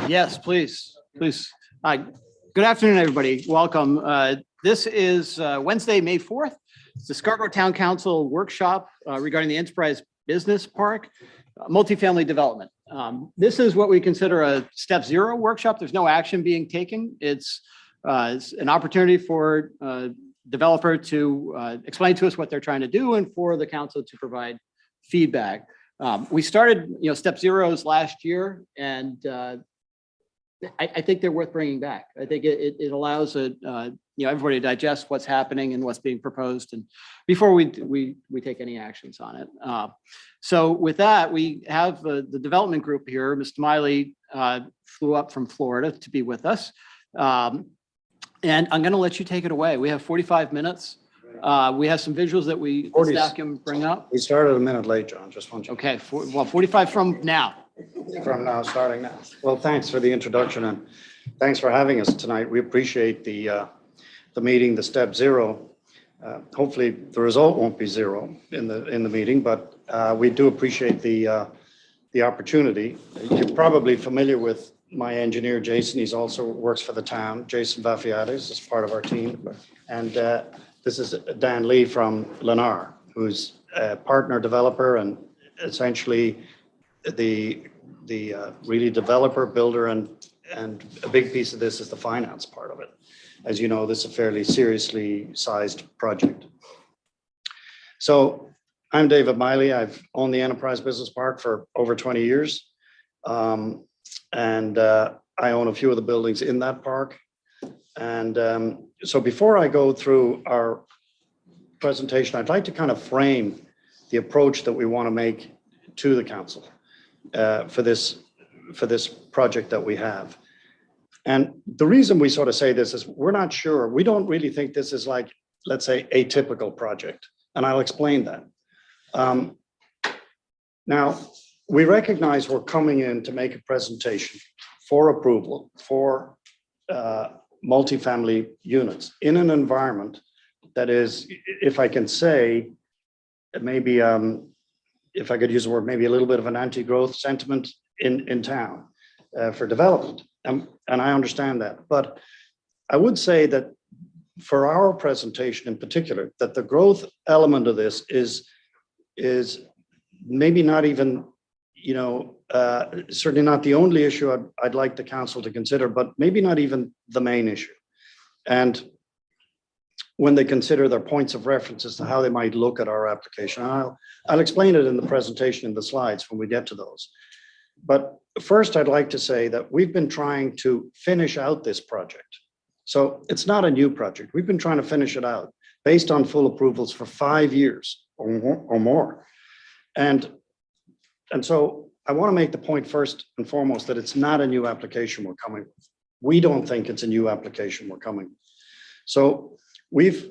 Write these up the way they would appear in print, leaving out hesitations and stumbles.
Yes, please. Hi. Good afternoon, everybody. Welcome. This is Wednesday, May 4th. It's the Scarborough Town Council workshop regarding the Enterprise Business Park multifamily development. This is what we consider a step zero workshop. There's no action being taken. It's an opportunity for developer to explain to us what they're trying to do and for the council to provide feedback. We started, step zeros last year, and I think they're worth bringing back. I think it allows everybody to digest what's happening and what's being proposed, and before we take any actions on it. So with that, we have the development group here. Mr. Miley flew up from Florida to be with us, and I'm going to let you take it away. We have 45 minutes. We have some visuals that the staff can bring up. We started a minute late, John. Just want you. Okay, 45 from now. From now, starting now. Well, thanks for the introduction and thanks for having us tonight. We appreciate the meeting, the step zero. Hopefully, the result won't be zero in the meeting, but we do appreciate the opportunity. You're probably familiar with my engineer, Jason. He's also works for the town. Jason Vafiades is part of our team, and this is Dan Lee from Lennar, who's a partner developer and essentially the really developer, builder, and a big piece of this is the finance part of it. As you know, this is a fairly seriously sized project. So I'm David Miley. I've owned the Enterprise Business Park for over 20 years. And I own a few of the buildings in that park. And so before I go through our presentation, I'd like to kind of frame the approach that we want to make to the council for this project that we have. And the reason we sort of say this is we're not sure. We don't really think this is like, let's say, a typical project. And I'll explain that. Now, we recognize we're coming in to make a presentation for approval for multifamily units in an environment that is, if I can say, maybe, if I could use the word, maybe a little bit of an anti-growth sentiment in town for development. And I understand that. But I would say that for our presentation in particular, that the growth element of this is maybe not even, certainly not the only issue I'd like the council to consider, but maybe not even the main issue. And when they consider their points of reference as to how they might look at our application, I'll explain it in the presentation in the slides when we get to those. But first, I'd like to say that we've been trying to finish out this project. So it's not a new project. We've been trying to finish it out based on full approvals for 5 years or more. And so I want to make the point first and foremost that it's not a new application we're coming with. We don't think it's a new application we're coming with. So if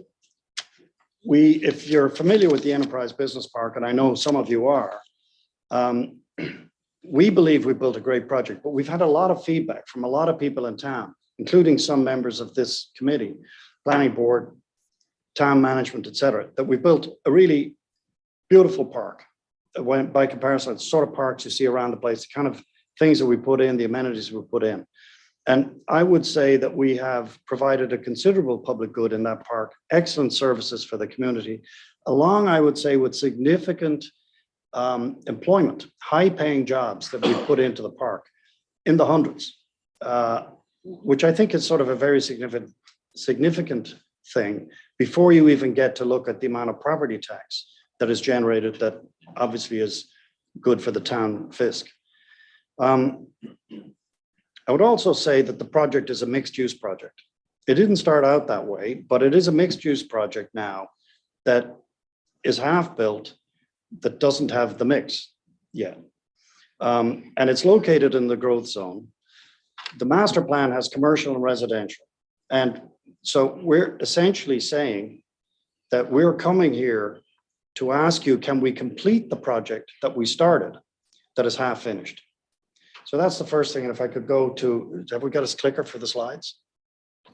you're familiar with the Enterprise Business Park, and I know some of you are, we believe we built a great project, but we've had a lot of feedback from a lot of people in town, including some members of this committee, planning board, town management, et cetera, that we built a really beautiful park. When, by comparison, it's sort of parks you see around the place, the kind of things that we put in, the amenities we put in. And I would say that we have provided a considerable public good in that park, excellent services for the community, along, I would say, with significant employment, high-paying jobs that we put into the park in the hundreds, which I think is sort of a very significant thing before you even get to look at the amount of property tax that is generated that obviously is good for the town fisc. I would also say that the project is a mixed-use project. It didn't start out that way, but it is a mixed-use project now that is half-built, that doesn't have the mix yet. And it's located in the growth zone. The master plan has commercial and residential. And so we're essentially saying that we're coming here to ask you, can we complete the project that we started that is half finished? So that's the first thing. And if I could go to, have we got a clicker for the slides?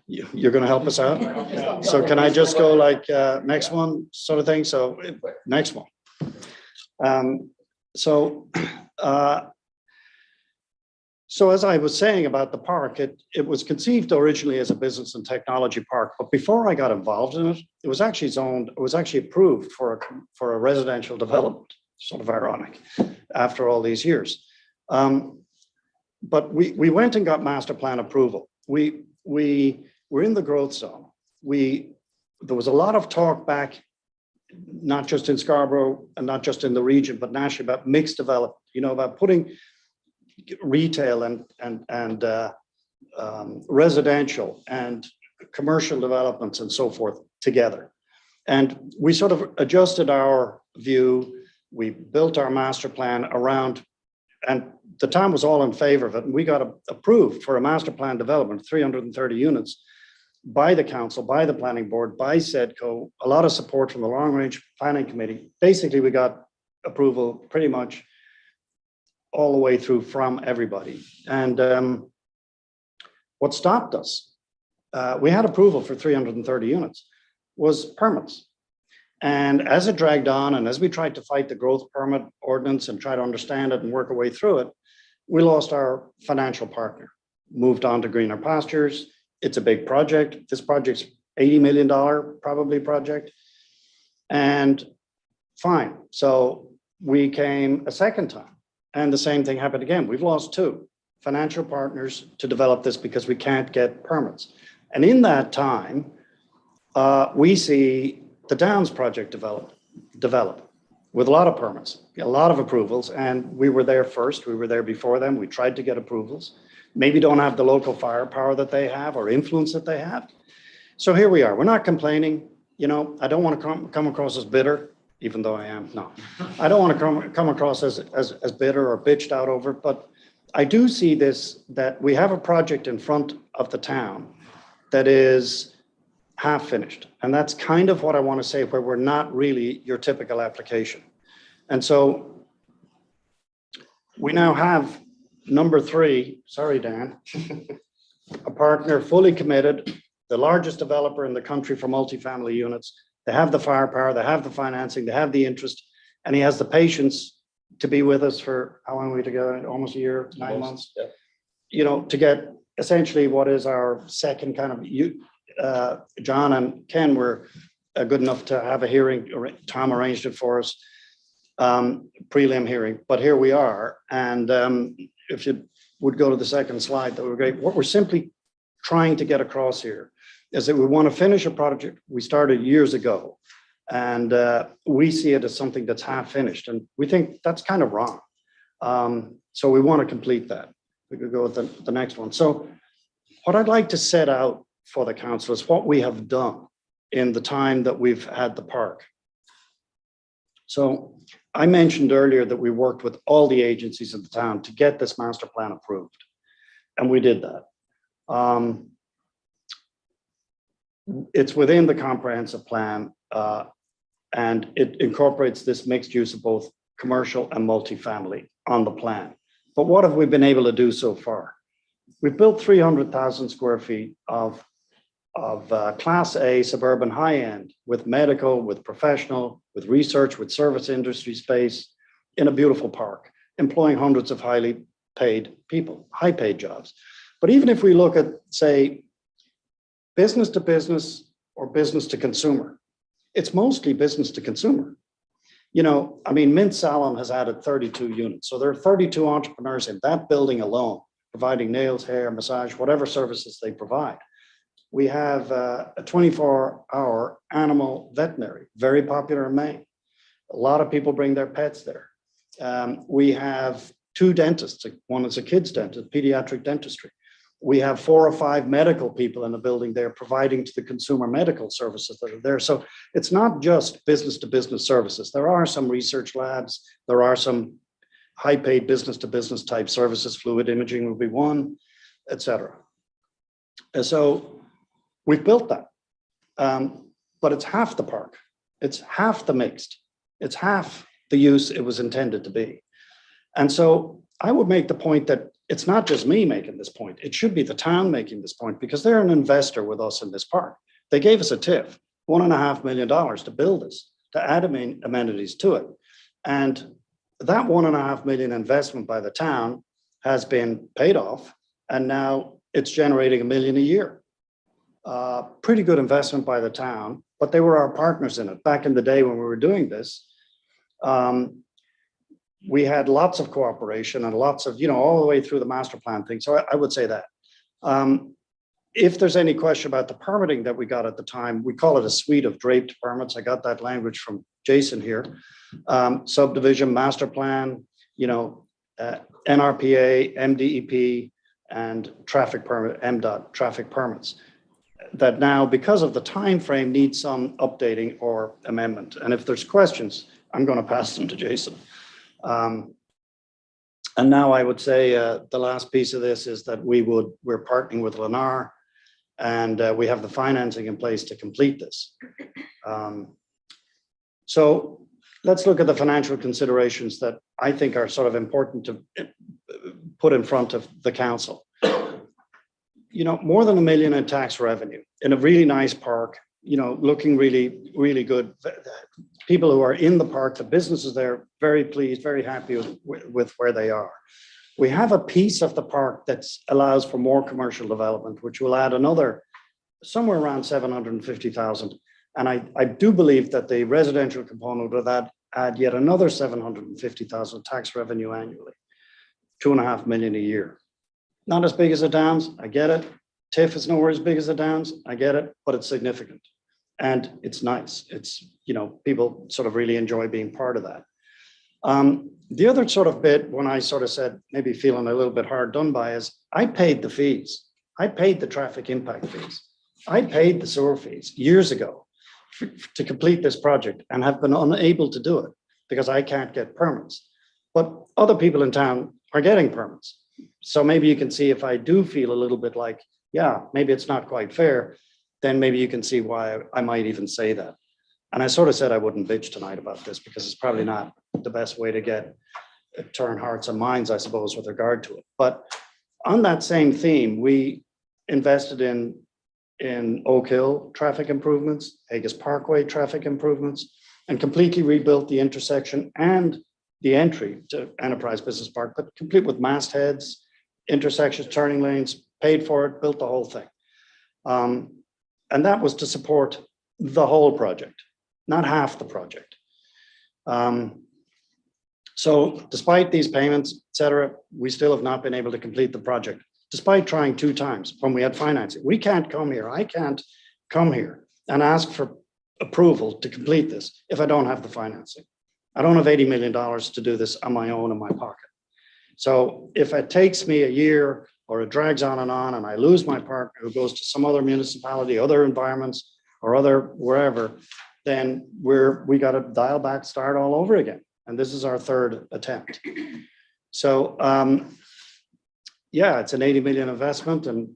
You're going to help us out? So can I just go like next one sort of thing? So next one. So as I was saying about the park, it was conceived originally as a business and technology park, but before I got involved in it, it was actually zoned, it was actually approved for a residential development. Sort of ironic after all these years. But we went and got master plan approval. We were in the growth zone. There was a lot of talk back, not just in Scarborough and not just in the region, but nationally about mixed development, you know, about putting retail and residential and commercial developments and so forth together. And we sort of adjusted our view. We built our master plan around, and the town was all in favor of it. And we got approved for a master plan development, 330 units by the council, by the planning board, by SEDCO, a lot of support from the long range planning committee. Basically, we got approval pretty much all the way through from everybody. And what stopped us, we had approval for 330 units, was permits. And as it dragged on, and as we tried to fight the growth permit ordinance and try to understand it and work our way through it, we lost our financial partner, moved on to greener pastures. It's a big project. This project's $80 million probably project. And fine. So we came a second time and the same thing happened again. We've lost two financial partners to develop this because we can't get permits. And in that time, we see the Downs project develop with a lot of permits, a lot of approvals. And we were there first. We were there before them. We tried to get approvals. Maybe don't have the local firepower that they have or influence that they have. So here we are. We're not complaining. You know, I don't want to come across as bitter, even though I am. No, I don't want to come across as bitter or bitched out over it. But I do see this, that we have a project in front of the town that is half finished. And that's kind of what I want to say, where we're not really your typical application. And so we now have number three, sorry, Dan, a partner fully committed, the largest developer in the country for multifamily units. They have the firepower, they have the financing, they have the interest, and he has the patience to be with us for how long are we together? Almost a year, 9 months. Yeah. You know, to get essentially what is our second kind of, John and Ken were good enough to have a hearing. Tom arranged it for us, prelim hearing, but here we are. And if you would go to the second slide, that would be great. What we're simply trying to get across here is that we want to finish a project we started years ago. And we see it as something that's half finished. And we think that's kind of wrong. So we want to complete that. We could go with the next one. So what I'd like to set out for the council is what we have done in the time that we've had the park. So I mentioned earlier that we worked with all the agencies in the town to get this master plan approved. And we did that. It's within the comprehensive plan, and it incorporates this mixed use of both commercial and multifamily on the plan. But what have we been able to do so far? We've built 300,000 square feet of Class A suburban high-end with medical, with professional, with research, with service industry space in a beautiful park, employing hundreds of highly paid people, high-paid jobs. But even if we look at, say, business to business or business to consumer, it's mostly business to consumer. You know, I mean, Mint Salon has added 32 units. So there are 32 entrepreneurs in that building alone, providing nails, hair, massage, whatever services they provide. We have a 24-hour animal veterinary, very popular in Maine. A lot of people bring their pets there. We have 2 dentists. One is a kid's dentist, pediatric dentistry. We have 4 or 5 medical people in the building there providing to the consumer medical services that are there. So it's not just business to business services. There are some research labs. There are some high paid business to business type services. Fluid imaging will be one, et cetera. And so we've built that, but it's half the park. It's half the mixed. It's half the use it was intended to be. And so I would make the point that it's not just me making this point. It should be the town making this point because they're an investor with us in this park. They gave us a TIF, $1.5 million to build this, to add amenities to it. And that $1.5 million investment by the town has been paid off. And now it's generating $1 million a year. Pretty good investment by the town, but they were our partners in it. Back in the day when we were doing this, we had lots of cooperation and lots of, you know, all the way through the master plan thing. So I would say that. If there's any question about the permitting that we got at the time, we call it a suite of draped permits. I got that language from Jason here. Subdivision, master plan, you know, NRPA, MDEP, and traffic permit, MDOT traffic permits that now, because of the time frame, need some updating or amendment. And if there's questions, I'm going to pass them to Jason. And now I would say the last piece of this is that we're partnering with Lennar, and we have the financing in place to complete this. So let's look at the financial considerations that I think are sort of important to put in front of the council. You know, more than $1 million in tax revenue in a really nice park, you know, looking really, really good. People who are in the park, the businesses there, very pleased, very happy with where they are. We have a piece of the park that allows for more commercial development, which will add another somewhere around 750,000. And I do believe that the residential component of that add yet another 750,000 tax revenue annually, $2.5 million a year. Not as big as the Downs, I get it. TIF is nowhere as big as the Downs, I get it, but it's significant. And it's nice. It's, you know, people sort of really enjoy being part of that. The other sort of bit when I sort of said, maybe feeling a little bit hard done by is I paid the fees. I paid the traffic impact fees. I paid the sewer fees years ago to complete this project and have been unable to do it because I can't get permits. But other people in town are getting permits. So maybe you can see if I do feel a little bit like, yeah, maybe it's not quite fair, then maybe you can see why I might even say that. And I sort of said I wouldn't bitch tonight about this because it's probably not the best way to turn hearts and minds, I suppose, with regard to it. But on that same theme, we invested in Oak Hill traffic improvements, Haggis Parkway traffic improvements, and completely rebuilt the intersection and the entry to Enterprise Business Park, but complete with mastheads, intersections, turning lanes, paid for it, built the whole thing. And that was to support the whole project, not half the project. So despite these payments, et cetera, we still have not been able to complete the project, despite trying 2 times when we had financing. We can't come here. I can't come here and ask for approval to complete this if I don't have the financing. I don't have $80 million to do this on my own in my pocket. So if it takes me a year or it drags on and I lose my partner who goes to some other municipality, other environments, or other wherever, then we got to dial back, start all over again. And this is our third attempt. So yeah, it's an 80 million investment, and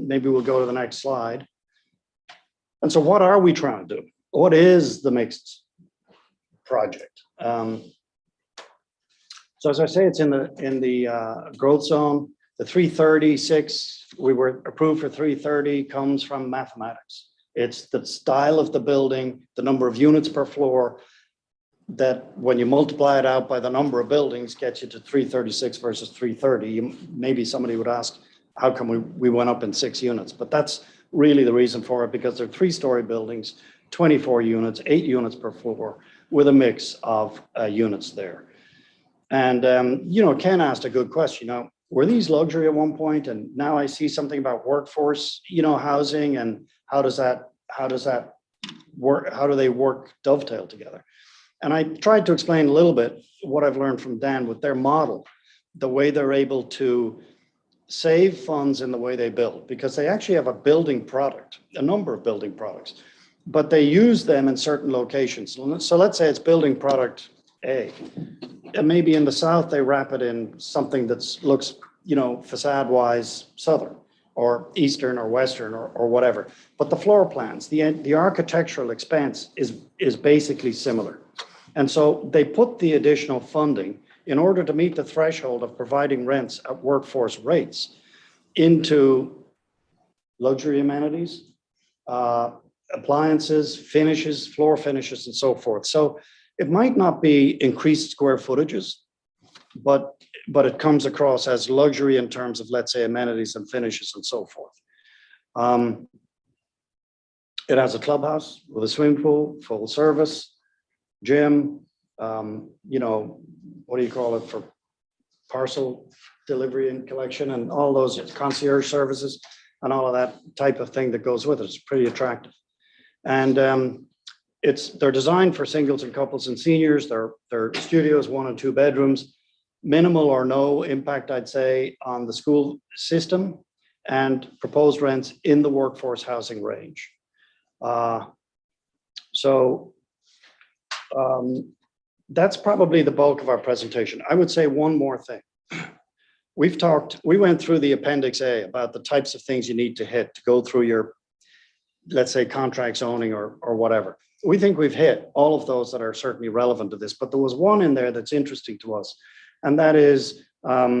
maybe we'll go to the next slide. And so what are we trying to do? What is the mixed project? So as I say, it's in the growth zone. The 336, we were approved for 330, comes from mathematics. It's the style of the building, the number of units per floor, that when you multiply it out by the number of buildings gets you to 336 versus 330. Maybe somebody would ask, how come we went up in 6 units? But that's really the reason for it, because they're 3-story buildings, 24 units, 8 units per floor, with a mix of units there. And, Ken asked a good question, were these luxury at one point? And now I see something about workforce, housing, and how does that work? How do they work dovetail together? And I tried to explain a little bit what I've learned from Dan with their model, the way they're able to save funds in the way they build, because they actually have a building product, a number of building products, but they use them in certain locations. So let's say it's building product A. And maybe in the south, they wrap it in something that looks, facade-wise southern or eastern or western or whatever. But the floor plans, the architectural expense is basically similar. And so they put the additional funding in order to meet the threshold of providing rents at workforce rates into luxury amenities, appliances, finishes, floor finishes, and so forth. So it might not be increased square footages, but it comes across as luxury in terms of, let's say, amenities and finishes and so forth. It has a clubhouse with a swimming pool, full service, gym, what do you call it, for parcel delivery and collection, and all those concierge services and all of that type of thing that goes with it. It's pretty attractive. And they're designed for singles and couples and seniors. They're studios, 1 and 2 bedrooms, minimal or no impact, I'd say, on the school system, and proposed rents in the workforce housing range. That's probably the bulk of our presentation. I would say one more thing. We went through the Appendix A about the types of things you need to hit to go through your, let's say, contract zoning or whatever. We think we've hit all of those that are certainly relevant to this, but there was one in there that's interesting to us, and that is, I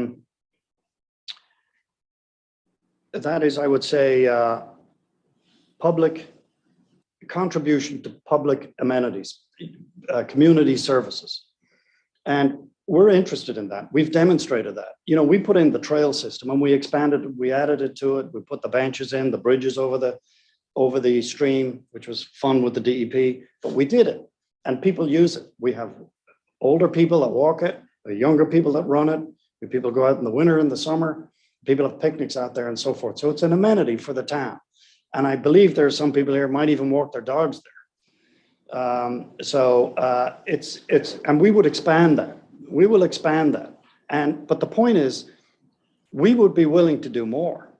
would say, public contribution to public amenities, community services. And we're interested in that. We've demonstrated that. We put in the trail system and we expanded, we added it to it. We put the benches in, the bridges over the stream, which was fun with the DEP, but we did it and people use it. We have older people that walk it, younger people that run it, people go out in the winter and the summer, people have picnics out there and so forth. So it's an amenity for the town. And I believe there's some people here might even walk their dogs there. And we would expand that. We will expand that. But the point is, we would be willing to do more,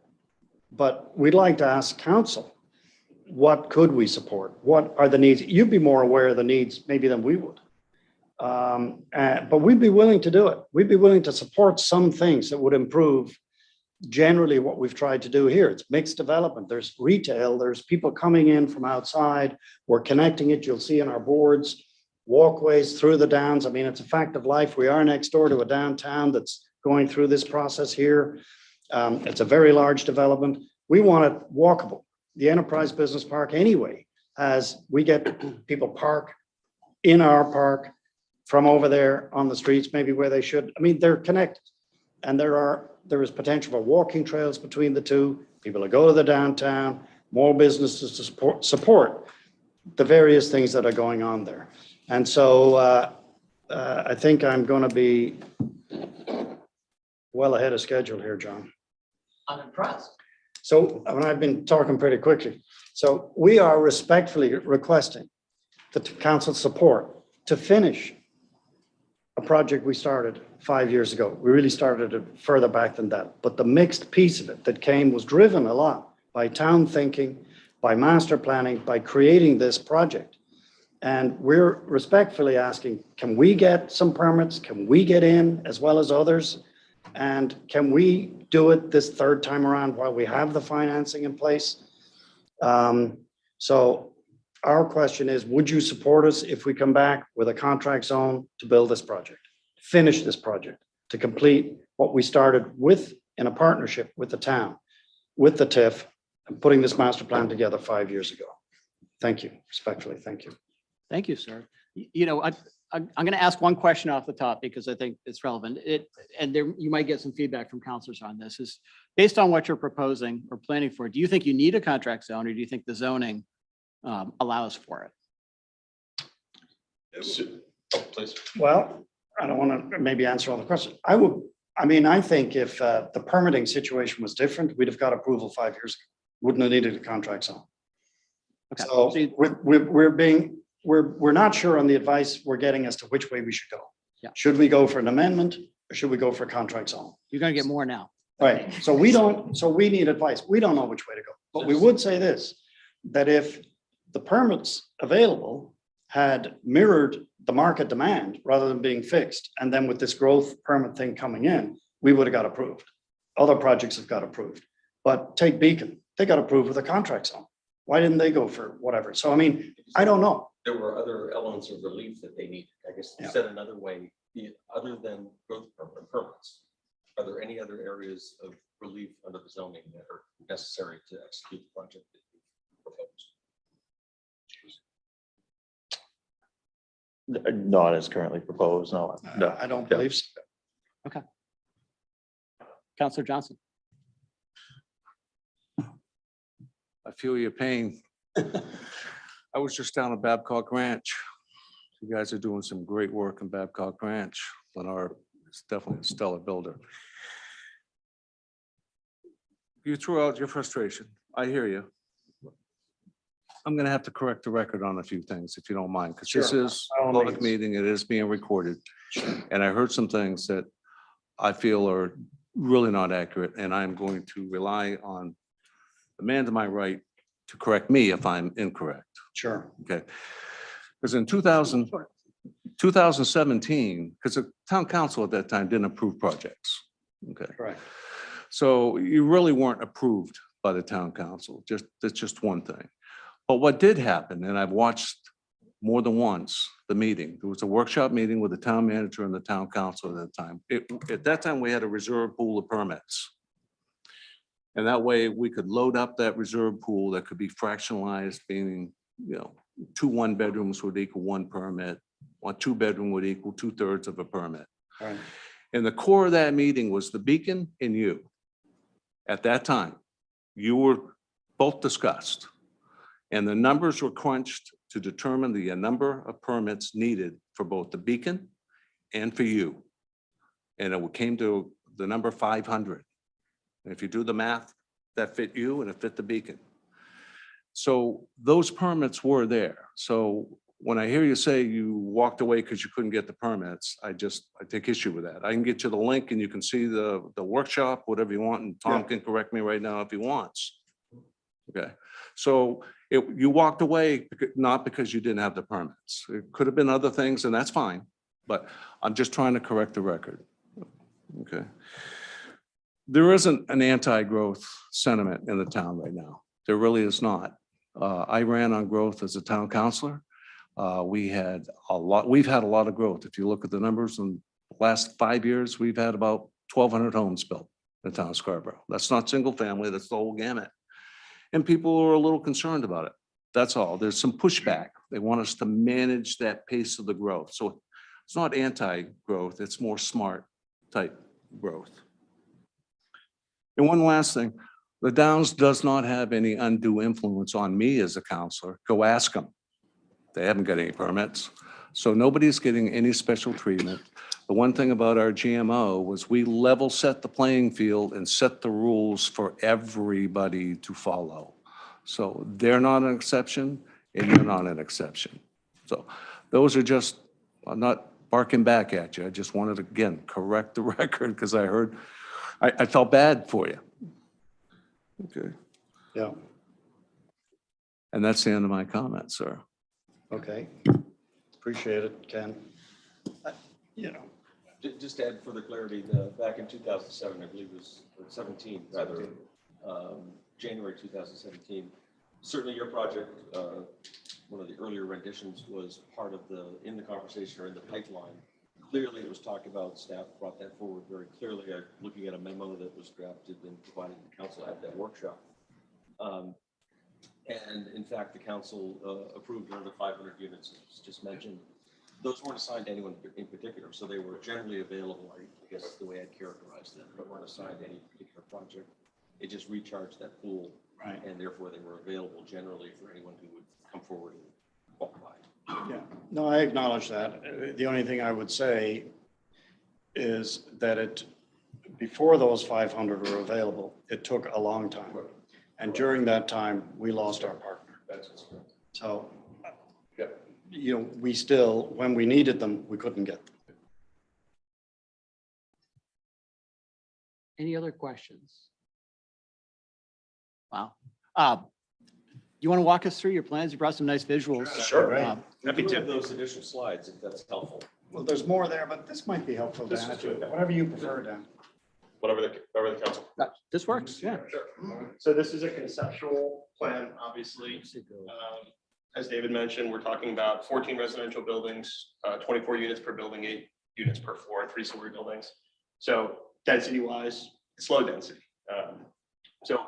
but we'd like to ask council, what could we support? What are the needs? You'd be more aware of the needs maybe than we would. But we'd be willing to do it. We'd be willing to support some things that would improve generally what we've tried to do here. It's mixed development. There's retail, there's people coming in from outside. We're connecting it. You'll see in our boards, walkways through the downs. I mean, it's a fact of life. We are next door to a downtown that's going through this process here. It's a very large development. We want it walkable. The Enterprise Business Park anyway, we get people park in our park from over there on the streets, maybe where they should. I mean, they're connected. And there is potential for walking trails between the two, people that go to the downtown, more businesses to support the various things that are going on there. And so I think I'm going to be well ahead of schedule here, John. I'm impressed. So I've been talking pretty quickly. So we are respectfully requesting the council support to finish a project we started 5 years ago. We really started it further back than that. But the mixed piece of it that was driven a lot by town thinking, by master planning, by creating this project. And we're respectfully asking, can we get some permits? Can we get in as well as others? And can we do it this third time around while we have the financing in place? So our question is, would you support us if we come back with a contract zone to build this project, finish this project, to complete what we started with in a partnership with the town, with the TIF, and putting this master plan together 5 years ago? Thank you, respectfully, thank you. Thank you, sir. I'm going to ask one question off the top because I think it's relevant. And there, you might get some feedback from counselors on this, is based on what you're proposing or planning for, do you think you need a contract zone, or do you think the zoning allows for it? Please. Well, I don't want to maybe answer all the questions. I think if the permitting situation was different, we'd have got approval 5 years ago. Wouldn't have needed a contract zone. Okay. So we're not sure on the advice we're getting as to which way we should go. Yeah. Should we go for an amendment or should we go for a contract zone? You're going to get more now. Right. So we need advice. We don't know which way to go. But we would say this, that if the permits available had mirrored the market demand rather than being fixed, and then with this growth permit thing coming in, we would have got approved. Other projects have got approved. But take Beacon, they got approved with a contract zone. Why didn't they go for whatever? So, I don't know. There were other elements of relief that they needed. I guess Yeah. said another way, other than growth permits, are there any other areas of relief under the zoning that are necessary to execute the project that you proposed? Not as currently proposed, no. No. I don't believe so. Counselor Johnson. I feel your pain. I was just down at Babcock Ranch. You guys are doing some great work in Babcock Ranch. Lennar is definitely a stellar builder. You threw out your frustration. I hear you. I'm gonna have to correct the record on a few things, if you don't mind, because this Sure, is by a all public means. meeting. It is being recorded. And I heard some things that I feel are really not accurate, and I'm going to rely on the man to my right to correct me if I'm incorrect. Sure. Okay. Because in 2017, because the town council at that time didn't approve projects. Okay. Correct. So you really weren't approved by the town council. That's just one thing. But what did happen, and I've watched more than once the meeting, there was a workshop meeting with the town manager and the town council at that time. At that time, we had a reserve pool of permits. And that way we could load up that reserve pool that could be fractionalized, meaning, 2 1-bedrooms would equal 1 permit, 1 2-bedroom would equal 2/3 of a permit. Right. And the core of that meeting was the Beacon and you. At that time, you were both discussed. And the numbers were crunched to determine the number of permits needed for both the Beacon and for you. And it came to the number 500. And if you do the math, that fit you and it fit the Beacon. So those permits were there. So when I hear you say you walked away because you couldn't get the permits, I take issue with that. I can get you the link and you can see the workshop, whatever you want, and Tom Yeah. can correct me right now if he wants. Okay, so you walked away not because you didn't have the permits. It could have been other things, and that's fine, but I'm just trying to correct the record. Okay. There isn't an anti-growth sentiment in the town right now. There really is not. I ran on growth as a town councilor. We've had a lot of growth. If you look at the numbers in the last 5 years, we've had about 1,200 homes built in the town of Scarborough. That's not single family, that's the whole gamut. And people are a little concerned about it. That's all. There's some pushback. They want us to manage that pace of the growth. So it's not anti-growth, it's more smart type growth. And one last thing, the Downs does not have any undue influence on me as a counselor. Go ask them. They haven't got any permits. So nobody's getting any special treatment. The one thing about our GMO was we level set the playing field and set the rules for everybody to follow. So they're not an exception and you're not an exception. So those are just, I'm not barking back at you. I just wanted to, again, correct the record because I felt bad for you. Okay. Yeah. And that's the end of my comment, sir. Okay. Appreciate it, Ken. You know, Just to add further clarity, back in 2007, I believe it was, or 17, rather, January 2017, certainly your project, one of the earlier renditions was part of in the conversation or in the pipeline. Clearly, it was talked about, staff brought that forward very clearly, looking at a memo that was drafted and provided to the council at that workshop. And in fact, the council approved another 500 units, as was just mentioned. Those weren't assigned to anyone in particular, so they were generally available, I guess is the way I'd characterize them, but weren't assigned to any particular project. It just recharged that pool, right. and therefore they were available generally for anyone who would come forward and qualify. Yeah, no, I acknowledge that. The only thing I would say is that before those 500 were available, it took a long time. And during that time, we lost our partner. That's what's correct. So, Yeah. you know, we still, when we needed them, we couldn't get them. Any other questions? Wow. You want to walk us through your plans? You brought some nice visuals. Sure. Right. We do have those additional slides if that's helpful. Well, there's more there, but this might be helpful, This Dan. is good. Whatever you prefer, Dan. Whatever the council. This works, yeah. Sure. So this is a conceptual plan, obviously. As David mentioned, we're talking about 14 residential buildings, 24 units per building, 8 units per floor, 3-story buildings. So density wise, it's low density. So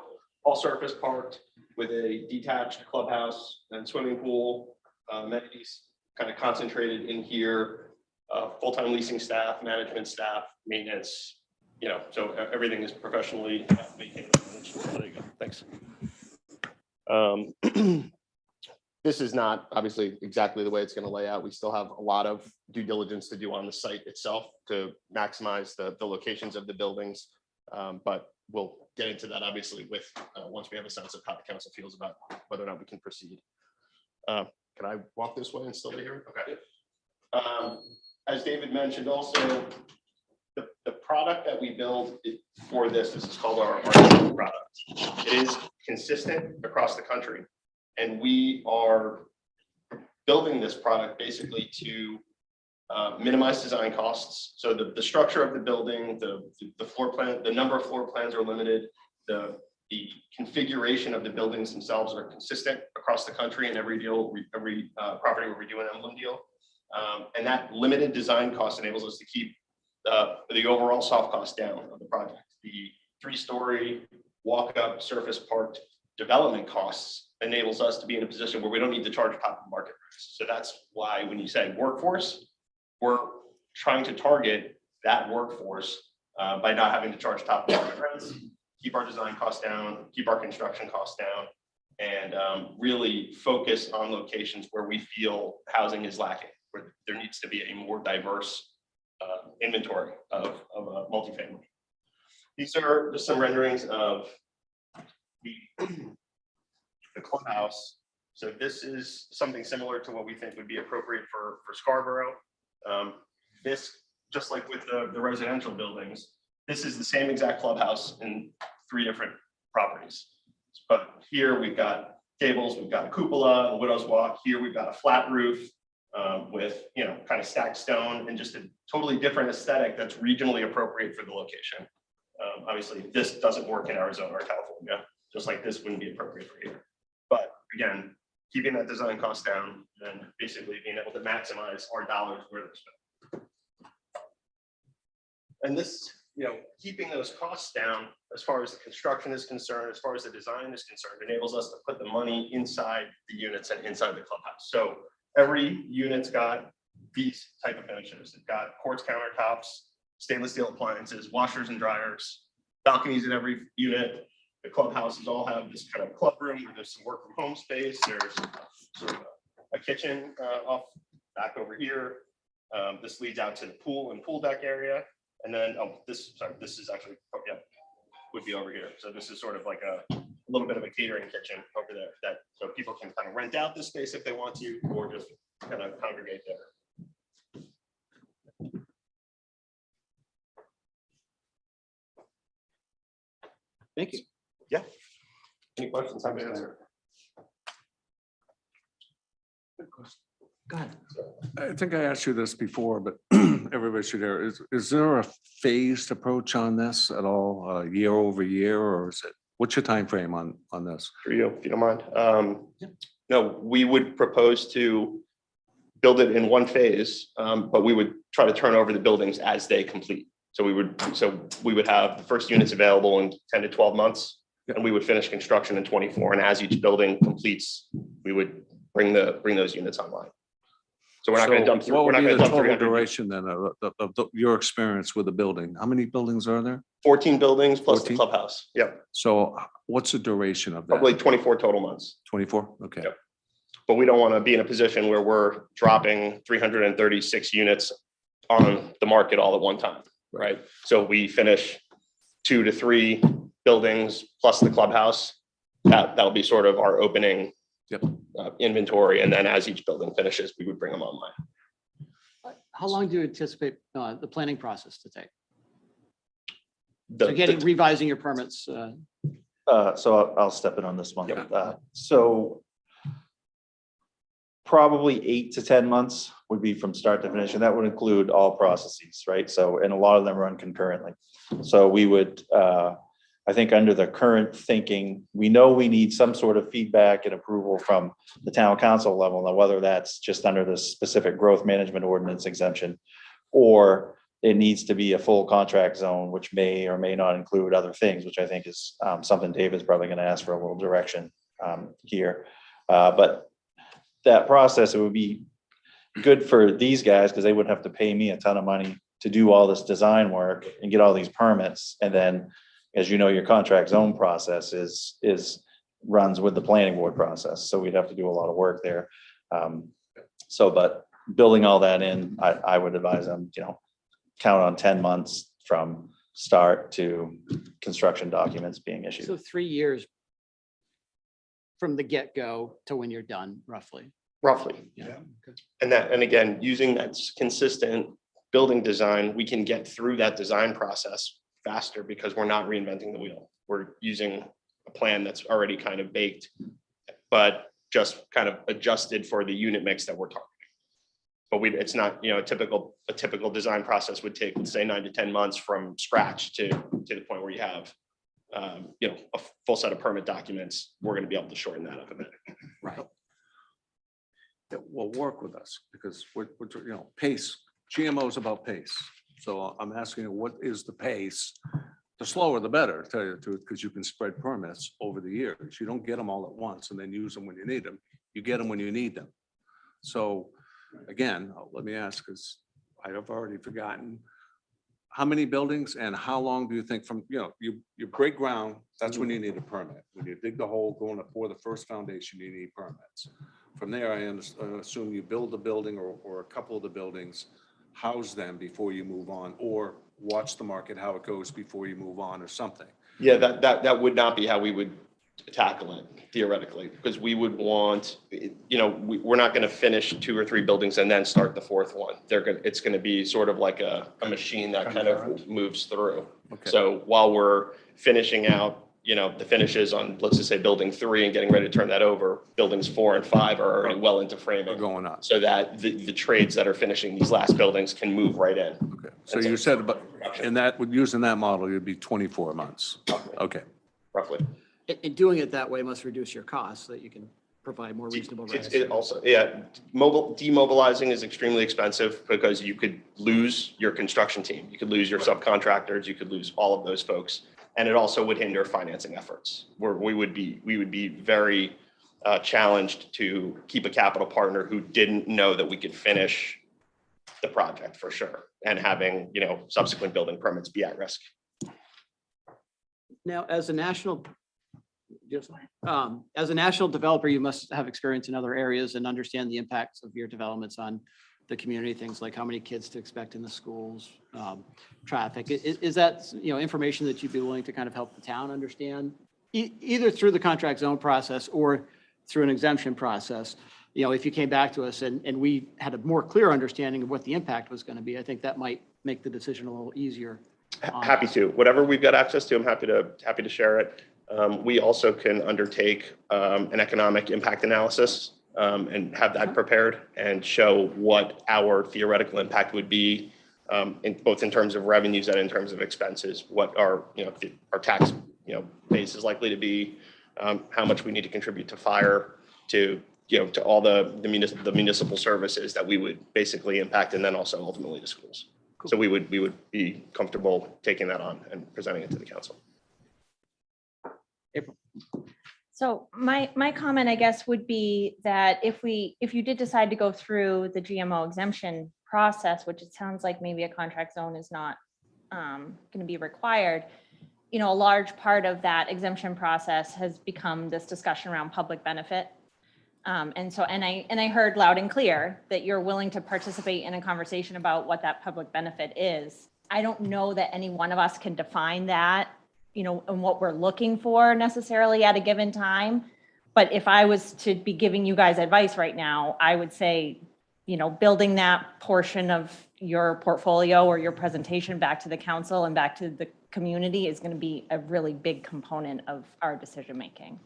all surface parked with a detached clubhouse and swimming pool, amenities kind of concentrated in here, full-time leasing staff, management staff, maintenance, you know, so everything is professionally maintained. There you go. Thanks. This is not obviously exactly the way it's going to lay out. We still have a lot of due diligence to do on the site itself to maximize the locations of the buildings. But we'll get into that obviously with once we have a sense of how the council feels about whether or not we can proceed. Can I walk this way and still be here? Okay. As David mentioned also, the product that we build for this is called our product. It is consistent across the country. And we are building this product basically to minimize design costs. So the structure of the building, the floor plan, the number of floor plans are limited. The configuration of the buildings themselves are consistent across the country in every deal, every property where we do an emblem deal. And that limited design cost enables us to keep the overall soft cost down of the project. The 3-story walk-up surface parked development costs enables us to be in a position where we don't need to charge top of market price. So that's why when you say workforce, we're trying to target that workforce by not having to charge top of market rents, keep our design costs down, keep our construction costs down, and really focus on locations where we feel housing is lacking, where there needs to be a more diverse inventory of multifamily. These are just some renderings of the clubhouse. So this is something similar to what we think would be appropriate for Scarborough. This, just like with the residential buildings, this is the same exact clubhouse in 3 different properties. But here we've got gables, we've got a cupola, a widow's walk. Here we've got a flat roof with, you know, kind of stacked stone and just a totally different aesthetic that's regionally appropriate for the location. Obviously, this doesn't work in Arizona or California, just like this wouldn't be appropriate for here. But again, keeping that design cost down and basically being able to maximize our dollars where they're spent. And this, you know, keeping those costs down as far as the construction is concerned, as far as the design is concerned, enables us to put the money inside the units and inside the clubhouse. So every unit's got these type of finishes. It's got quartz countertops, stainless steel appliances, washers and dryers, balconies in every unit. The clubhouses all have this kind of club room where there's some work from home space. There's sort of a kitchen off back over here. This leads out to the pool and pool deck area. And then, this is actually, yeah, would be over here. So this is sort of like a little bit of a catering kitchen over there so people can kind of rent out this space if they want to, or just kind of congregate there. Thank you. Yeah. Any questions? Happy to answer. Go ahead. I think I asked you this before, but everybody should hear. Is there a phased approach on this at all, year over year, or is it, what's your time frame on this? For you, if you don't mind. No, we would propose to build it in one phase, but we would try to turn over the buildings as they complete. So we would have the first units available in 10 to 12 months, and we would finish construction in 24. And as each building completes, we would bring those units online. So we're not going to dump through. What We're would not be going the to dump total 300. duration then of your experience with the building? How many buildings are there? 14 buildings plus 14? the clubhouse. Yep, So what's the duration of probably that? 24 total months. 24? Okay. Yep. But we don't want to be in a position where we're dropping 336 units on the market all at one time, right? So we finish 2 to 3 buildings plus the clubhouse. That'll be sort of our opening Yep. inventory. And then as each building finishes, we would bring them online. How long do you anticipate the planning process to take? The- So getting, revising your permits, So I'll step in on this one. Yep. So probably 8 to 10 months would be from start to finish, and that would include all processes, right? So, and a lot of them run concurrently. So we would, I think under the current thinking, we know we need some sort of feedback and approval from the town council level, now whether that's just under the specific growth management ordinance exemption, or it needs to be a full contract zone, which may or may not include other things, which I think is something David's probably going to ask for a little direction here. But that process, it would be good for these guys because they wouldn't have to pay me a ton of money to do all this design work and get all these permits. And then, as you know, your contract zone process runs with the planning board process. So we'd have to do a lot of work there. But building all that in, I would advise them, count on 10 months from start to construction documents being issued. so 3 years from the get-go to when you're done, roughly. Roughly. Yeah. And again, using that consistent building design, we can get through that design process faster because we're not reinventing the wheel. We're using a plan that's already kind of baked, but just kind of adjusted for the unit mix that we're targeting. But it's not, a typical design process would take, let's say, 9 to 10 months from scratch to the point where you have, a full set of permit documents. We're going to be able to shorten that up a bit. Right. That will work with us because we're pace, GMO is about pace. So I'm asking you, what is the pace? The slower, the better, to tell you the truth, because you can spread permits over the years. You don't get them all at once and then use them when you need them. You get them when you need them. So again, let me ask, because I have already forgotten, how many buildings and how long do you think from, you break ground, that's when you need a permit. When you dig the hole, going up for the first foundation, you need permits. From there, I assume you build the building or a couple of the buildings, house them before you move on, or watch the market, how it goes before you move on or something. Yeah, that would not be how we would tackle it theoretically, because we would want, we're not going to finish 2 or 3 buildings and then start the 4th one. It's going to be sort of like a machine that kind of moves through. Okay. So while we're finishing out, the finishes on, let's just say building 3 and getting ready to turn that over, buildings 4 and 5 are already well into They're framing, going on. so that the trades that are finishing these last buildings can move right in. Okay. So you said, about in that, using that model, you'd be 24 months. Okay. Roughly. And doing it that way must reduce your costs so that you can provide more reasonable It's rents. it also, yeah, demobilizing is extremely expensive because you could lose your construction team, you could lose your subcontractors, you could lose all of those folks. And it also would hinder financing efforts where we would be very challenged to keep a capital partner who didn't know that we could finish the project for sure. And having, subsequent building permits be at risk. Now, as a national developer, you must have experience in other areas and understand the impacts of your developments on the community, things like how many kids to expect in the schools, traffic. Is that, information that you'd be willing to kind of help the town understand, either through the contract zone process or through an exemption process? If you came back to us and we had a more clear understanding of what the impact was going to be, I think that might make the decision a little easier. Happy to. Whatever we've got access to, I'm happy to share it. We also can undertake an economic impact analysis and have that prepared and show what our theoretical impact would be in both in terms of revenues and in terms of expenses, what our, our tax, base is likely to be, how much we need to contribute to fire, to, to all the municipal services that we would basically impact, and then also ultimately the schools. So we would be comfortable taking that on and presenting it to the council. April. So my comment, I guess, would be that if you did decide to go through the GMO exemption process, which it sounds like maybe a contract zone is not going to be required, a large part of that exemption process has become this discussion around public benefit. And I heard loud and clear that you're willing to participate in a conversation about what that public benefit is. I don't know that any one of us can define that, and what we're looking for necessarily at a given time. But if I was to be giving you guys advice right now, I would say, building that portion of your portfolio or your presentation back to the council and back to the community is going to be a really big component of our decision-making.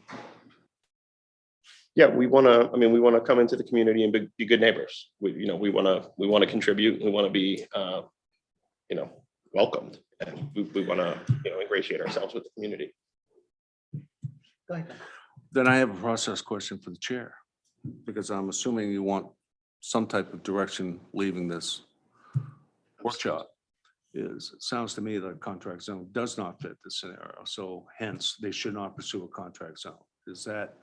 Yeah, we want to come into the community and be good neighbors. We want to contribute. We want to be, welcomed, and we want to, ingratiate ourselves with the community. Go ahead. Then I have a process question for the chair, because I'm assuming you want some type of direction leaving this workshop. It sounds to me that contract zone does not fit the scenario, so hence they should not pursue a contract zone. Is that,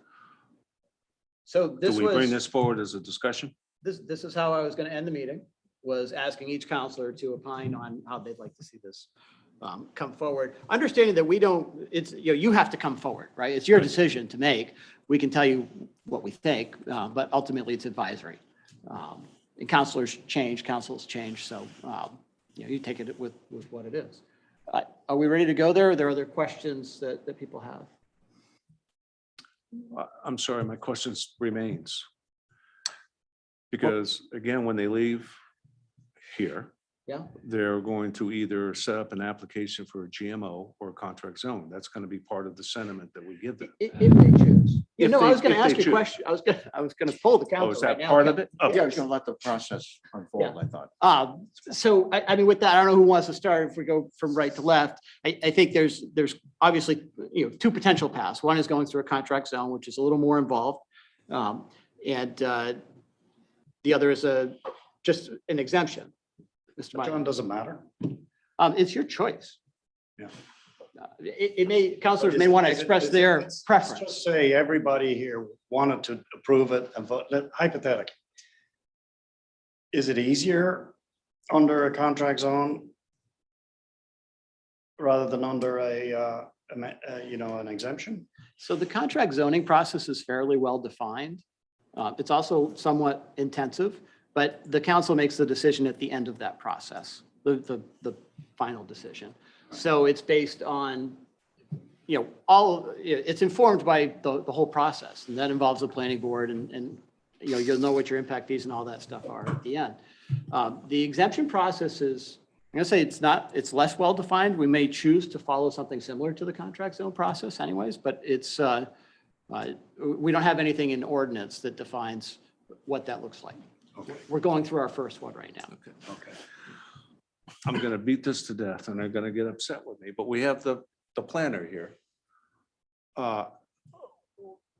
So do this we bring was, this forward as a discussion? this is how I was going to end the meeting, was asking each counselor to opine on how they'd like to see this come forward. Understanding that we don't, it's, you have to come forward, right? It's your decision to make. We can tell you what we think, but ultimately it's advisory. And counselors change, councils change, so you take it with what it is. Are we ready to go there? Are there other questions that people have? I'm sorry, my question remains. Because again, when they leave here, Yeah, they're going to either set up an application for a GMO or a contract zone. That's going to be part of the sentiment that we give them. if they choose. If No, I they- was going to if they ask you a choose. question. I was going to pull the Oh, council is right that now. part of it? Yeah, Okay. I was Gonna let the process unfold, I thought. So I mean, with that, I don't know who wants to start. If we go from right to left, I think there's obviously, two potential paths. One is going through a contract zone, which is a little more involved. And the other is just an exemption. Mr. Meyer. John, doesn't matter. It's your choice. Yeah. It may, counselors may want to express their preference. Just say everybody here wanted to approve it and vote, hypothetically. Is it easier under a contract zone rather than under an exemption? So the contract zoning process is fairly well defined. It's also somewhat intensive, but the council makes the decision at the end of that process, the final decision. So it's based on, it's informed by the whole process, and that involves the planning board, and you'll know what your impact fees and all that stuff are at the end. The exemption process is, I'm gonna say it's less well-defined. We may choose to follow something similar to the contract zone process anyways, but it's, we don't have anything in ordinance that defines what that looks like. Okay. We're going through our first one right now. Okay. I'm going to beat this to death and they're going to get upset with me, but we have the planner here.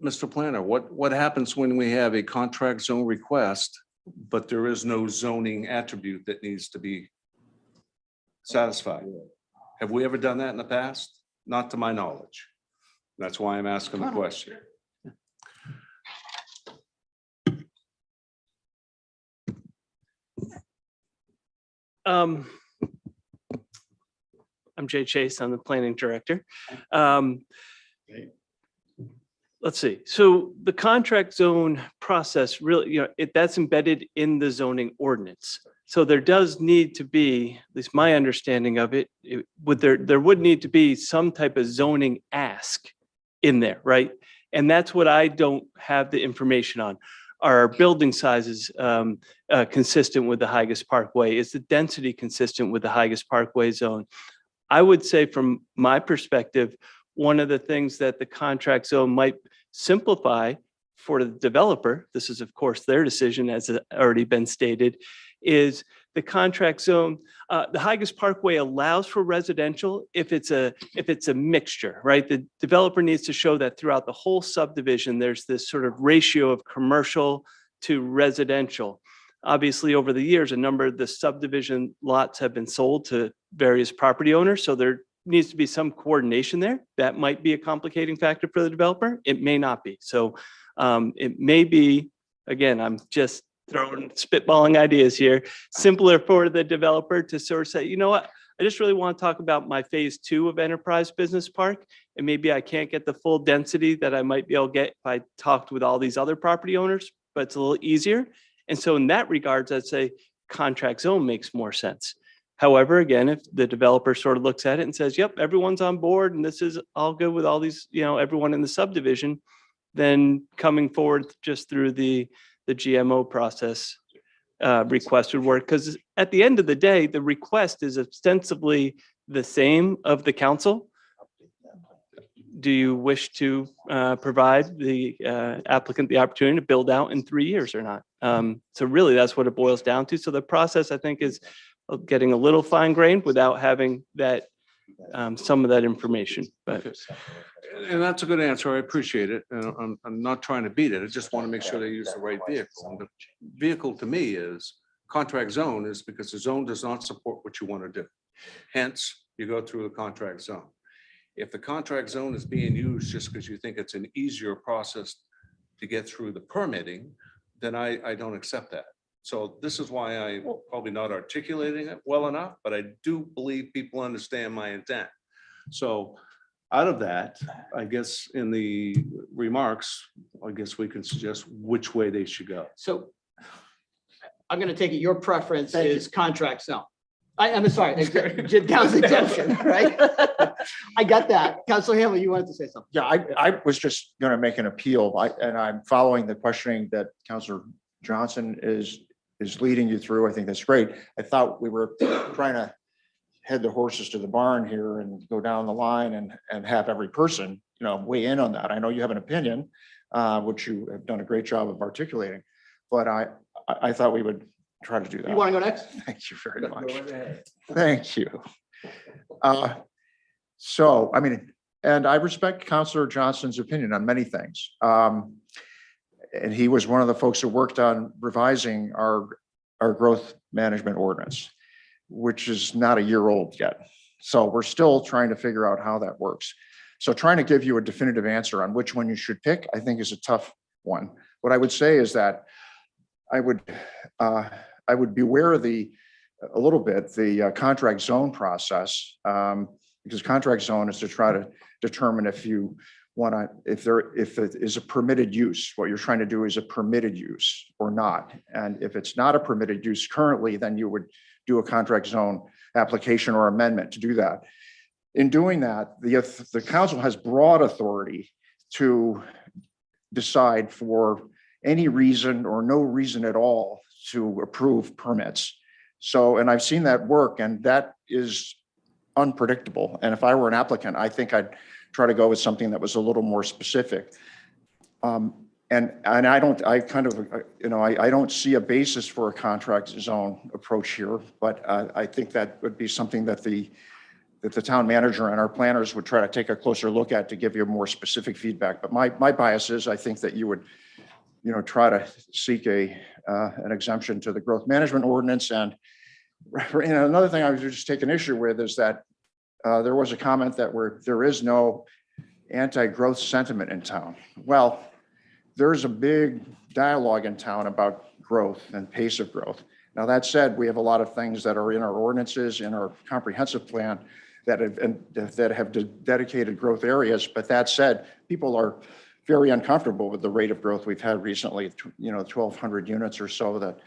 Mr. Planner, what happens when we have a contract zone request, but there is no zoning attribute that needs to be satisfied? Have we ever done that in the past? Not to my knowledge. That's why I'm asking the question. I'm Jay Chase, I'm the planning director. Okay. Let's see, so the contract zone process really, that's embedded in the zoning ordinance. So there does need to be, at least my understanding of it, there would need to be some type of zoning ask in there, right? And that's what I don't have the information on. Are our building sizes consistent with the Higas Parkway? Is the density consistent with the Higas Parkway zone? I would say from my perspective, one of the things that the contract zone might simplify for the developer, this is of course their decision as has already been stated, is the contract zone. The Higas Parkway allows for residential if it's a mixture, right? The developer needs to show that throughout the whole subdivision, there's this sort of ratio of commercial to residential. Obviously, over the years, a number of the subdivision lots have been sold to various property owners, so there needs to be some coordination there. That might be a complicating factor for the developer. It may not be. So it may be, again, I'm just throwing spitballing ideas here, simpler for the developer to sort of say, you know what, I just really want to talk about my phase 2 of Enterprise Business Park. And maybe I can't get the full density that I might be able to get if I talked with all these other property owners, but it's a little easier. And so in that regards, I'd say contract zone makes more sense. However, again, if the developer sort of looks at it and says, yep, everyone's on board and this is all good with all these, everyone in the subdivision, then coming forward just through the GMO process request would work. Because at the end of the day, the request is ostensibly the same of the council. Do you wish to provide the applicant the opportunity to build out in 3 years or not? So really, that's what it boils down to. So the process, I think, is getting a little fine-grained without having that some of that information. But And that's a good answer. I appreciate it. And I'm not trying to beat it. I just want to make sure they use the right vehicle. And the vehicle to me is contract zone is because the zone does not support what you want to do. Hence, you go through the contract zone. If the contract zone is being used just because you think it's an easier process to get through the permitting, then I don't accept that. So this is why I'm probably not articulating it well enough, but I do believe people understand my intent. So out of that, I guess in the remarks, I guess we can suggest which way they should go. So I'm going to take it your preference is contract zone. I'm sorry, council exemption, right? I got that. Councilor Hamlin, you wanted to say something. Yeah, I was just going to make an appeal, and I'm following the questioning that Councilor Johnson is leading you through. I think that's great. I thought we were trying to head the horses to the barn here and go down the line and have every person, weigh in on that. I know you have an opinion, which you have done a great job of articulating, but I thought we would try to do that. You want to go next? Thank you very much. Thank you. So, I mean, and I respect Councilor Johnson's opinion on many things. And he was one of the folks who worked on revising our growth management ordinance, which is not a year old yet. So we're still trying to figure out how that works. So trying to give you a definitive answer on which one you should pick, I think is a tough one. What I would say is that I would beware of the contract zone process, because contract zone is to try to determine if it is a permitted use. What you're trying to do is a permitted use or not. And if it's not a permitted use currently, then you would do a contract zone application or amendment to do that. In doing that, the council has broad authority to decide for any reason or no reason at all to approve permits. So, and I've seen that work, and that is unpredictable. And if I were an applicant, I think I'd try to go with something that was a little more specific. And I don't see a basis for a contract zone approach here, but I think that would be something that the town manager and our planners would try to take a closer look at to give you more specific feedback. But my bias is I think that you would, try to seek an exemption to the growth management ordinance. And another thing I was just taking issue with is that there was a comment that there is no anti-growth sentiment in town. Well, there's a big dialogue in town about growth and pace of growth. Now, that said, we have a lot of things that are in our ordinances, in our comprehensive plan that have dedicated growth areas. But that said, people are very uncomfortable with the rate of growth we've had recently, 1,200 units or so that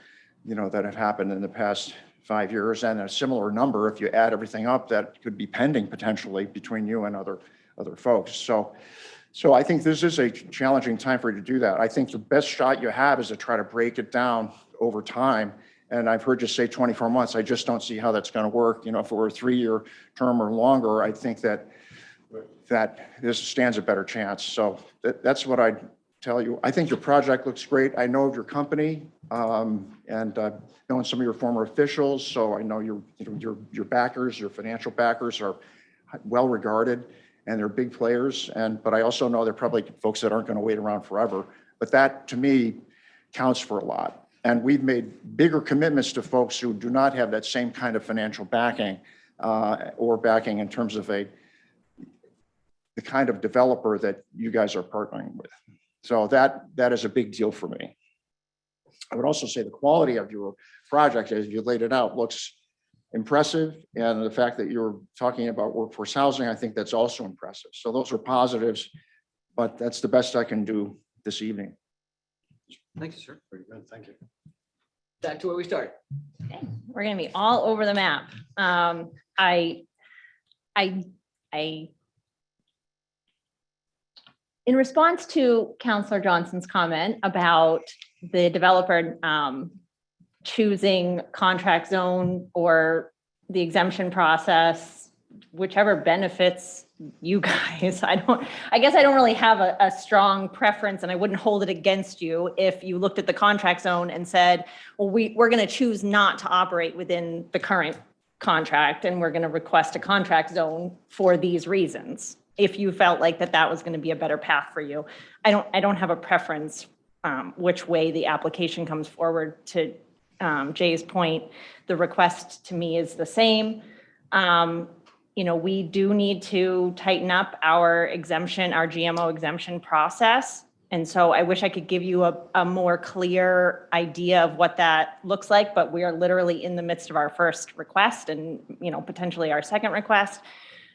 have happened in the past 5 years, and a similar number, if you add everything up, that could be pending potentially between you and other folks. So I think this is a challenging time for you to do that. I think the best shot you have is to try to break it down over time. And I've heard you say 24 months. I just don't see how that's going to work. If it were a 3-year term or longer, I think that this stands a better chance. So that's what I'd tell you, I think your project looks great. I know of your company, and known some of your former officials, so I know your backers, your financial backers are well regarded, and they're big players. But I also know they're probably folks that aren't going to wait around forever. But that, to me, counts for a lot. And we've made bigger commitments to folks who do not have that same kind of financial backing or backing in terms of the kind of developer that you guys are partnering with. So that is a big deal for me. I would also say the quality of your project, as you laid it out, looks impressive. And the fact that you're talking about workforce housing, I think that's also impressive. So those are positives, but that's the best I can do this evening. Thank you, sir. Very good, thank you. Back to where we started. Okay, we're gonna be all over the map. In response to Counselor Johnson's comment about the developer choosing contract zone or the exemption process, whichever benefits you guys, I guess I don't really have a strong preference, and I wouldn't hold it against you if you looked at the contract zone and said, well, we're going to choose not to operate within the current contract, and we're going to request a contract zone for these reasons. If you felt like that was going to be a better path for you, I don't have a preference which way the application comes forward. To Jay's point, the request to me is the same. We do need to tighten up our exemption, our GMO exemption process. And so I wish I could give you a more clear idea of what that looks like, but we are literally in the midst of our first request and, potentially our second request.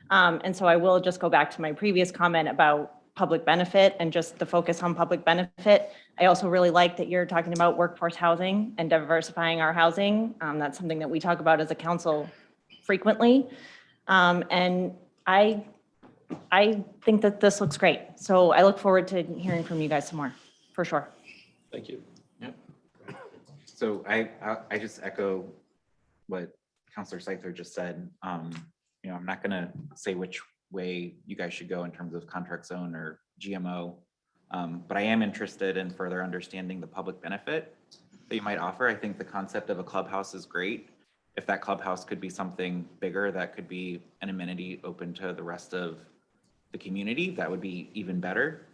And so I will just go back to my previous comment about public benefit and just the focus on public benefit. I also really like that you're talking about workforce housing and diversifying our housing. That's something that we talk about as a council frequently. And I think that this looks great. So I look forward to hearing from you guys some more, for sure. Thank you. So I just echo what Counselor Seither just said. I'm not gonna say which way you guys should go in terms of contract zone or GMO, but I am interested in further understanding the public benefit that you might offer. I think the concept of a clubhouse is great. If that clubhouse could be something bigger, that could be an amenity open to the rest of the community, that would be even better.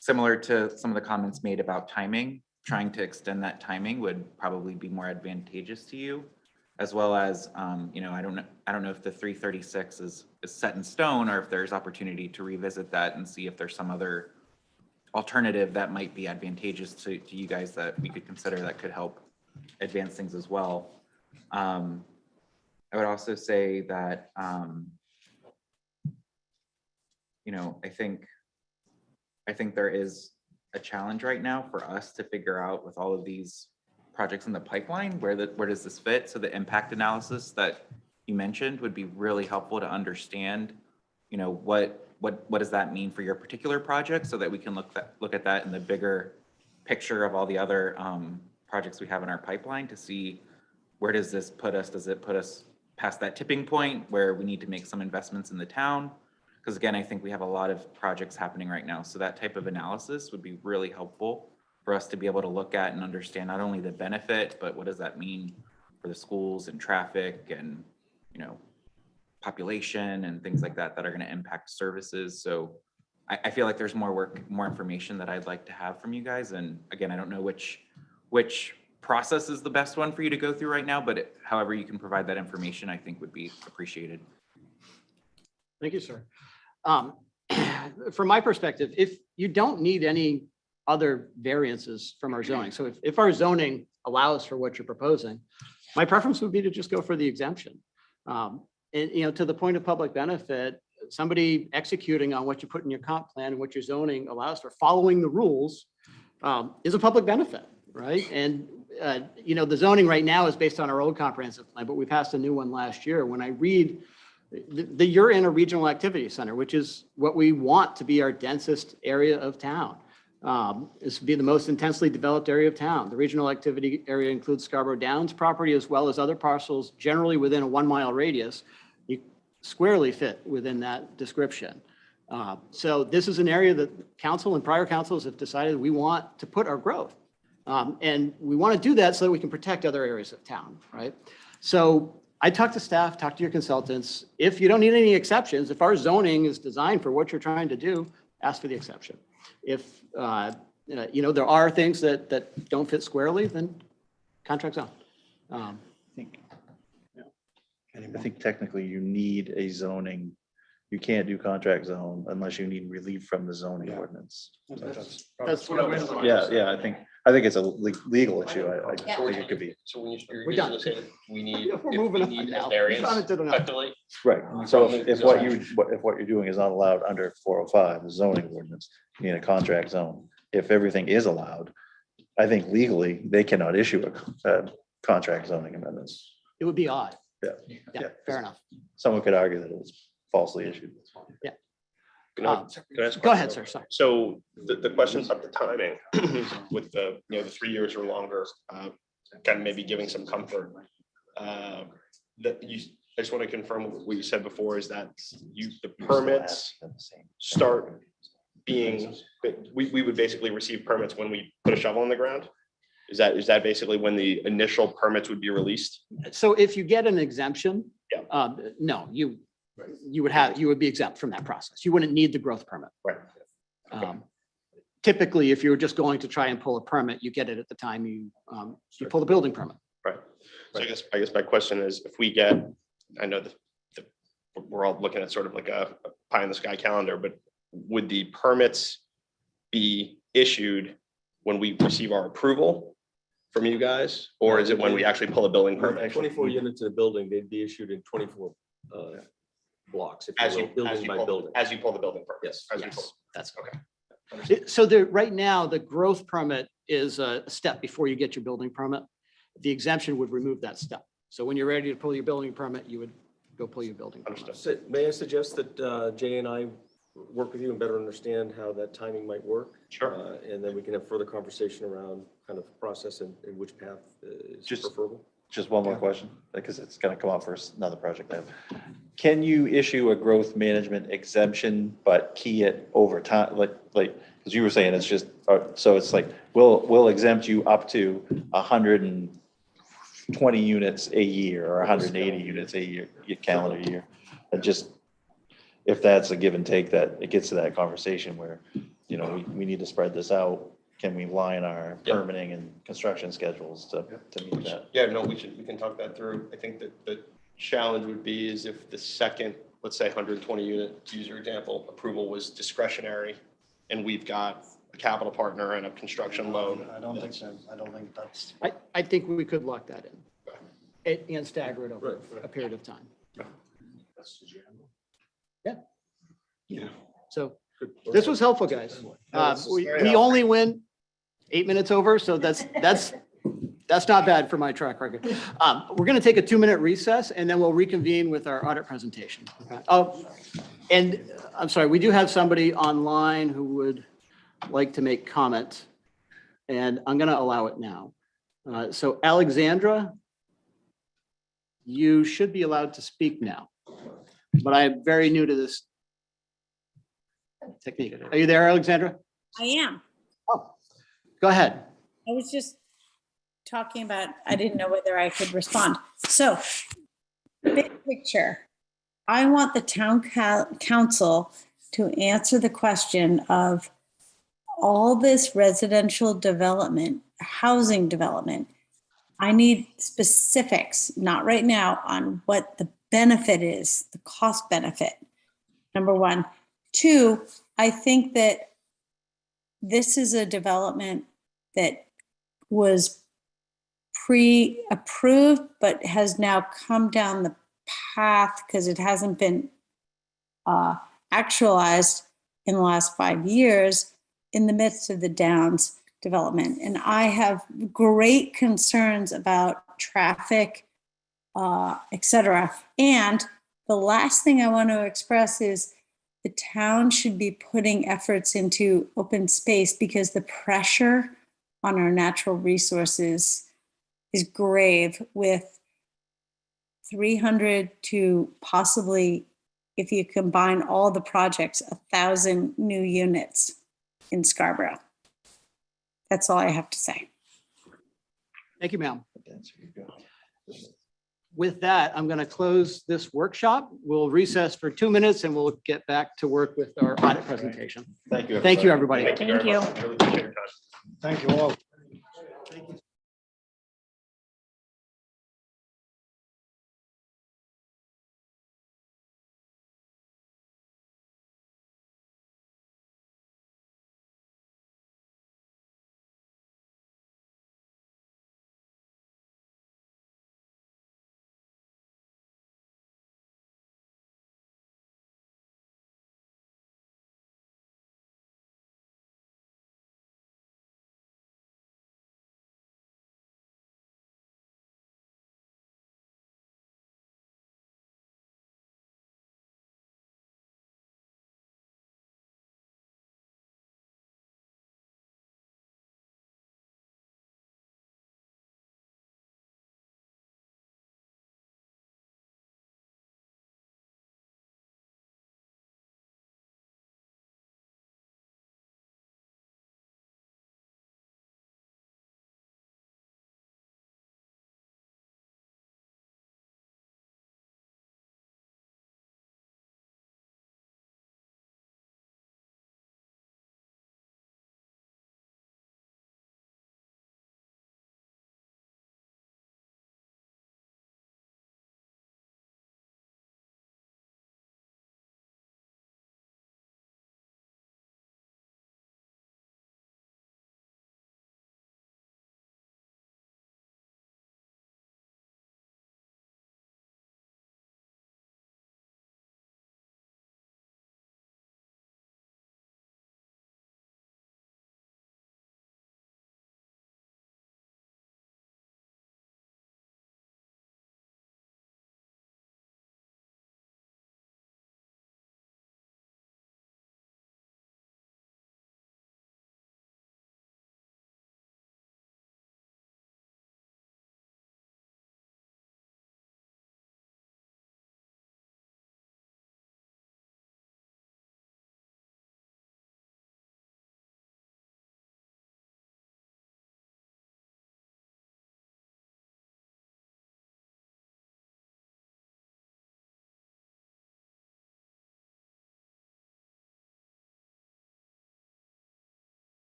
Similar to some of the comments made about timing, trying to extend that timing would probably be more advantageous to you, as well as, I don't know if the 336 is set in stone or if there's opportunity to revisit that and see if there's some other alternative that might be advantageous to you guys that we could consider that could help advance things as well. I would also say that, I think there is a challenge right now for us to figure out with all of these projects in the pipeline, where does this fit? So the impact analysis that you mentioned would be really helpful to understand, what does that mean for your particular project, so that we can look at that in the bigger picture of all the other projects we have in our pipeline to see where does this put us? Does it put us past that tipping point where we need to make some investments in the town? Because again, I think we have a lot of projects happening right now. So that type of analysis would be really helpful for us to be able to look at and understand not only the benefit, but what does that mean for the schools and traffic and, population and things like that are going to impact services. So I feel like there's more information that I'd like to have from you guys. And again, I don't know which process is the best one for you to go through right now, but however you can provide that information, I think would be appreciated. Thank you, sir. From my perspective, if you don't need any other variances from our zoning, so if our zoning allows for what you're proposing, my preference would be to just go for the exemption. And to the point of public benefit, somebody executing on what you put in your comp plan and what your zoning allows for, following the rules, is a public benefit, right? And the zoning right now is based on our old comprehensive plan, but we passed a new one last year. When I read you're in a regional activity center, which is what we want to be our densest area of town. This would be the most intensely developed area of town. The regional activity area includes Scarborough Downs property as well as other parcels generally within a 1 mile radius. You squarely fit within that description. So this is an area that council and prior councils have decided we want to put our growth. And we want to do that so that we can protect other areas of town, right? So I talked to staff, talked to your consultants. If you don't need any exceptions, if our zoning is designed for what you're trying to do, ask for the exception. If, there are things that don't fit squarely, then contract zone. I think technically you need a zoning. You can't do contract zone unless you need relief from the zoning ordinance. That's what I was. Yeah, I think it's a legal issue. I think it could be. So when you're We're done. basically saying we need, Yeah, we're if moving we on need now. a variance, We've gone into the night. effectively, Right, so if what you're doing is not allowed under 405, the zoning ordinance, you need a contract zone. If everything is allowed, I think legally, they cannot issue a contract zoning amendments. It would be odd. Yeah. Yeah, fair enough. Someone could argue that it was falsely issued. Can I ask a Go ahead, question? sir. Sorry. So the questions of the timing with the 3 years or longer, kind of maybe giving some comfort. That you, I just want to confirm what you said before is that the permits start being, we would basically receive permits when we put a shovel in the ground? Is that basically when the initial permits would be released? So if you get an exemption, Yeah. no, you would be exempt from that process. You wouldn't need the growth permit. Right. Typically, if you were just going to try and pull a permit, you get it at the time you pull the building permit. Right. So I guess my question is, if we get, I know that we're all looking at sort of like a pie in the sky calendar, but would the permits be issued when we receive our approval from you guys? Or is it when we actually pull a building permit? 24 units in a building, they'd be issued in 24 blocks, if you will, building by building. As you pull the building permit? Yes. As you pull. That's Okay. so right now, the growth permit is a step before you get your building permit. The exemption would remove that step. So when you're ready to pull your building permit, you would go pull your building permit. Understood. May I suggest that Jay and I work with you and better understand how that timing might work? Sure. And then we can have further conversation around kind of process and which path is Just- preferable. Just one more question, because it's gonna come up for another project I have. Can you issue a growth management exemption, but key it over time, because you were saying it's just, so it's like, we'll exempt you up to 120 units a year or 180 units a year, calendar year. And just, if that's a give and take, that it gets to that conversation where, we need to spread this out. Can we line our Yep. permitting and construction schedules to meet that? Yeah, no, we can talk that through. I think that the challenge would be is if the second, let's say 120 unit, to use your example, approval was discretionary and we've got a capital partner and a construction loan. I don't think so. I don't think that's. I think we could lock that in and stagger it over Right. a period of time. Yeah. So this was helpful, guys. this is We very we helpful. only went 8 minutes over, so that's not bad for my track record. We're going to take a 2-minute recess and then we'll reconvene with our audit presentation. Oh, and I'm sorry, we do have somebody online who would like to make comment, and I'm going to allow it now. So Alexandra, you should be allowed to speak now, but I'm very new to this technique. Are you there, Alexandra? I am. Oh, go ahead. I was just talking about, I didn't know whether I could respond. So, big picture, I want the town council to answer the question of all this residential development, housing development. I need specifics, not right now, on what the benefit is, the cost benefit. Number one. Two, I think that this is a development that was pre-approved, but has now come down the path because it hasn't been actualized in the last 5 years in the midst of the Downs development. And I have great concerns about traffic, et cetera. And the last thing I want to express is the town should be putting efforts into open space because the pressure on our natural resources is grave with 300 to possibly if you combine all the projects, 1,000 new units in Scarborough. That's all I have to say. Thank you, ma'am. With that, I'm going to close this workshop. We'll recess for 2 minutes and we'll get back to work with our audit presentation. Thank you. Thank you, everybody. Thank you very Thank much. Really appreciate your time. Thank you all.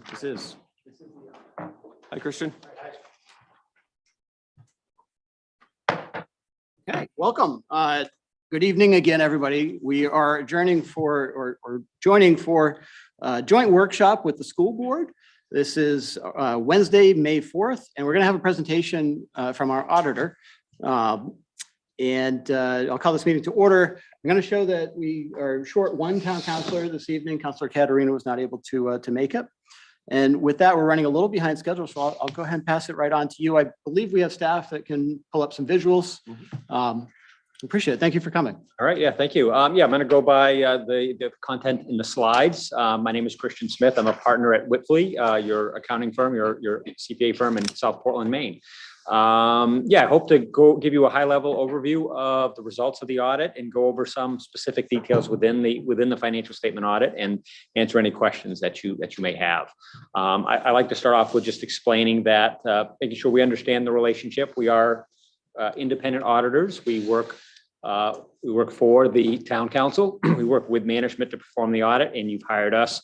This is. Hi, Christian. Okay, welcome. Good evening again, everybody. We are adjourning or joining for a joint workshop with the school board. This is Wednesday, May 4th, and we're going to have a presentation from our auditor. And I'll call this meeting to order. I'm going to show that we are short one town councilor this evening. Councilor Katarina was not able to make it. And with that, we're running a little behind schedule, so I'll go ahead and pass it right on to you. I believe we have staff that can pull up some visuals. Appreciate it. Thank you for coming. All right, yeah, thank you. Yeah, I'm going to go by the content in the slides. My name is Christian Smith. I'm a partner at Whitley, your accounting firm, your CPA firm in South Portland, Maine. Yeah, I hope to give you a high-level overview of the results of the audit and go over some specific details within the financial statement audit and answer any questions that you may have. I like to start off with just explaining that, making sure we understand the relationship. We are independent auditors. We work for the town council. We work with management to perform the audit, and you've hired us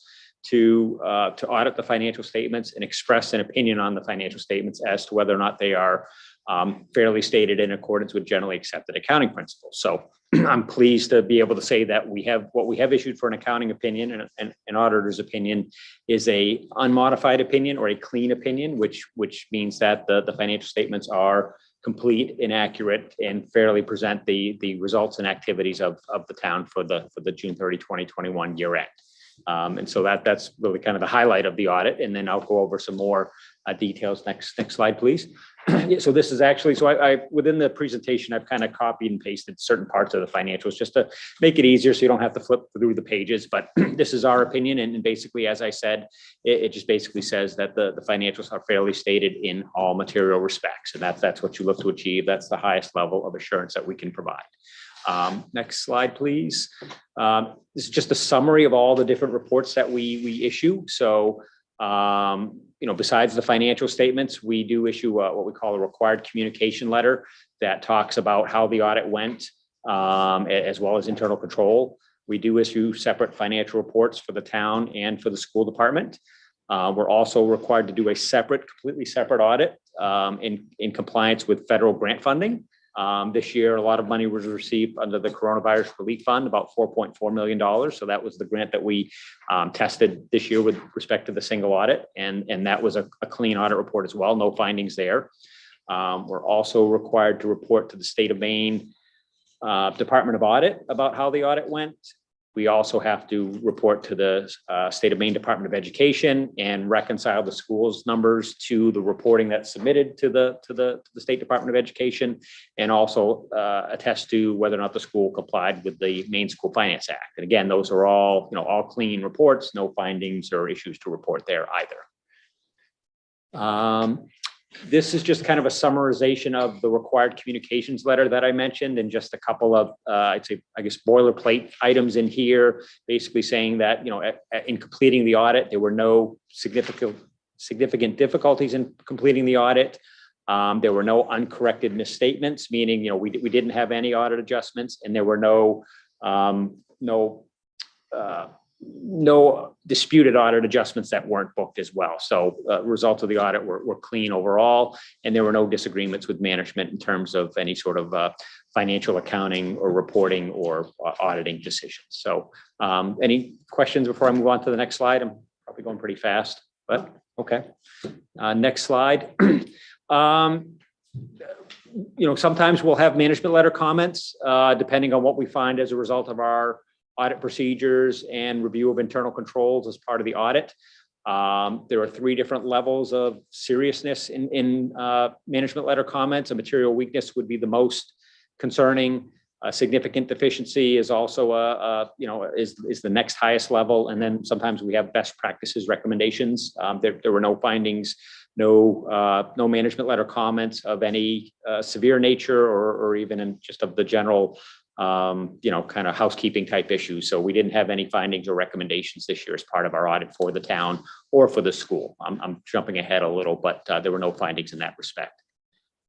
to audit the financial statements and express an opinion on the financial statements as to whether or not they are fairly stated in accordance with generally accepted accounting principles. So I'm pleased to be able to say that what we have issued for an accounting opinion and an auditor's opinion is a unmodified opinion or a clean opinion, which means that the financial statements are complete, inaccurate, and fairly present the results and activities of the town for the June 30, 2021 year end. And so that's really kind of the highlight of the audit. And then I'll go over some more details. Next slide, please. Yeah, so this is actually, so within the presentation, I've kind of copied and pasted certain parts of the financials just to make it easier so you don't have to flip through the pages. But this is our opinion. And basically, as I said, it just basically says that the financials are fairly stated in all material respects. And that's what you look to achieve. That's the highest level of assurance that we can provide. Next slide, please. This is just a summary of all the different reports that we issue. So, besides the financial statements, we do issue what we call a required communication letter that talks about how the audit went, as well as internal control. We do issue separate financial reports for the town and for the school department. We're also required to do a completely separate audit in compliance with federal grant funding. This year, a lot of money was received under the Coronavirus Relief Fund, about $4.4 million. So that was the grant that we tested this year with respect to the single audit. And that was a clean audit report as well, no findings there. We're also required to report to the state of Maine Department of Audit about how the audit went. We also have to report to the state of Maine Department of Education and reconcile the school's numbers to the reporting that's submitted to the State Department of Education, and also attest to whether or not the school complied with the Maine School Finance Act. And again, those are all clean reports, no findings or issues to report there either. This is just kind of a summarization of the required communications letter that I mentioned, and just a couple of, I'd say, I guess, boilerplate items in here, basically saying that, in completing the audit, there were no significant difficulties in completing the audit. There were no uncorrected misstatements, meaning, we didn't have any audit adjustments, and there were no disputed audit adjustments that weren't booked as well. So results of the audit were clean overall, and there were no disagreements with management in terms of any sort of financial accounting or reporting or auditing decisions. So any questions before I move on to the next slide? I'm probably going pretty fast, but okay. Next slide. Sometimes we'll have management letter comments depending on what we find as a result of our audit procedures and review of internal controls as part of the audit. There are 3 different levels of seriousness in management letter comments. A material weakness would be the most concerning. A significant deficiency is also is the next highest level. And then sometimes we have best practices recommendations. There were no findings, no management letter comments of any severe nature or even in just of the general kind of housekeeping type issues. So we didn't have any findings or recommendations this year as part of our audit for the town or for the school. I'm jumping ahead a little, but there were no findings in that respect.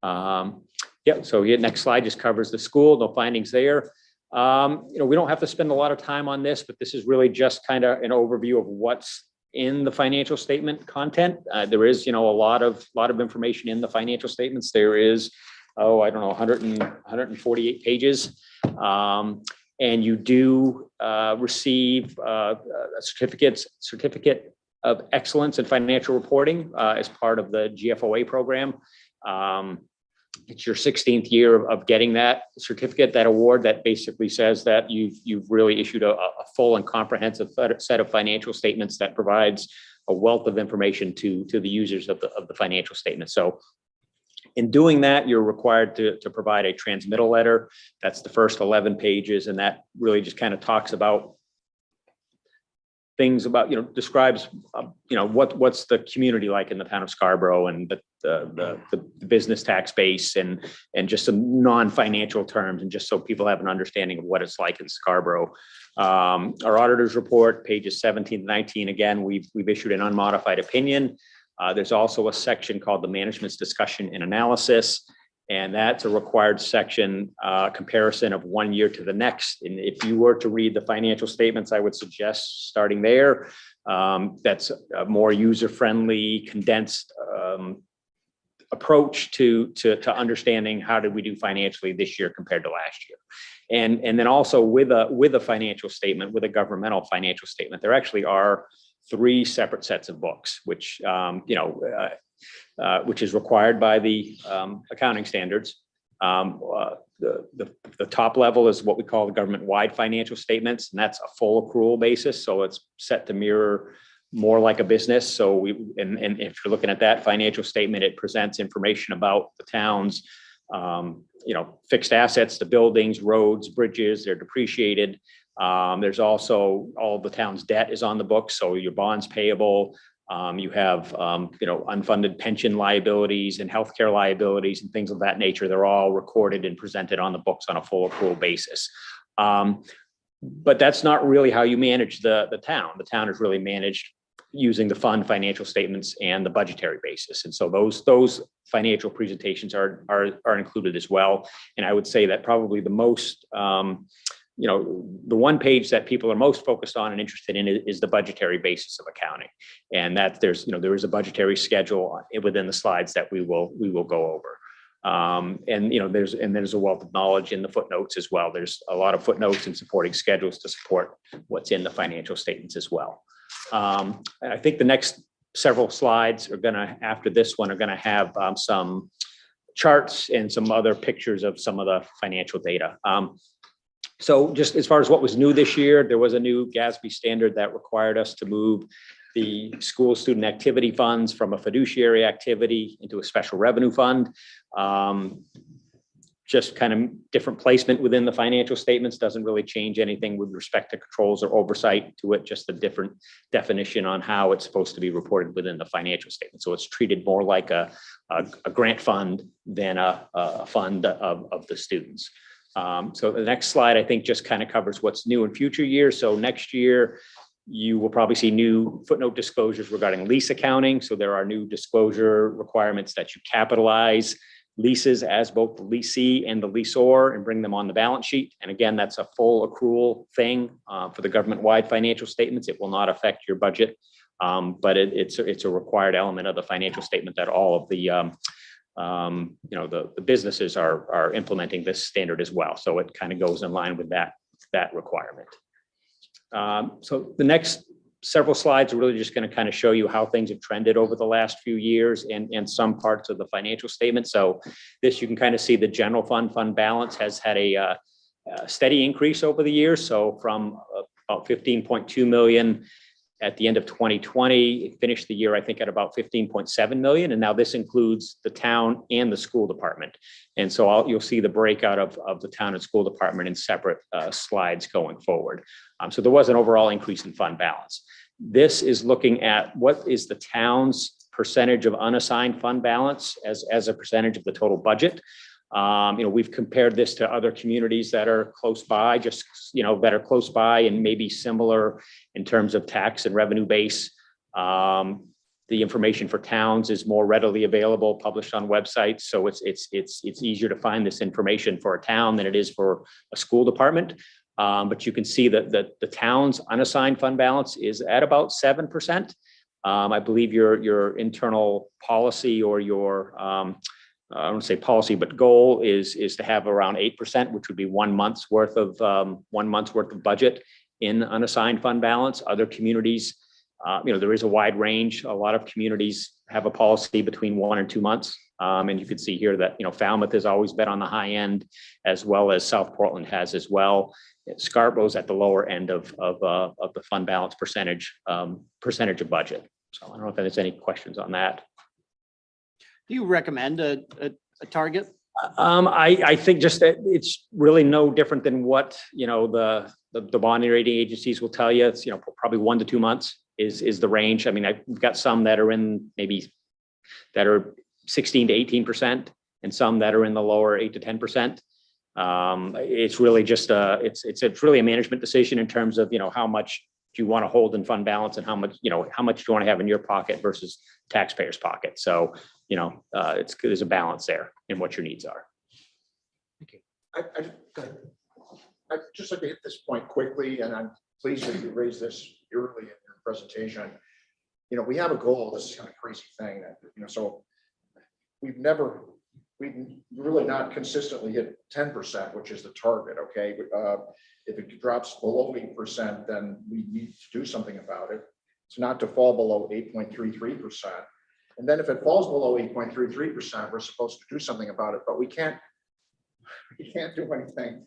So next slide just covers the school, no findings there. We don't have to spend a lot of time on this, but this is really just kind of an overview of what's in the financial statement content. There is, a lot of information in the financial statements. There is, 148 pages. And you do receive a certificate of excellence in financial reporting as part of the GFOA program. It's your 16th year of getting that certificate, that award that basically says that you've really issued a full and comprehensive set of financial statements that provides a wealth of information to the users of the financial statement. So in doing that, you're required to provide a transmittal letter. That's the first 11 pages, and that really just kind of talks about things about, describes, what's the community like in the town of Scarborough, and the business tax base, and just some non-financial terms, and just so people have an understanding of what it's like in Scarborough. Our auditor's report, pages 17 to 19, again, we've issued an unmodified opinion. There's also a section called the management's discussion and analysis, and that's a required section comparison of 1 year to the next. And if you were to read the financial statements, I would suggest starting there. That's a more user-friendly, condensed approach to understanding how did we do financially this year compared to last year. And then also with a financial statement, with a governmental financial statement, there actually are 3 separate sets of books, which which is required by the accounting standards. The top level is what we call the government-wide financial statements, and that's a full accrual basis. So it's set to mirror more like a business. So and if you're looking at that financial statement, it presents information about the town's, fixed assets, the buildings, roads, bridges, they're depreciated. There's also all the town's debt is on the books. So your bonds payable, you have, unfunded pension liabilities and healthcare liabilities and things of that nature. They're all recorded and presented on the books on a full accrual basis. But that's not really how you manage the town. The town is really managed using the fund financial statements and the budgetary basis. And so those financial presentations are included as well. And I would say that probably the most, the one page that people are most focused on and interested in is the budgetary basis of accounting. And that there is a budgetary schedule within the slides that we will go over. There's a wealth of knowledge in the footnotes as well. There's a lot of footnotes and supporting schedules to support what's in the financial statements as well. I think the next several slides after this one, are gonna have some charts and some other pictures of some of the financial data. So just as far as what was new this year, there was a new GASB standard that required us to move the school student activity funds from a fiduciary activity into a special revenue fund. Just kind of different placement within the financial statements, doesn't really change anything with respect to controls or oversight to it, just a different definition on how it's supposed to be reported within the financial statement. So it's treated more like a grant fund than a fund of the students. So the next slide, I think, just kind of covers what's new in future years. So next year, you will probably see new footnote disclosures regarding lease accounting. So there are new disclosure requirements that you capitalize leases as both the leasee and the leaseor and bring them on the balance sheet. And again, that's a full accrual thing for the government-wide financial statements. It will not affect your budget, but it's a required element of the financial statement that all of the the businesses are implementing this standard as well. So it kind of goes in line with that requirement. So the next several slides are really just going to kind of show you how things have trended over the last few years and some parts of the financial statement. So this, you can kind of see the general fund balance has had a steady increase over the years. So from about 15.2 million at the end of 2020, it finished the year, I think, at about 15.7 million. And now this includes the town and the school department. And so you'll see the breakout of the town and school department in separate slides going forward. So there was an overall increase in fund balance. This is looking at what is the town's percentage of unassigned fund balance as a percentage of the total budget. We've compared this to other communities that are close by, that are close by and maybe similar in terms of tax and revenue base. The information for towns is more readily available, published on websites. So it's easier to find this information for a town than it is for a school department. But you can see that the town's unassigned fund balance is at about 7%. I believe your internal policy or your I don't want to say policy, but goal is to have around 8%, which would be 1 month's worth of budget in unassigned fund balance. Other communities, there is a wide range. A lot of communities have a policy between 1 and 2 months. And you can see here that, Falmouth has always been on the high end, as well as South Portland has as well. Scarborough's at the lower end of the fund balance percentage of budget. So I don't know if there's any questions on that. Do you recommend a target? I think just that it's really no different than what, the bond rating agencies will tell you. It's, probably 1 to 2 months is the range. I mean, we've got some that are that are 16 to 18% and some that are in the lower 8 to 10%. It's really just it's really a management decision in terms of, how much do you want to hold in fund balance and how much do you want to have in your pocket versus taxpayers' pocket. So, there's a balance there in what your needs are. I'd just like to hit this point quickly, and I'm pleased that you raised this early in your presentation. We have a goal. This is kind of crazy thing that, so we've really not consistently hit 10%, which is the target. Okay. If it drops below 8%, then we need to do something about it. It's not to fall below 8.33%. And then if it falls below 8.33%, we're supposed to do something about it, but we can't do anything,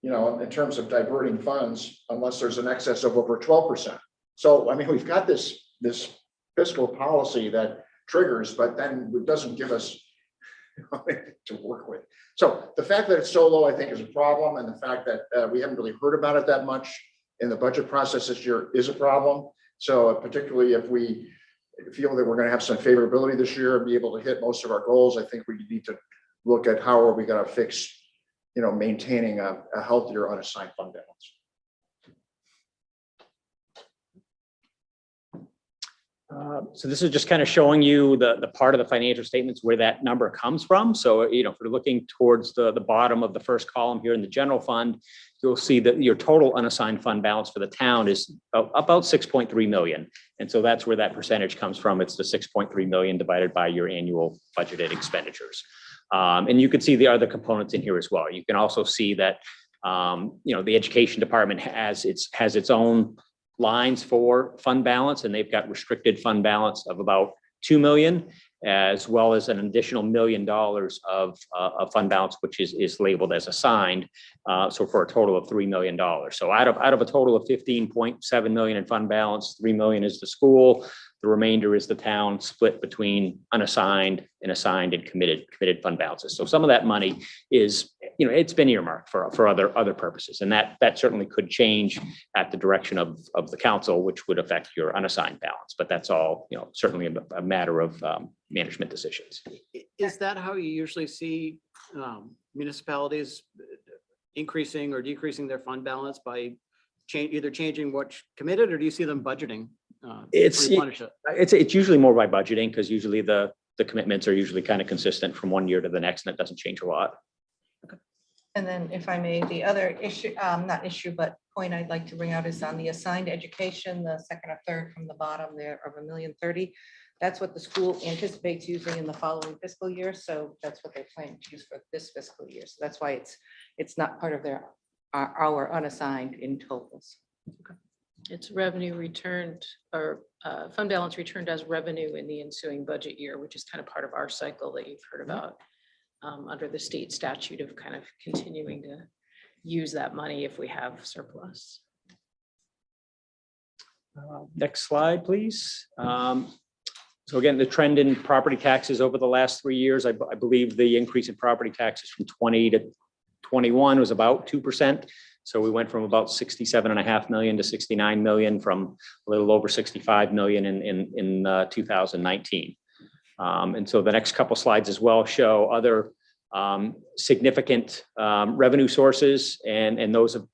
in terms of diverting funds unless there's an excess of over 12%. So, I mean, we've got this fiscal policy that triggers, but then it doesn't give us to work with. So the fact that it's so low, I think, is a problem, and the fact that we haven't really heard about it that much in the budget process this year is a problem. So particularly if we feel that we're going to have some favorability this year and be able to hit most of our goals, I think we need to look at how are we going to fix, maintaining a healthier unassigned fund balance. So this is just kind of showing you the part of the financial statements where that number comes from. So, if we're looking towards the bottom of the first column here in the general fund, you'll see that your total unassigned fund balance for the town is about 6.3 million. And so that's where that percentage comes from. It's the 6.3 million divided by your annual budgeted expenditures. And you can see the other components in here as well. You can also see that, the education department has its own lines for fund balance, and they've got restricted fund balance of about 2 million, as well as an additional $1 million of fund balance, which is labeled as assigned. So for a total of $3 million. So out of a total of 15.7 million in fund balance, 3 million is the school. The remainder is the town, split between unassigned and assigned and committed fund balances. So some of that money is, it's been earmarked for other purposes, and that certainly could change at the direction of the council, which would affect your unassigned balance. But that's all, certainly a matter of management decisions. Is that how you usually see municipalities increasing or decreasing their fund balance by either changing what's committed, or do you see them budgeting? It's replenish it? It's usually more by budgeting, because usually the commitments are usually kind of consistent from one year to the next, and it doesn't change a lot. And then if I may, the other issue, not issue, but point I'd like to bring out is on the assigned education, the second or third from the bottom there of $1,030,000. That's what the school anticipates using in the following fiscal year. So that's what they're planning to use for this fiscal year. So that's why it's not part of our unassigned in totals. It's revenue returned, or fund balance returned as revenue in the ensuing budget year, which is kind of part of our cycle that you've heard about under the state statute of kind of continuing to use that money if we have surplus. Next slide, please. So again, the trend in property taxes over the last 3 years, I believe the increase in property taxes from 20 to 21 was about 2%. So we went from about 67.5 million to 69 million, from a little over 65 million in 2019. And so the next couple slides as well show other significant revenue sources, and those have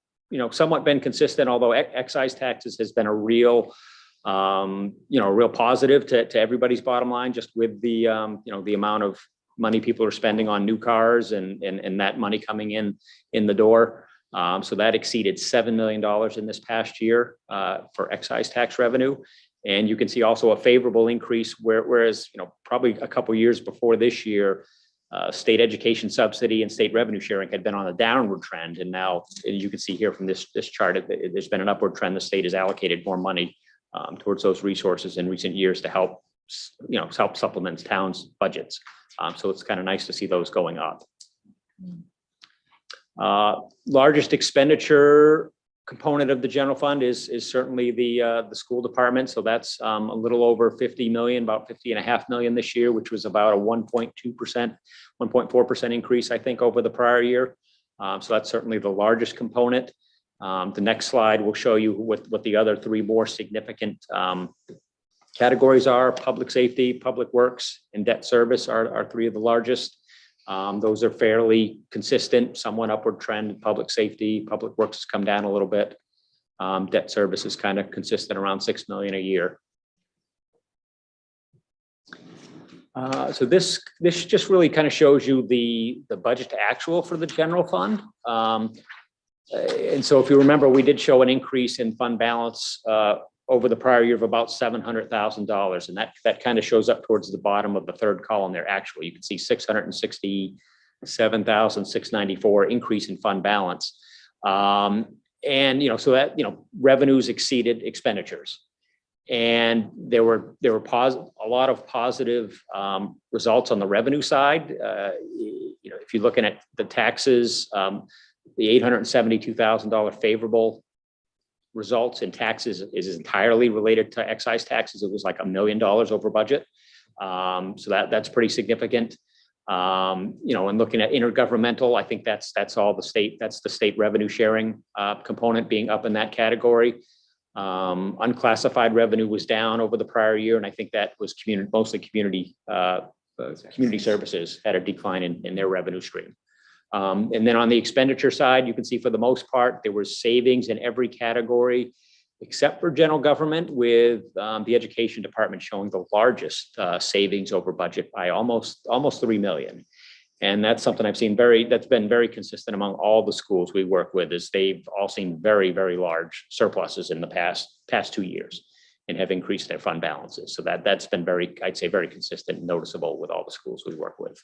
somewhat been consistent, although excise taxes has been a real real positive to everybody's bottom line, just with the the amount of money people are spending on new cars and that money coming in the door. So that exceeded $7 million in this past year for excise tax revenue. And you can see also a favorable increase whereas, probably a couple years before this year, state education subsidy and state revenue sharing had been on a downward trend. And now you can see here from this chart, there's been an upward trend. The state has allocated more money towards those resources in recent years to help supplement towns' budgets. So it's kind of nice to see those going up. Largest expenditure component of the general fund is certainly the school department. So that's a little over 50 million, about 50.5 million this year, which was about a 1.2%, 1.4% increase, I think, over the prior year. So that's certainly the largest component. The next slide will show you what the other three more significant categories are. Public safety, public works, and debt service are three of the largest. Those are fairly consistent, somewhat upward trend. Public safety, public works has come down a little bit. Debt service is kind of consistent around 6 million a year. So this just really kind of shows you the budget to actual for the general fund. And so if you remember, we did show an increase in fund balance over the prior year of about $700,000. And that kind of shows up towards the bottom of the third column there. Actually, you can see 667,694 increase in fund balance. And, so that, revenues exceeded expenditures. And there were a lot of positive results on the revenue side. If you're looking at the taxes, the $872,000 favorable results in taxes is entirely related to excise taxes. It was like $1 million over budget. So that's pretty significant. You know, and looking at intergovernmental, I think that's all the state, that's the state revenue sharing component being up in that category. Unclassified revenue was down over the prior year, and I think that was mostly community services had a decline in their revenue stream. And then on the expenditure side, you can see for the most part, there was savings in every category except for general government, with the education department showing the largest savings over budget by almost 3 million. And that's something I've seen that's been very consistent among all the schools we work with, is they've all seen very, very large surpluses in the past 2 years and have increased their fund balances. So that's been I'd say very consistent and noticeable with all the schools we work with.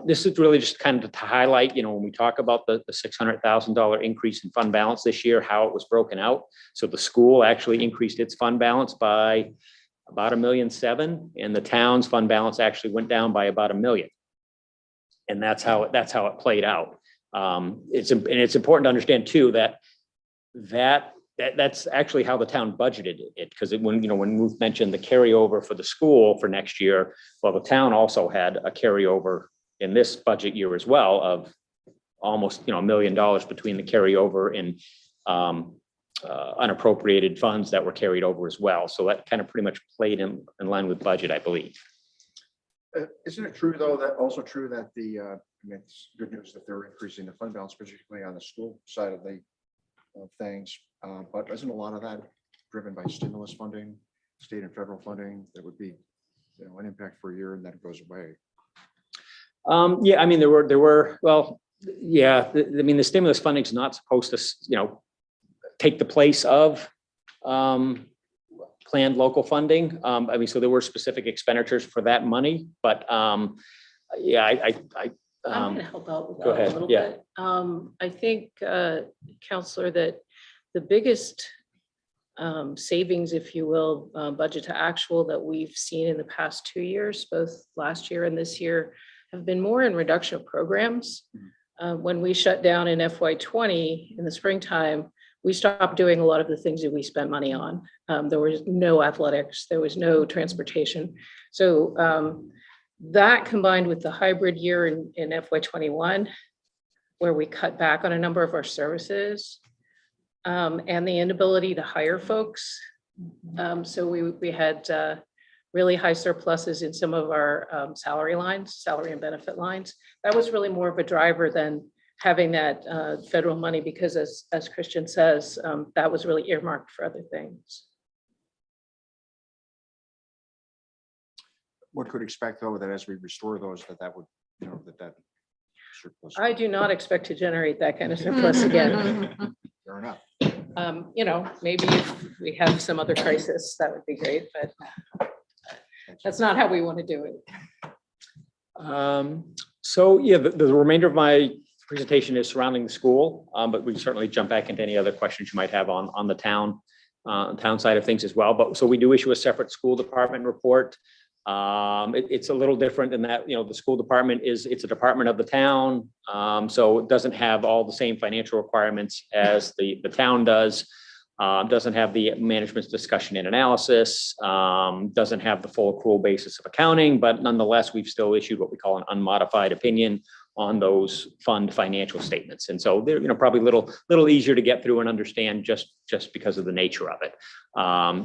This is really just kind of to highlight, you know, when we talk about the $600,000 increase in fund balance this year, how it was broken out. So the school actually increased its fund balance by about $1.7 million, and the town's fund balance actually went down by about $1 million. And that's how it played out. It's important to understand too that's actually how the town budgeted it, because when Ruth mentioned the carryover for the school for next year, well, the town also had a carryover in this budget year as well of almost $1 million between the carryover and unappropriated funds that were carried over as well. So that kind of pretty much played in line with budget, I believe. Isn't it true, though, that the, I mean, it's good news that they're increasing the fund balance, particularly on the school side of things, but isn't a lot of that driven by stimulus funding, state and federal funding, that would be, an impact for a year and then it goes away? Yeah, I mean, there were, well, yeah, I mean, the stimulus funding is not supposed to, take the place of planned local funding. I mean, so there were specific expenditures for that money, but yeah, I'm gonna help out with go that ahead, a little yeah. bit. I think, Counselor, that the biggest savings, if you will, budget to actual that we've seen in the past 2 years, both last year and this year, have been more in reduction of programs. When we shut down in FY20 in the springtime, we stopped doing a lot of the things that we spent money on. There was no athletics, there was no transportation. So that combined with the hybrid year in FY21, where we cut back on a number of our services, and the inability to hire folks. So we had really high surpluses in some of our salary and benefit lines. That was really more of a driver than having that federal money, because as Christian says, that was really earmarked for other things. One could expect, though, that as we restore those, that would, that surplus. I do not expect to generate that kind of surplus again. Fair enough. Maybe if we have some other crisis, that would be great, but that's not how we want to do it. So yeah, the remainder of my presentation is surrounding the school, but we can certainly jump back into any other questions you might have on the town side of things as well. But so we do issue a separate school department report. It's a little different in that, the school department it's a department of the town. So it doesn't have all the same financial requirements as the town does. Doesn't have the management's discussion and analysis, doesn't have the full accrual basis of accounting, but nonetheless, we've still issued what we call an unmodified opinion on those fund financial statements. And so they're, probably a little easier to get through and understand just because of the nature of it.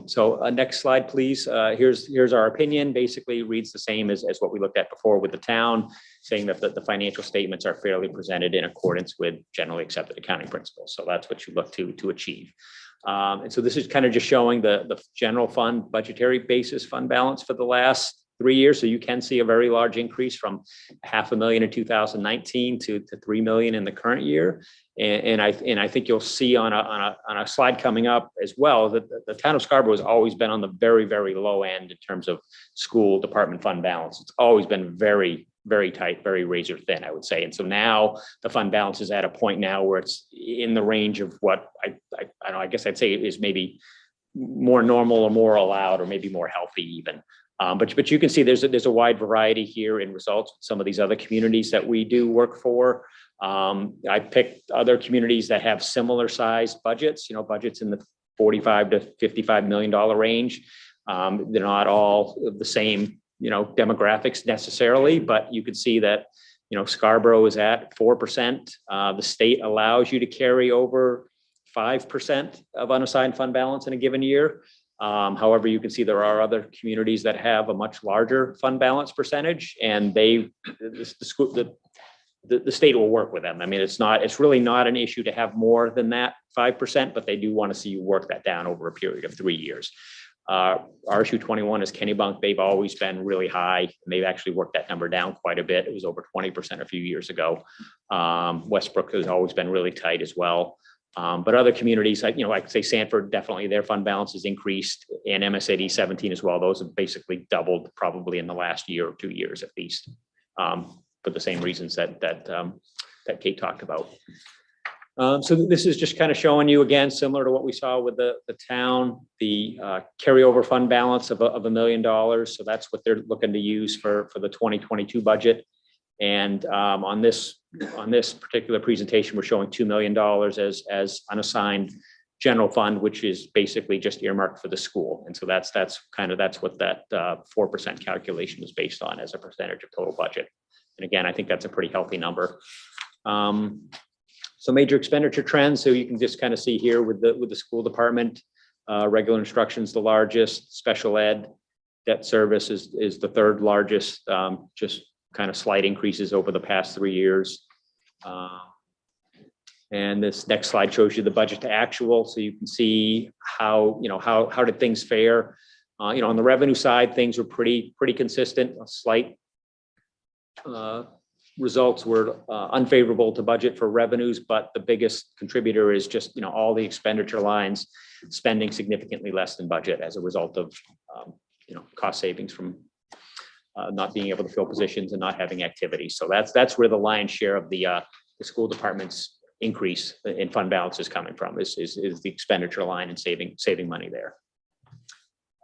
So next slide, please. Here's our opinion. Basically reads the same as what we looked at before with the town, saying that the financial statements are fairly presented in accordance with generally accepted accounting principles. So that's what you look to achieve. And so this is kind of just showing the general fund budgetary basis fund balance for the last 3 years. So you can see a very large increase from $500,000 in 2019 to 3 million in the current year. And I think you'll see on a slide coming up as well that the town of Scarborough has always been on the very, very low end in terms of school department fund balance. It's always been very, very tight, very razor thin, I would say. And so now the fund balance is at a point now where it's in the range of what I guess I'd say is maybe more normal or more allowed, or maybe more healthy even. But you can see there's a wide variety here in results with some of these other communities that we do work for. I picked other communities that have similar sized budgets, budgets in the $45 to $55 million range. They're not all the same, demographics necessarily, but you can see that, Scarborough is at 4%. The state allows you to carry over 5% of unassigned fund balance in a given year. However, you can see there are other communities that have a much larger fund balance percentage, and the state will work with them. I mean, it's really not an issue to have more than that 5%, but they do want to see you work that down over a period of 3 years. RSU 21 is Kennebunk. They've always been really high, and they've actually worked that number down quite a bit. It was over 20% a few years ago. Westbrook has always been really tight as well. But other communities, like say Sanford, definitely their fund balance has increased, and MSAD 17 as well. Those have basically doubled probably in the last year or 2 years at least, for the same reasons that Kate talked about. So this is just kind of showing you again, similar to what we saw with the town, the carryover fund balance of $1 million. So that's what they're looking to use for the 2022 budget. And on this particular presentation, we're showing $2 million as unassigned general fund, which is basically just earmarked for the school. And so that's what that 4% calculation is based on as a percentage of total budget. And again, I think that's a pretty healthy number. So major expenditure trends. So you can just kind of see here with the school department, regular instruction's the largest, special ed, debt service is the third largest, just kind of slight increases over the past 3 years. And this next slide shows you the budget to actual. So you can see how did things fare? On the revenue side, things were pretty consistent. A slight results were unfavorable to budget for revenues, but the biggest contributor is just, all the expenditure lines spending significantly less than budget as a result of, cost savings from not being able to fill positions and not having activity. So that's where the lion's share of the school department's increase in fund balance is coming from, is the expenditure line and saving money there.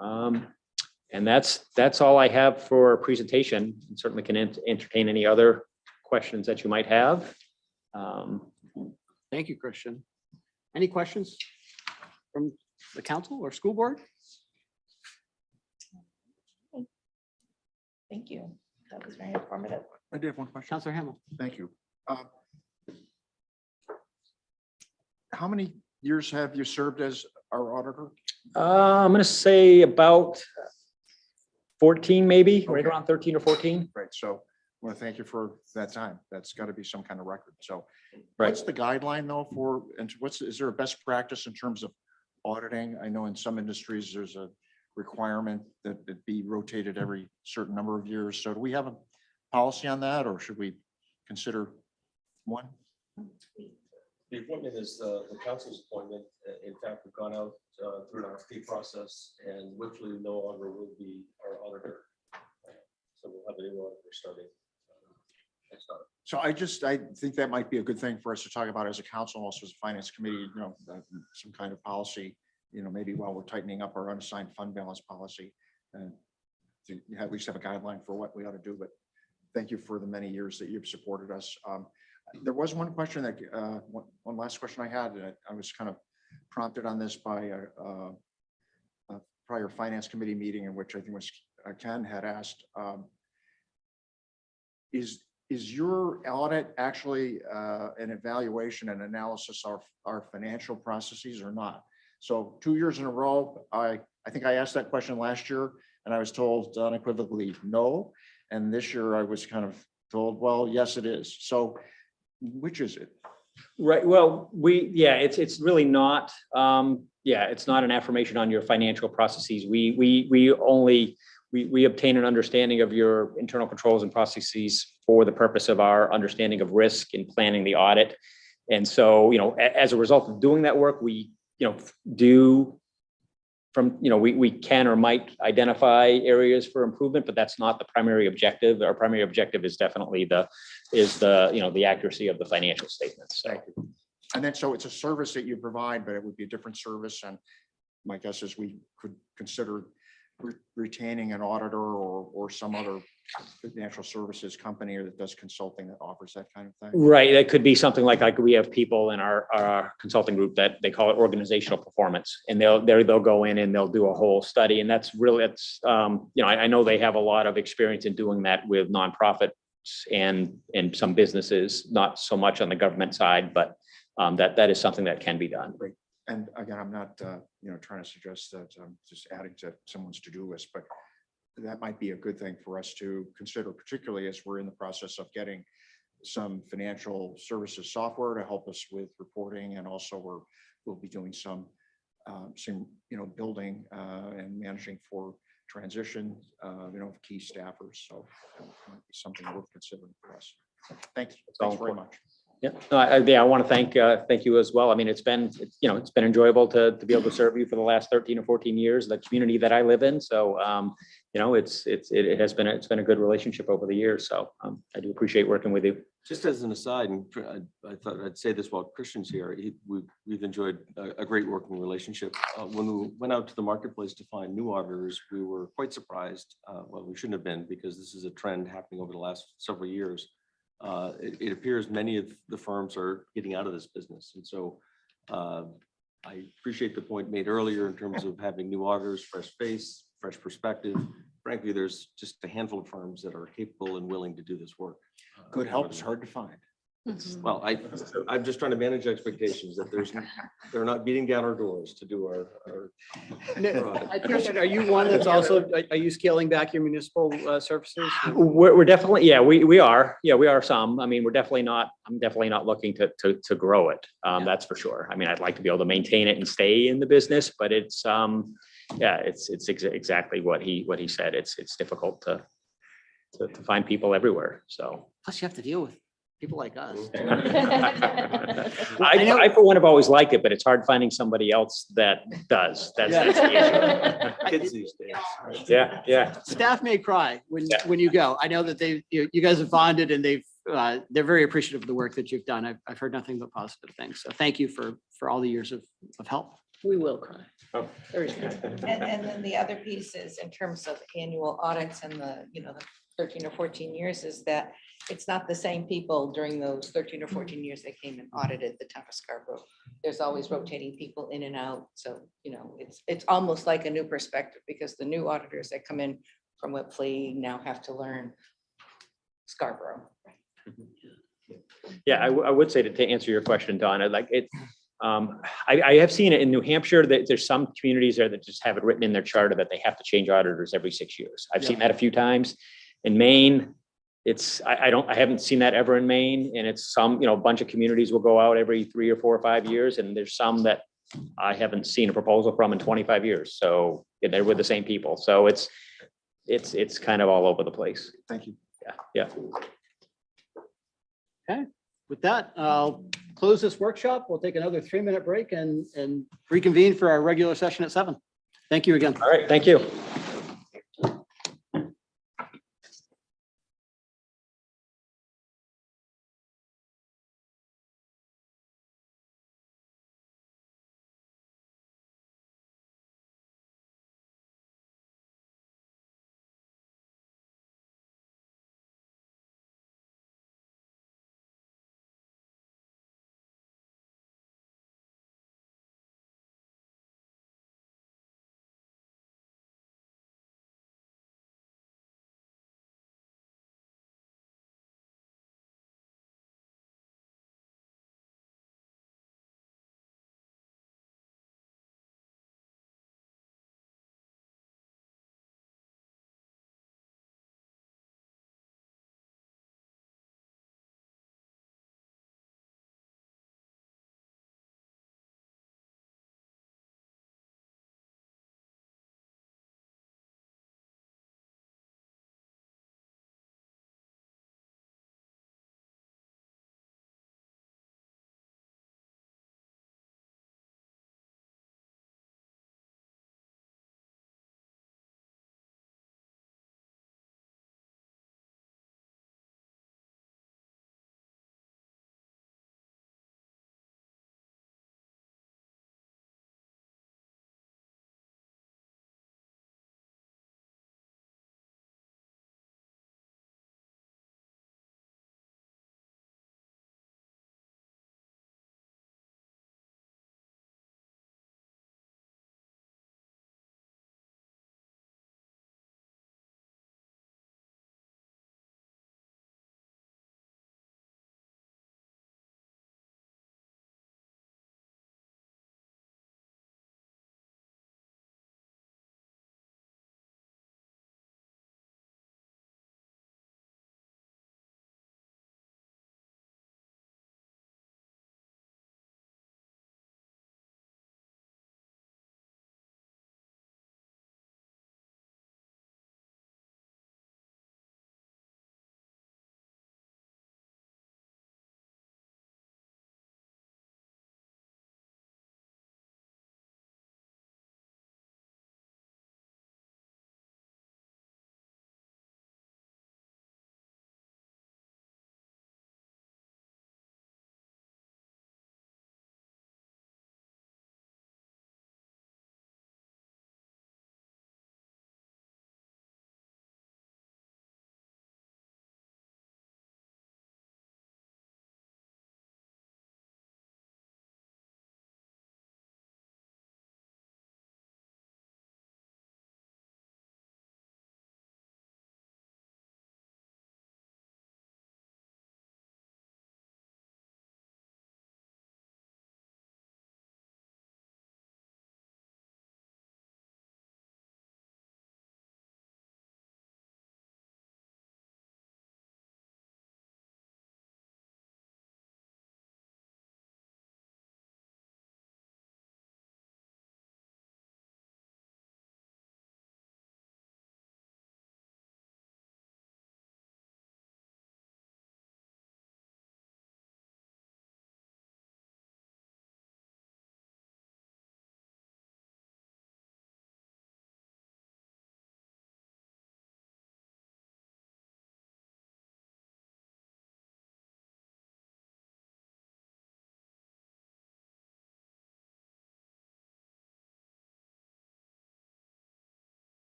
And that's all I have for a presentation. And certainly can entertain any other questions that you might have. Thank you, Christian. Any questions from the council or school board? Thank you. That was very informative. I do have one question. Councilor Hamel. Thank you. How many years have you served as our auditor? I'm going to say about 14, maybe, right Okay. around 13 or 14. Right, so I want to thank you for that time. That's got to be some kind of record. So Right. what's the guideline though for, and is there a best practice in terms of auditing? I know in some industries, there's a requirement that it be rotated every certain number of years. So do we have a policy on that, or should we consider one? The appointment is the council's appointment. In fact, we've gone out through an RFP process, and Whitley no longer will be our auditor. So we'll have a new auditor starting next time. So I think that might be a good thing for us to talk about as a council, also as a finance committee, some kind of policy, maybe while we're tightening up our unassigned fund balance policy, and to at least have a guideline for what we ought to do. But thank you for the many years that you've supported us. There was one question that, one last question I had, and I was kind of prompted on this by a prior finance committee meeting in which I think was Ken had asked, is your audit actually an evaluation and analysis of our financial processes or not? So 2 years in a row, I think I asked that question last year and I was told unequivocally no. And this year I was kind of told, well, yes, it is. So which is it? Right. Well, it's really not. It's not an affirmation on your financial processes. We only obtain an understanding of your internal controls and processes for the purpose of our understanding of risk and planning the audit. And so, as a result of doing that work, we, we can or might identify areas for improvement, but that's not the primary objective. Our primary objective is definitely the accuracy of the financial statements. So. Thank you. And then, so it's a service that you provide, but it would be a different service. And my guess is we could consider retaining an auditor or some other financial services company that does consulting that offers that kind of thing. Right, that could be something like we have people in our consulting group that they call it organizational performance. And they'll go in and they'll do a whole study. And that's really, I know they have a lot of experience in doing that with nonprofits and some businesses, not so much on the government side, but that is something that can be done. Great. And again, I'm not, trying to suggest that I'm just adding to someone's to-do list, but that might be a good thing for us to consider, particularly as we're in the process of getting some financial services software to help us with reporting. And also we'll be doing some building and managing for transition, of key staffers. So that might be something worth considering for us. Thanks very much. Yeah, no, I want to thank you as well. I mean, it's been enjoyable to be able to serve you for the last 13 or 14 years, the community that I live in. So, it's been a good relationship over the years. So I do appreciate working with you. Just as an aside, and I thought I'd say this while Christian's here, we've enjoyed a great working relationship. When we went out to the marketplace to find new auditors, we were quite surprised. Well, we shouldn't have been, because this is a trend happening over the last several years. It appears many of the firms are getting out of this business. And so I appreciate the point made earlier in terms of having new auditors, fresh face, fresh perspective. Frankly, there's just a handful of firms that are capable and willing to do this work. Good help is hard to find. Well, I'm just trying to manage expectations that they're not beating down our doors to do our Christian, are you one that's also, are you scaling back your municipal services? We're definitely, we are. Yeah, we are some. I mean, I'm definitely not looking to grow it. That's for sure. I mean, I'd like to be able to maintain it and stay in the business, but it's exactly what he said. It's difficult to find people everywhere. So. Plus you have to deal with people like us. I for one have always liked it, but it's hard finding somebody else that does. That's the issue. Kids these days. Yeah. Staff may cry when you go. I know that you guys have bonded and they're very appreciative of the work that you've done. I've heard nothing but positive things. So thank you for all the years of help. We will cry. Oh. And then the other piece is in terms of annual audits and the 13 or 14 years is that it's not the same people during those 13 or 14 years they came and audited the town of Scarborough. There's always rotating people in and out. So, it's almost like a new perspective because the new auditors that come in from Whitfleet now have to learn Scarborough. Yeah, I would say to answer your question, Donna, like I have seen it in New Hampshire that there's some communities there that just have it written in their charter that they have to change auditors every 6 years. I've seen that a few times. In Maine, I haven't seen that ever in Maine, and it's some, a bunch of communities will go out every 3 or 4 or 5 years, and there's some that I haven't seen a proposal from in 25 years. So they're with the same people. So it's kind of all over the place. Thank you. Yeah. Okay, with that, I'll close this workshop. We'll take another 3-minute break and reconvene for our regular session at 7. Thank you again. All right, thank you.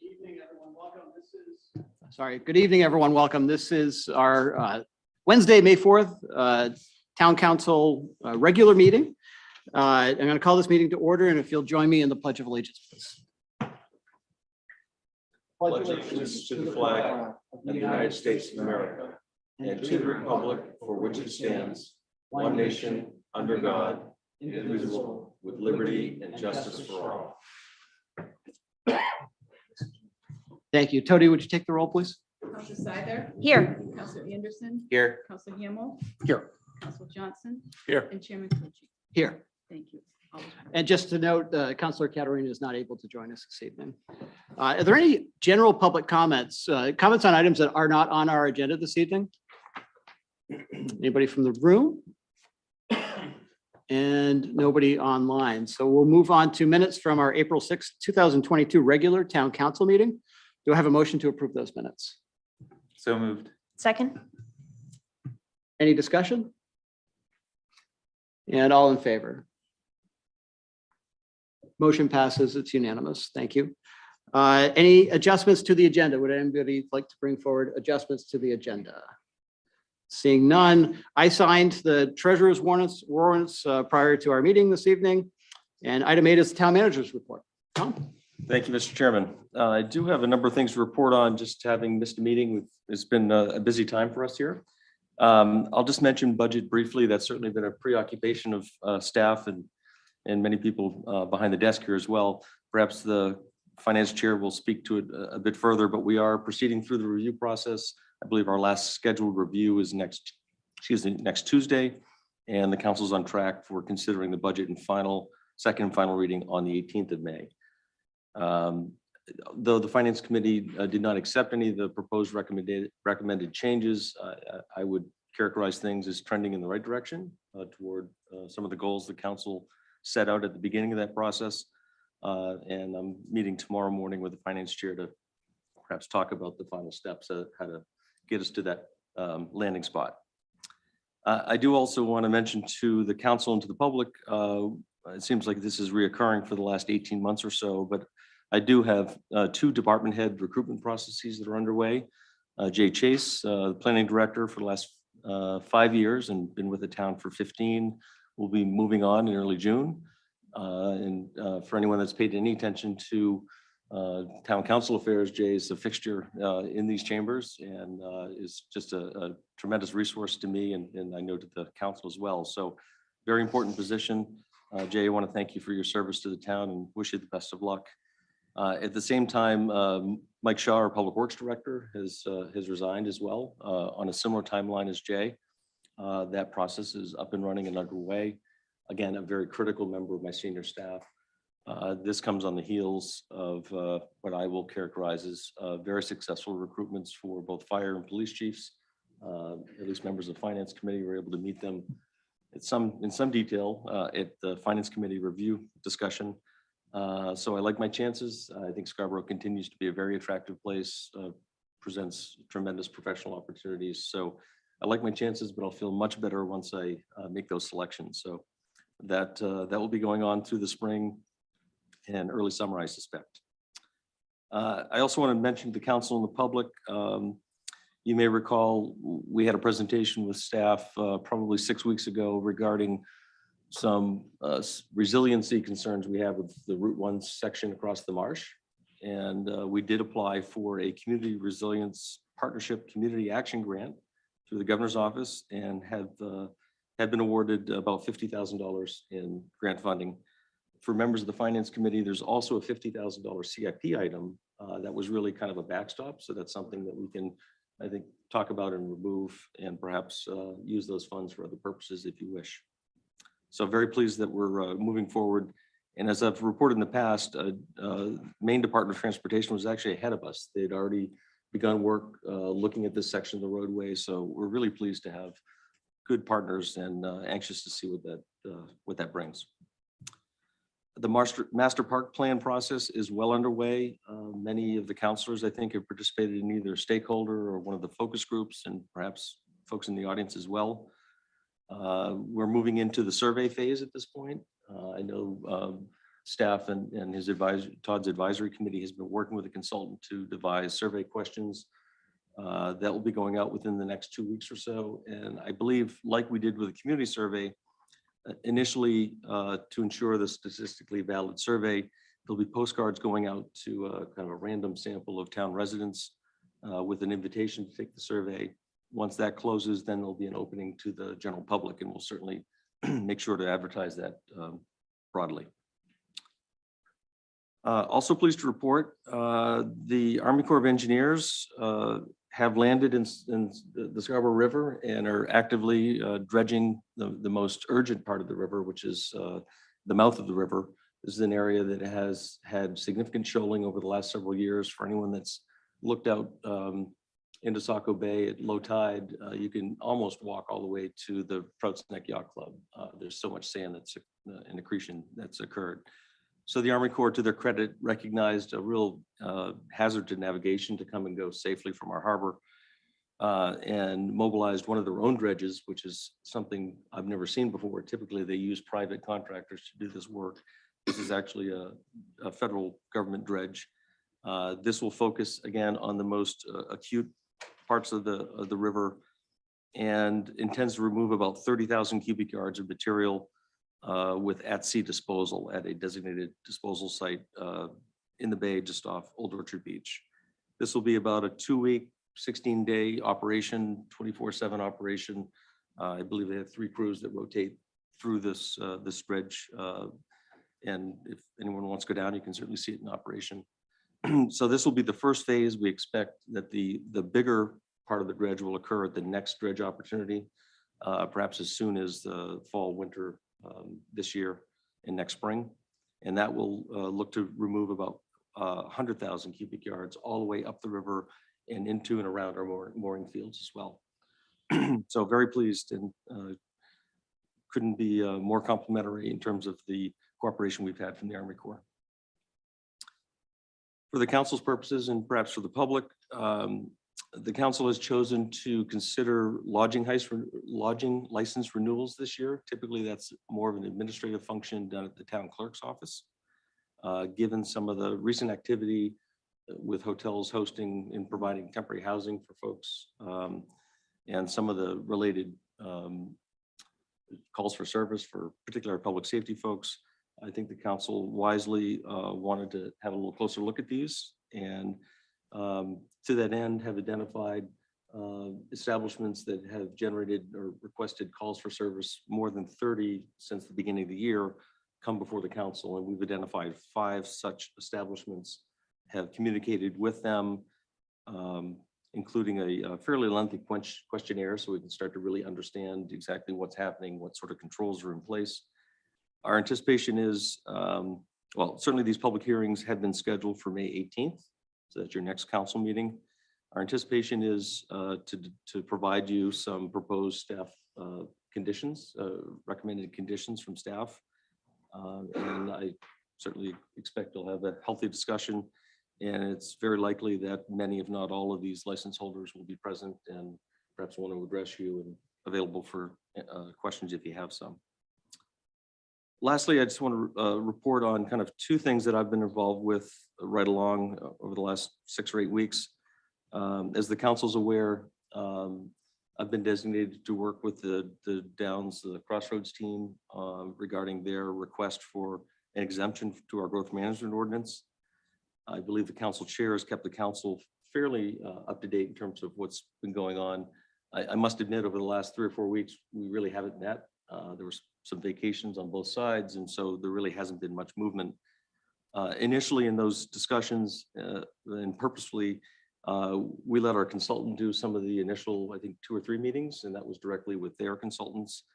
evening, everyone. Welcome. Sorry, good evening, everyone. Welcome. This is our Wednesday, May 4th, Town Council regular meeting. I'm going to call this meeting to order, and if you'll join me in the Pledge of Allegiance, please. Pledge allegiance to the flag of the United States of America and to the republic for which it stands, one nation, under God, indivisible, with liberty and justice for all. Thank you. Tody, would you take the roll, please? Counselor Seider. Here. Counselor Anderson. Here. Counselor Hamel. Here. Counselor Johnson. Here. And Chairman Cochi. Here. Thank you. All the time. And just to note, Councilor Caterina is not able to join us this evening. Are there any general public comments, comments on items that are not on our agenda this evening? Anybody from the room? And nobody online. So we'll move on to minutes from our April 6th, 2022 regular town council meeting. Do I have a motion to approve those minutes? So moved. Second. Any discussion? And all in favor? Motion passes. It's unanimous. Thank you. Any adjustments to the agenda? Would anybody like to bring forward adjustments to the agenda? Seeing none, I signed the treasurer's warrants prior to our meeting this evening. And item 8 is the town manager's report. Tom? Thank you, Mr. Chairman. I do have a number of things to report on, just having missed a meeting. It's been a busy time for us here. I'll just mention budget briefly. That's certainly been a preoccupation of staff and many people behind the desk here as well. Perhaps the finance chair will speak to it a bit further, but we are proceeding through the review process. I believe our last scheduled review is next Tuesday, and the council's on track for considering the budget and second and final reading on the 18th of May. Though the finance committee did not accept any of the proposed recommended changes, I would characterize things as trending in the right direction toward some of the goals the council set out at the beginning of that process. And I'm meeting tomorrow morning with the finance chair to perhaps talk about the final steps, how to get us to that landing spot. I do also want to mention to the council and to the public, it seems like this is reoccurring for the last 18 months or so, but I do have 2 department head recruitment processes that are underway. Jay Chase, the planning director for the last 5 years and been with the town for 15, will be moving on in early June. And for anyone that's paid any attention to town council affairs, Jay is a fixture in these chambers and is just a tremendous resource to me and I know to the council as well. So very important position. Jay, I want to thank you for your service to the town and wish you the best of luck. At the same time, Mike Shaw, our Public Works Director, has resigned as well on a similar timeline as Jay. That process is up and running and underway. Again, a very critical member of my senior staff. This comes on the heels of what I will characterize as very successful recruitments for both fire and police chiefs. At least members of the Finance Committee were able to meet them in some detail at the Finance Committee review discussion. So I like my chances. I think Scarborough continues to be a very attractive place, presents tremendous professional opportunities. So I like my chances, but I'll feel much better once I make those selections. So that will be going on through the spring and early summer, I suspect. I also want to mention to the council and the public, you may recall we had a presentation with staff probably 6 weeks ago regarding some resiliency concerns we have with the Route 1 section across the marsh. And we did apply for a Community Resilience Partnership Community Action Grant through the governor's office and had been awarded about $50,000 in grant funding. For members of the Finance Committee, there's also a $50,000 CIP item that was really kind of a backstop. So that's something that we can, I think, talk about and remove and perhaps use those funds for other purposes if you wish. So very pleased that we're moving forward. And as I've reported in the past, Maine Department of Transportation was actually ahead of us. They'd already begun work looking at this section of the roadway. So we're really pleased to have good partners and anxious to see what that brings. The master park plan process is well underway. Many of the councilors, I think, have participated in either stakeholder or one of the focus groups and perhaps folks in the audience as well. We're moving into the survey phase at this point. I know staff and his advisor, Todd's advisory committee has been working with a consultant to devise survey questions that will be going out within the next 2 weeks or so. And I believe, like we did with the community survey, initially to ensure the statistically valid survey, there'll be postcards going out to kind of a random sample of town residents with an invitation to take the survey. Once that closes, then there'll be an opening to the general public, and we'll certainly make sure to advertise that broadly. Also pleased to report the Army Corps of Engineers have landed in the Scarborough River and are actively dredging the most urgent part of the river, which is the mouth of the river. This is an area that has had significant shoaling over the last several years. For anyone that's looked out into Saco Bay at low tide, you can almost walk all the way to the Trout's Neck Yacht Club. There's so much sand that's an accretion that's occurred. So the Army Corps, to their credit, recognized a real hazard to navigation to come and go safely from our harbor and mobilized one of their own dredges, which is something I've never seen before. Typically, they use private contractors to do this work. This is actually a federal government dredge. This will focus again on the most acute parts of the river and intends to remove about 30,000 cubic yards of material with at-sea disposal at a designated disposal site in the bay just off Old Orchard Beach. This will be about a 2-week, 16-day operation, 24/7 operation. I believe they have 3 crews that rotate through this dredge. And if anyone wants to go down, you can certainly see it in operation. So this will be the first phase. We expect that the bigger part of the dredge will occur at the next dredge opportunity, perhaps as soon as the fall, winter this year and next spring. And that will look to remove about 100,000 cubic yards all the way up the river and into and around our mooring fields as well. So very pleased and couldn't be more complimentary in terms of the cooperation we've had from the Army Corps. For the council's purposes and perhaps for the public, the council has chosen to consider lodging license renewals this year. Typically, that's more of an administrative function done at the town clerk's office. Given some of the recent activity with hotels hosting and providing temporary housing for folks and some of the related calls for service for particular public safety folks, I think the council wisely wanted to have a little closer look at these, and to that end have identified establishments that have generated or requested calls for service more than 30 since the beginning of the year come before the council. And we've identified 5 such establishments, have communicated with them, including a fairly lengthy questionnaire so we can start to really understand exactly what's happening, what sort of controls are in place. Our anticipation is, well, certainly these public hearings have been scheduled for May 18th. So that's your next council meeting. Our anticipation is to provide you some proposed staff conditions, recommended conditions from staff. And I certainly expect you'll have a healthy discussion. And it's very likely that many, if not all, of these license holders will be present and perhaps want to address you and available for questions if you have some. Lastly, I just want to report on kind of 2 things that I've been involved with right along over the last 6 or 8 weeks. As the council's aware, I've been designated to work with the Downs, the Crossroads team regarding their request for an exemption to our growth management ordinance. I believe the council chair has kept the council fairly up to date in terms of what's been going on. I must admit, over the last 3 or 4 weeks, we really haven't met. There was some vacations on both sides, and so there really hasn't been much movement. Initially in those discussions and purposefully, we let our consultant do some of the initial, I think, 2 or 3 meetings, and that was directly with their consultants.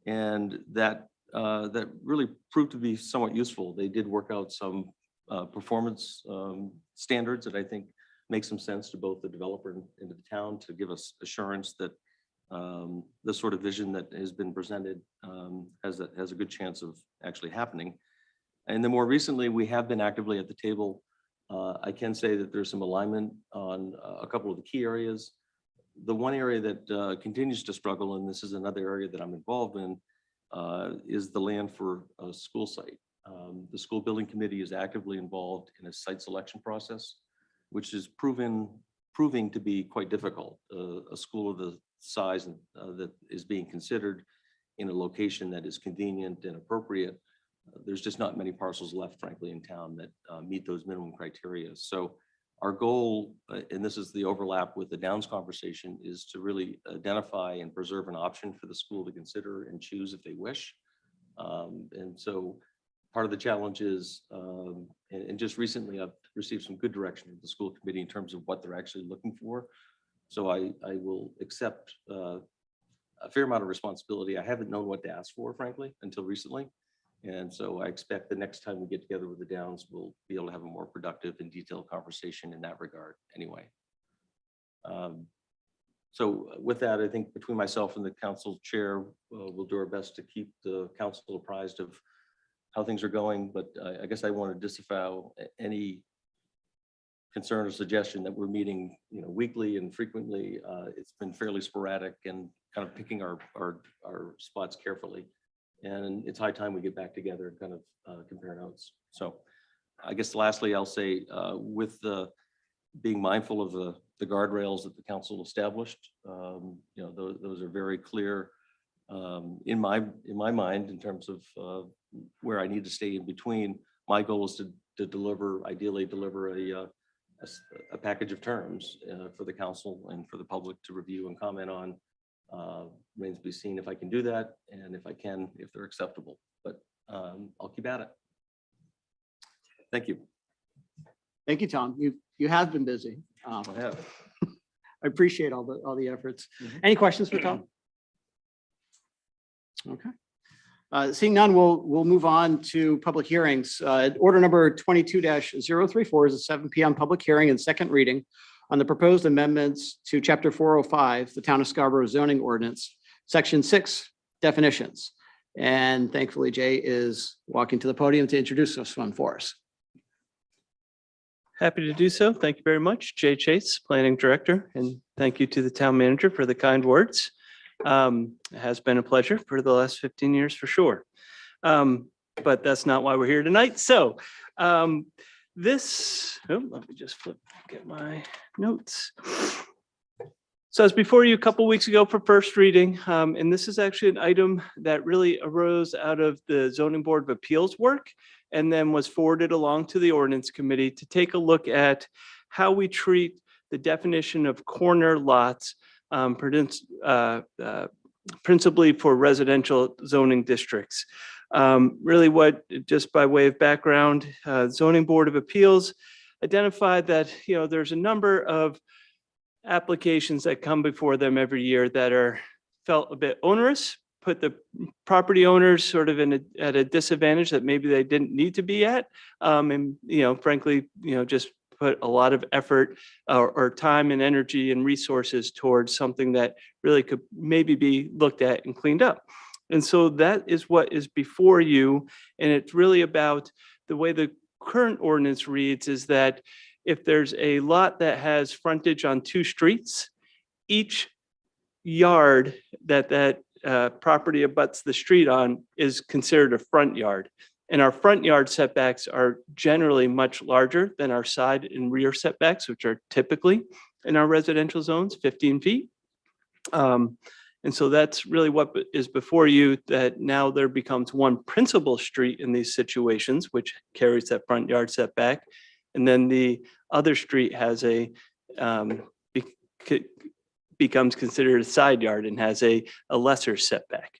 And that really proved to be somewhat useful. They did work out some performance standards that I think make some sense to both the developer and to the town to give us assurance that the sort of vision that has been presented has a good chance of actually happening. And then more recently, we have been actively at the table. I can say that there's some alignment on a couple of the key areas. The one area that continues to struggle, and this is another area that I'm involved in, is the land for a school site. The school building committee is actively involved in a site selection process, which is proving to be quite difficult. A school of the size that is being considered in a location that is convenient and appropriate, there's just not many parcels left, frankly, in town that meet those minimum criteria. So our goal, and this is the overlap with the Downs conversation, is to really identify and preserve an option for the school to consider and choose if they wish. And so part of the challenge is, and just recently I've received some good direction from the school committee in terms of what they're actually looking for. So I will accept a fair amount of responsibility. I haven't known what to ask for, frankly, until recently. And so I expect the next time we get together with the Downs, we'll be able to have a more productive and detailed conversation in that regard anyway. So with that, I think between myself and the council chair, we'll do our best to keep the council apprised of how things are going. But I guess I want to disavow any concern or suggestion that we're meeting, weekly and frequently. It's been fairly sporadic and kind of picking our spots carefully. And it's high time we get back together and kind of compare notes. So I guess lastly, I'll say with being mindful of the guardrails that the council established, those are very clear in my mind in terms of where I need to stay in between. My goal is to ideally deliver a package of terms for the council and for the public to review and comment on. Remains to be seen if I can do that, and if I can, if they're acceptable. But I'll keep at it. Thank you. Thank you, Tom. You have been busy. I have. I appreciate all the efforts. Any questions for Tom? Okay. Seeing none, we'll move on to public hearings. Order number 22-034 is a 7 p.m. public hearing and second reading on the proposed amendments to Chapter 405, the Town of Scarborough zoning ordinance, Section 6, definitions. And thankfully, Jay is walking to the podium to introduce this one for us. Happy to do so. Thank you very much. Jay Chase, Planning Director, and thank you to the Town Manager for the kind words. It has been a pleasure for the last 15 years for sure. But that's not why we're here tonight. So let me just get my notes. So I was before you a couple weeks ago for first reading, and this is actually an item that really arose out of the Zoning Board of Appeals work and then was forwarded along to the Ordinance Committee to take a look at how we treat the definition of corner lots, principally for residential zoning districts. Really just by way of background, Zoning Board of Appeals identified that, there's a number of applications that come before them every year that felt a bit onerous, put the property owners sort of at a disadvantage that maybe they didn't need to be at. And, frankly, just put a lot of effort or time and energy and resources towards something that really could maybe be looked at and cleaned up. And so that is what is before you. And it's really about the way the current ordinance reads is that if there's a lot that has frontage on 2 streets, each yard that property abuts the street on is considered a front yard. And our front yard setbacks are generally much larger than our side and rear setbacks, which are typically in our residential zones, 15 feet. And so that's really what is before you, that now there becomes one principal street in these situations, which carries that front yard setback. And then the other street has becomes considered a side yard and has a lesser setback.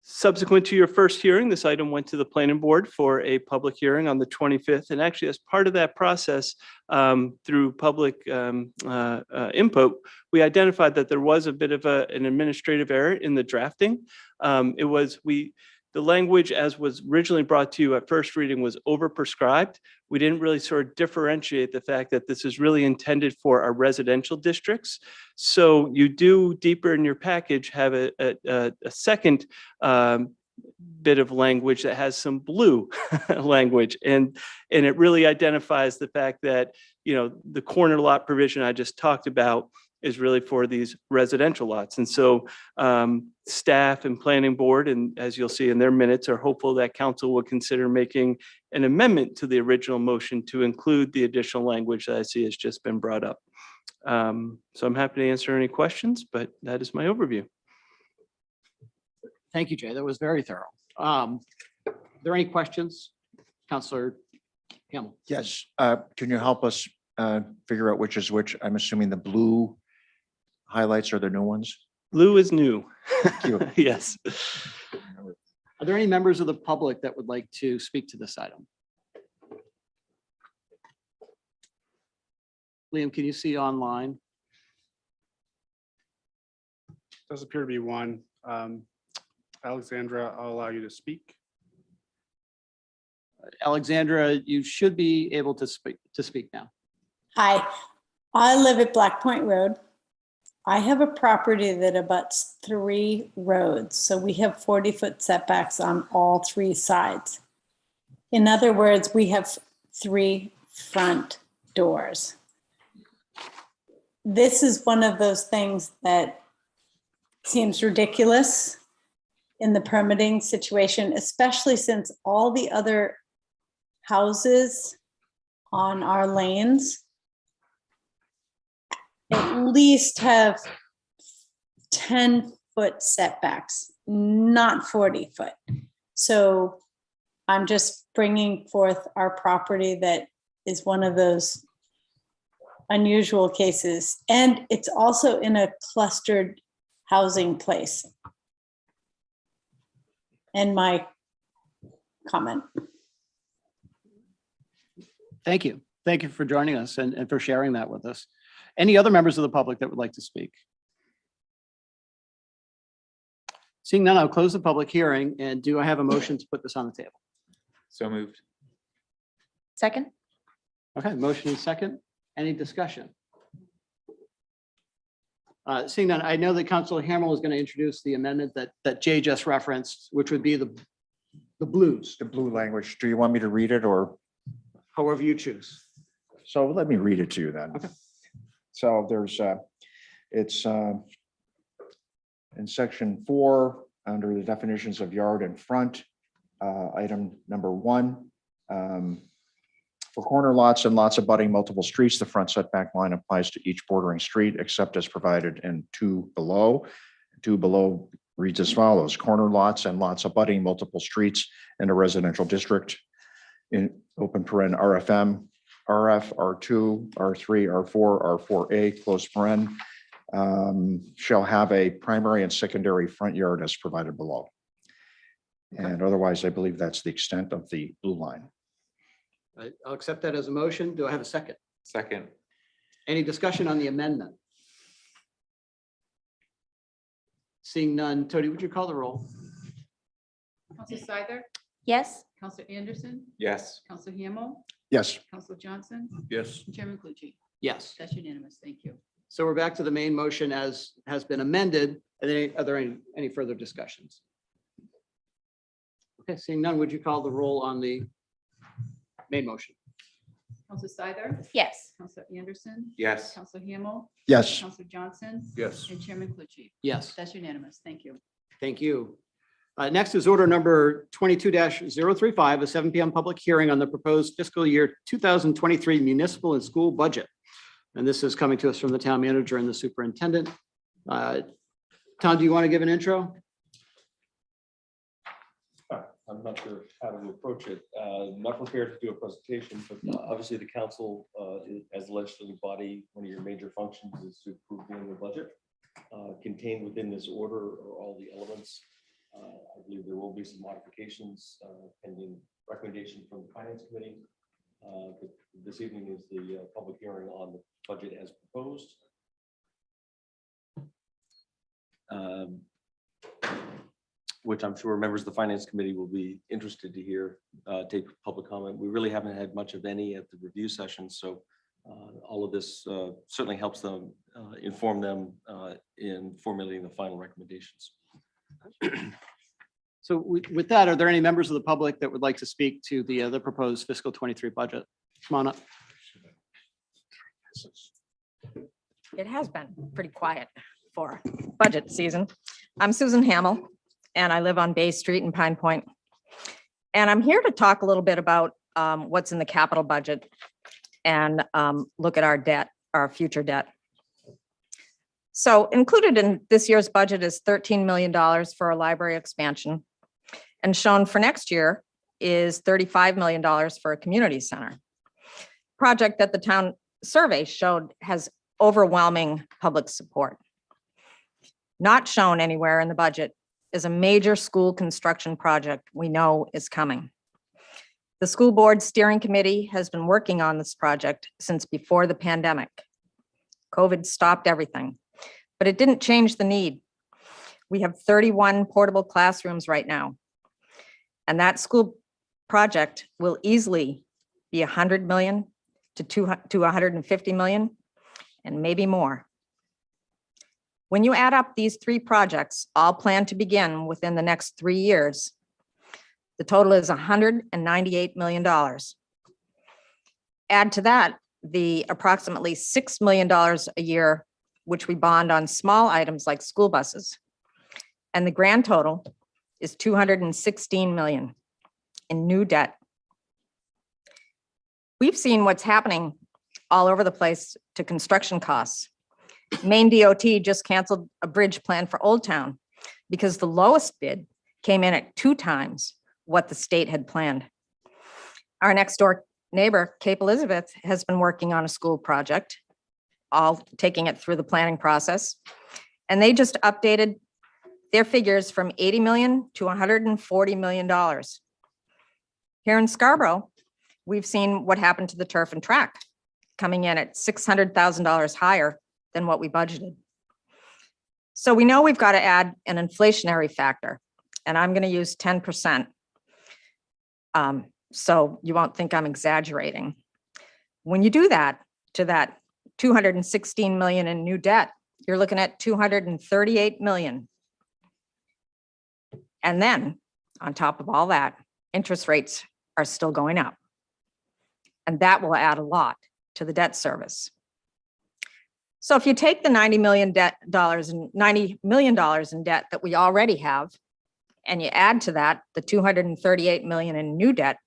Subsequent to your first hearing, this item went to the planning board for a public hearing on the 25th. And actually, as part of that process, through public input, we identified that there was a bit of an administrative error in the drafting. The language as was originally brought to you at first reading was overprescribed. We didn't really sort of differentiate the fact that this is really intended for our residential districts. So you do deeper in your package have a second bit of language that has some blue language. And it really identifies the fact that, the corner lot provision I just talked about is really for these residential lots. And so staff and planning board, and as you'll see in their minutes, are hopeful that council will consider making an amendment to the original motion to include the additional language that I see has just been brought up. So I'm happy to answer any questions, but that is my overview. Thank you, Jay. That was very thorough. Are there any questions? Counselor Hamel? Yes, can you help us figure out which is which? I'm assuming the blue highlights are the new ones. Blue is new. Thank you. Yes. Are there any members of the public that would like to speak to this item? Liam, can you see online? Does appear to be one. Alexandra, I'll allow you to speak. Alexandra, you should be able to speak now. Hi, I live at Black Point Road. I have a property that abuts 3 roads, so we have 40-foot setbacks on all 3 sides. In other words, we have 3 front doors. This is one of those things that seems ridiculous in the permitting situation, especially since all the other houses on our lanes at least have 10-foot setbacks, not 40-foot. So I'm just bringing forth our property that is one of those unusual cases. And it's also in a clustered housing place. And my comment. Thank you. Thank you for joining us and for sharing that with us. Any other members of the public that would like to speak? Seeing none, I'll close the public hearing. And do I have a motion to put this on the table? So moved. Second? Okay, motion is second. Any discussion? Seeing none, I know that Councilor Hamel is going to introduce the amendment that Jay just referenced, which would be the blues, The blue language. Do you want me to read it or? however you choose. So let me read it to you then. Okay. So there's, it's in section 4, under the definitions of yard and front, item number 1. For corner lots and lots abutting multiple streets, the front setback line applies to each bordering street except as provided in 2 below. 2 below reads as follows: corner lots and lots abutting multiple streets in a residential district in open paren RFM, RF, R2, R3, R4, R4A, close paren, shall have a primary and secondary front yard as provided below. And otherwise, I believe that's the extent of the blue line. I'll accept that as a motion. Do I have a second? Second. Any discussion on the amendment? Seeing none, Tony, would you call the roll? Counselor Seider, Yes? Counselor Anderson, Yes. Counselor Hamel, Yes. Counselor Johnson, Yes. and Chairman Clucci. Yes. That's unanimous. Thank you. So we're back to the main motion as has been amended. Are there any further discussions? Okay, seeing none, would you call the roll on the main motion? Counselor Seider, Yes. Counselor Anderson, Yes. Counselor Hamel, Yes. Counselor Johnson, Yes. and Chairman Clucci. Yes, That's unanimous. Thank you. thank you. Next is order number 22-035, a 7 p.m. public hearing on the proposed fiscal year 2023 municipal and school budget. And this is coming to us from the town manager and the superintendent. Tom, do you want to give an intro? I'm not sure how to approach it. Not prepared to do a presentation, but obviously the council, as the legislative body, one of your major functions is to approve the annual budget. Contained within this order are all the elements. I believe there will be some modifications pending recommendation from the finance committee. But this evening is the public hearing on the budget as proposed. Which I'm sure members of the finance committee will be interested to hear, take public comment. We really haven't had much of any at the review session, so all of this certainly helps them, inform them in formulating the final recommendations. So with that, are there any members of the public that would like to speak to the proposed fiscal 23 budget? Come on up. It has been pretty quiet for budget season. I'm Susan Hamel, and I live on Bay Street in Pine Point. And I'm here to talk a little bit about what's in the capital budget and look at our debt, our future debt. So included in this year's budget is $13 million for a library expansion. And shown for next year is $35 million for a community center. Project that the town survey showed has overwhelming public support. Not shown anywhere in the budget is a major school construction project we know is coming. The school board steering committee has been working on this project since before the pandemic. COVID stopped everything, but it didn't change the need. We have 31 portable classrooms right now. And that school project will easily be 100 million to 150 million and maybe more. When you add up these three projects, all planned to begin within the next 3 years, the total is $198 million. Add to that the approximately $6 million a year, which we bond on small items like school buses. And the grand total is $216 million in new debt. We've seen what's happening all over the place to construction costs. Maine DOT just canceled a bridge plan for Old Town because the lowest bid came in at 2 times what the state had planned. Our next door neighbor, Cape Elizabeth, has been working on a school project, all taking it through the planning process. And they just updated their figures from 80 million to $140 million. Here in Scarborough, we've seen what happened to the turf and track, coming in at $600,000 higher than what we budgeted. So we know we've got to add an inflationary factor, and I'm going to use 10%. So you won't think I'm exaggerating. When you do that to that 216 million in new debt, you're looking at 238 million. And then on top of all that, interest rates are still going up. And that will add a lot to the debt service. So if you take the $90 million in debt that we already have, and you add to that the 238 million in new debt,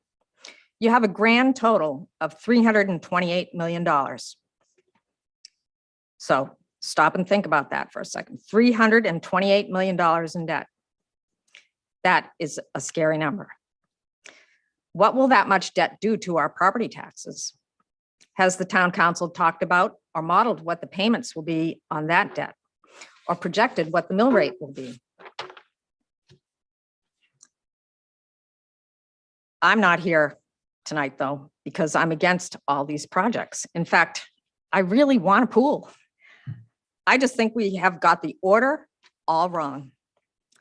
you have a grand total of $328 million. So stop and think about that for a second. $328 million in debt. That is a scary number. What will that much debt do to our property taxes? Has the town council talked about or modeled what the payments will be on that debt, or projected what the mill rate will be? I'm not here tonight, though, because I'm against all these projects. In fact, I really want a pool. I just think we have got the order all wrong.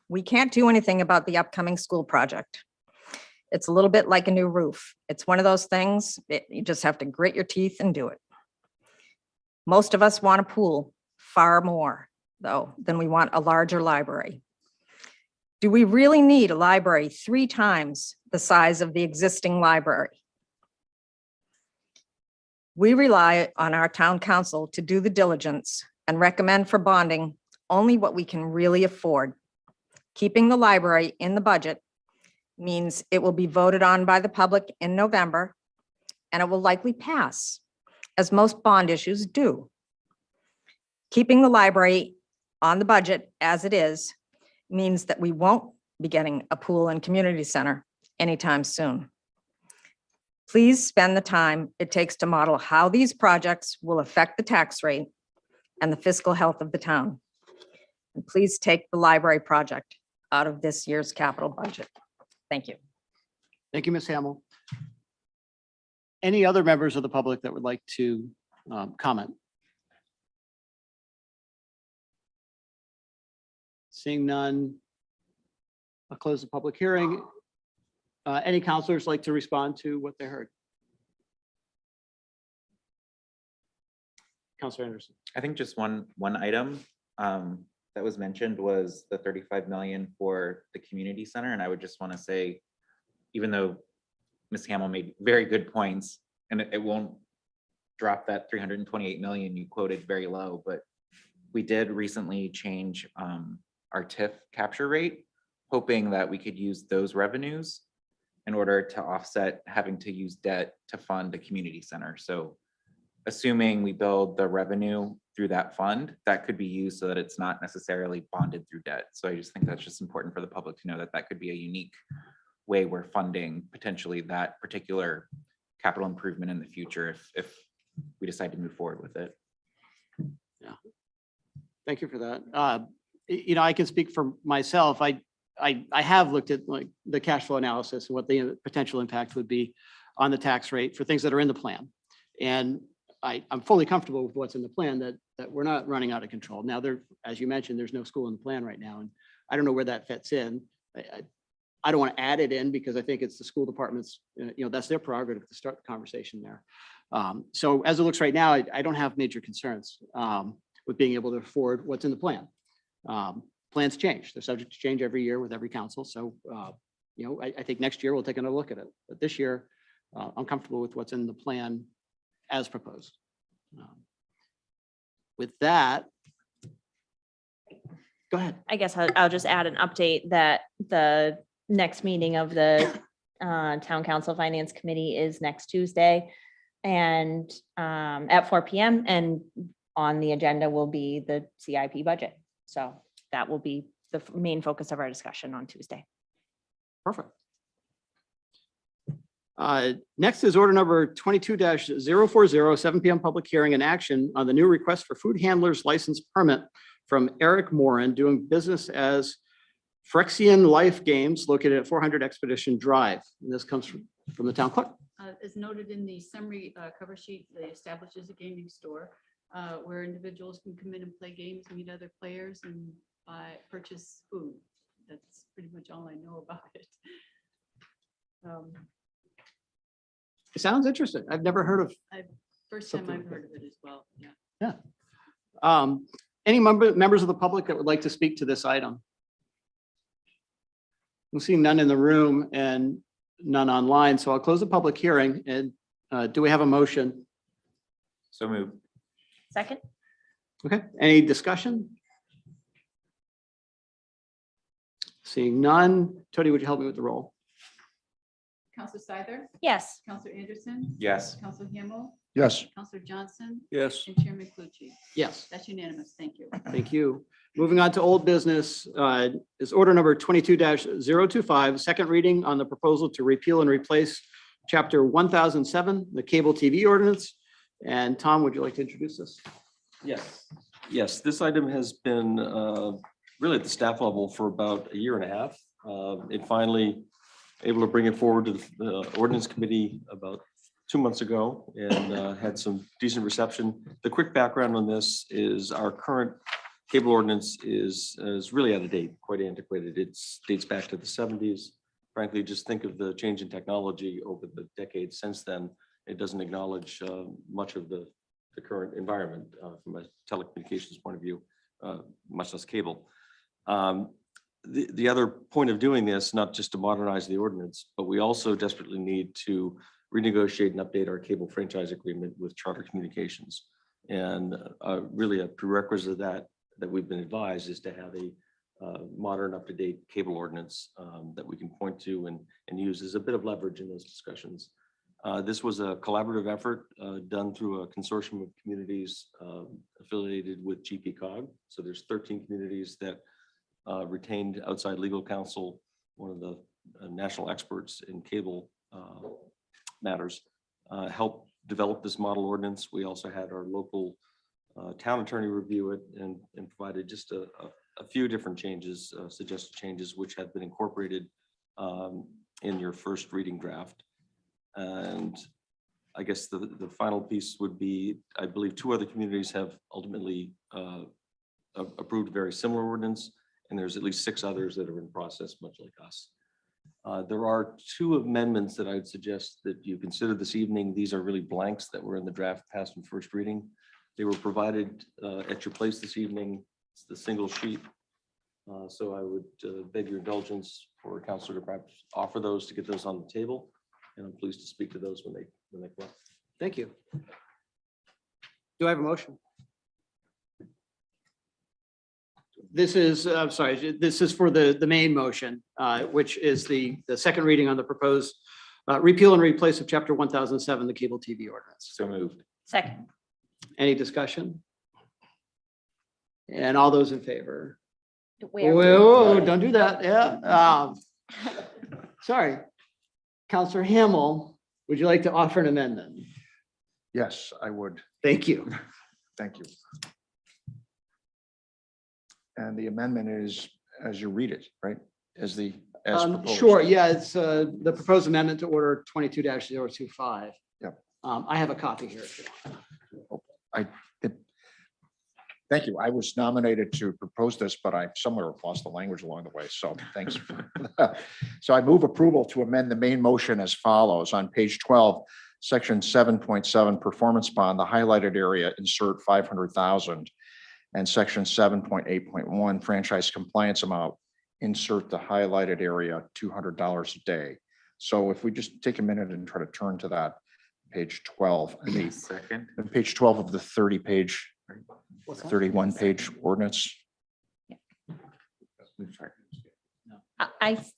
We can't do anything about the upcoming school project. It's a little bit like a new roof. It's one of those things, you just have to grit your teeth and do it. Most of us want a pool far more, though, than we want a larger library. Do we really need a library 3 times the size of the existing library? We rely on our town council to do the diligence and recommend for bonding only what we can really afford. Keeping the library in the budget means it will be voted on by the public in November, and it will likely pass, as most bond issues do. Keeping the library on the budget as it is means that we won't be getting a pool and community center anytime soon. Please spend the time it takes to model how these projects will affect the tax rate and the fiscal health of the town. And please take the library project out of this year's capital budget. Thank you. Thank you, Ms. Hamel. Any other members of the public that would like to comment? Seeing none, I'll close the public hearing. Any counselors like to respond to what they heard? Counselor Anderson. I think just one item that was mentioned was the 35 million for the community center. And I would just want to say, even though Ms. Hamel made very good points, and it won't drop that 328 million you quoted very low, but we did recently change our TIF capture rate, hoping that we could use those revenues in order to offset having to use debt to fund a community center. So assuming we build the revenue through that fund, that could be used so that it's not necessarily bonded through debt. So I just think that's just important for the public to know that that could be a unique way we're funding potentially that particular capital improvement in the future if we decide to move forward with it. Yeah. Thank you for that. You know, I can speak for myself. I have looked at like the cash flow analysis and what the potential impact would be on the tax rate for things that are in the plan. And I'm fully comfortable with what's in the plan, that we're not running out of control. Now, as you mentioned, there's no school in the plan right now, and I don't know where that fits in. I don't want to add it in because I think it's the school department's, you know, that's their prerogative to start the conversation there. So as it looks right now, I don't have major concerns with being able to afford what's in the plan. Plans change. They're subject to change every year with every council. So, you know, I think next year we'll take another look at it. But this year, I'm comfortable with what's in the plan as proposed. With that, go ahead. I guess I'll just add an update that the next meeting of the Town Council Finance Committee is next Tuesday and at 4 p.m. and on the agenda will be the CIP budget. So that will be the main focus of our discussion on Tuesday. Perfect. Next is order number 22-040, 7 p.m. public hearing and action on the new request for food handlers license permit from Eric Moran doing business as Phyrexian Life Games located at 400 Expedition Drive. And this comes from the town clerk. As noted in the summary cover sheet, they establishes a gaming store where individuals can come in and play games, meet other players, and purchase food. That's pretty much all I know about it. It sounds interesting. I've never heard of. First time Something I've like heard of it as well. Yeah. Yeah. Any members of the public that would like to speak to this item? I'm seeing none in the room and none online, so I'll close the public hearing. And do we have a motion? So move. Second? Okay, any discussion? Seeing none. Tony, would you help me with the roll? Counselor Seither, Yes. Counselor Anderson, Yes. Counselor Hamel, Yes. Counselor Johnson, Yes. and Chairman Clucci. Yes. That's unanimous. Thank you. Thank you. Moving on to old business is order number 22-025, second reading on the proposal to repeal and replace chapter 1007, the cable TV ordinance. And Tom, would you like to introduce this? Yes. Yes, this item has been really at the staff level for about a year and a half. It finally able to bring it forward to the ordinance committee about 2 months ago and had some decent reception. The quick background on this is our current cable ordinance is really out of date, quite antiquated. It dates back to the 70s. Frankly, just think of the change in technology over the decades since then. It doesn't acknowledge much of the current environment from a telecommunications point of view, much less cable. The other point of doing this, not just to modernize the ordinance, but we also desperately need to renegotiate and update our cable franchise agreement with Charter Communications. And really a prerequisite of that we've been advised is to have a modern, up-to-date cable ordinance that we can point to and use as a bit of leverage in those discussions. This was a collaborative effort done through a consortium of communities affiliated with GPCOG. So there's 13 communities that retained outside legal counsel, one of the national experts in cable matters, helped develop this model ordinance. We also had our local town attorney review it and provided just a few different changes, suggested changes, which have been incorporated in your first reading draft. And I guess the final piece would be, I believe 2 other communities have ultimately approved a very similar ordinance, and there's at least 6 others that are in process, much like us. There are 2 amendments that I'd suggest that you consider this evening. These are really blanks that were in the draft passed in first reading. They were provided at your place this evening. It's the single sheet. So I would beg your indulgence for a counselor to perhaps offer those to get those on the table. And I'm pleased to speak to those when they come up. Thank you. Do I have a motion? This is, I'm sorry, this is for the main motion, which is the second reading on the proposed repeal and replace of chapter 1007, the cable TV ordinance. So moved. Second. Any discussion? And all those in favor? Where- Whoa, don't do that. Yeah. Sorry. Counselor Hamel, would you like to offer an amendment? Yes, I would. Thank you. Thank you. And the amendment is, as you read it, right? As proposed. Sure, yeah, it's the proposed amendment to order 22-025. Yep. I have a copy here. if you want. Thank you. I was nominated to propose this, but I somewhere lost the language along the way, so thanks. So I move approval to amend the main motion as follows. On page 12, section 7.7, performance bond, the highlighted area, insert 500,000. And section 7.8.1, franchise compliance amount, insert the highlighted area, $200 a day. So if we just take a minute and try to turn to that, page 12, I mean, Second. page 12 of the 30-page, What's that? 31-page ordinance.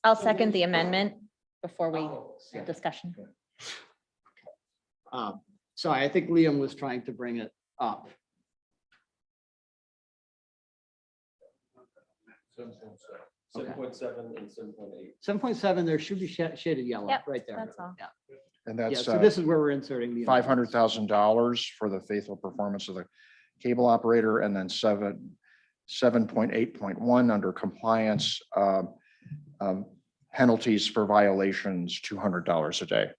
I'll second the amendment before we discussion. Sorry, I think Liam was trying to bring it up. 7.7 and 7.8. 7.7, there should be shaded yellow Yep, right there. that's all. Yeah. And Yeah, that's so this is where we're inserting the. $500,000 for the faithful performance of the cable operator, and then 7.8.1 under compliance, penalties for violations, $200 a day.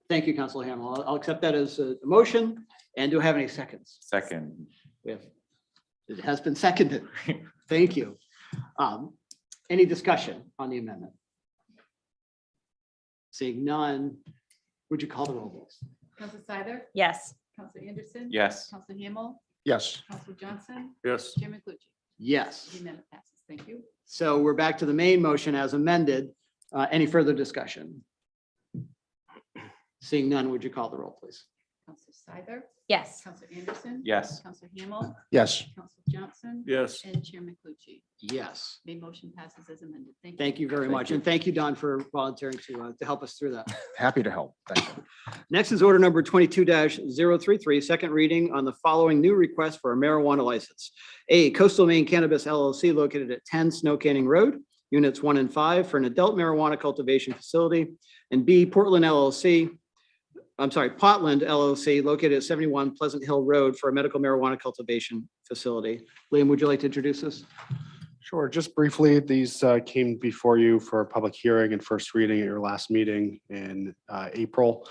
Thank you, Council Hamel. I'll accept that as a motion. And do I have any seconds? Second. We have, it has been seconded. Thank you. Any discussion on the amendment? Seeing none, would you call the roll, please? Counselor Seider, Yes. Counselor Anderson. Yes. Counselor Hamel, Yes. Counselor Johnson, Yes. Chairman Clucci. Yes. The amendment passes. Thank you. So we're back to the main motion as amended. Any further discussion? Seeing none, would you call the roll, please? Counselor Seider, Yes. Counselor Anderson. Yes. Counselor Hamel, Yes. Counselor Johnson. Yes. And Chairman Clucci. Yes. The motion passes as amended. Thank you. Thank you very much. And thank you, Don, for volunteering to help us through that. Happy to help. Thank you. Next is order number 22-033, second reading on the following new request for a marijuana license. A, Coastal Maine Cannabis LLC located at 10 Snow Canning Road, units 1 and 5 for an adult marijuana cultivation facility. And B, Portland LLC located at 71 Pleasant Hill Road for a medical marijuana cultivation facility. Liam, would you like to introduce this? Sure, just briefly, these came before you for a public hearing and first reading at your last meeting in April.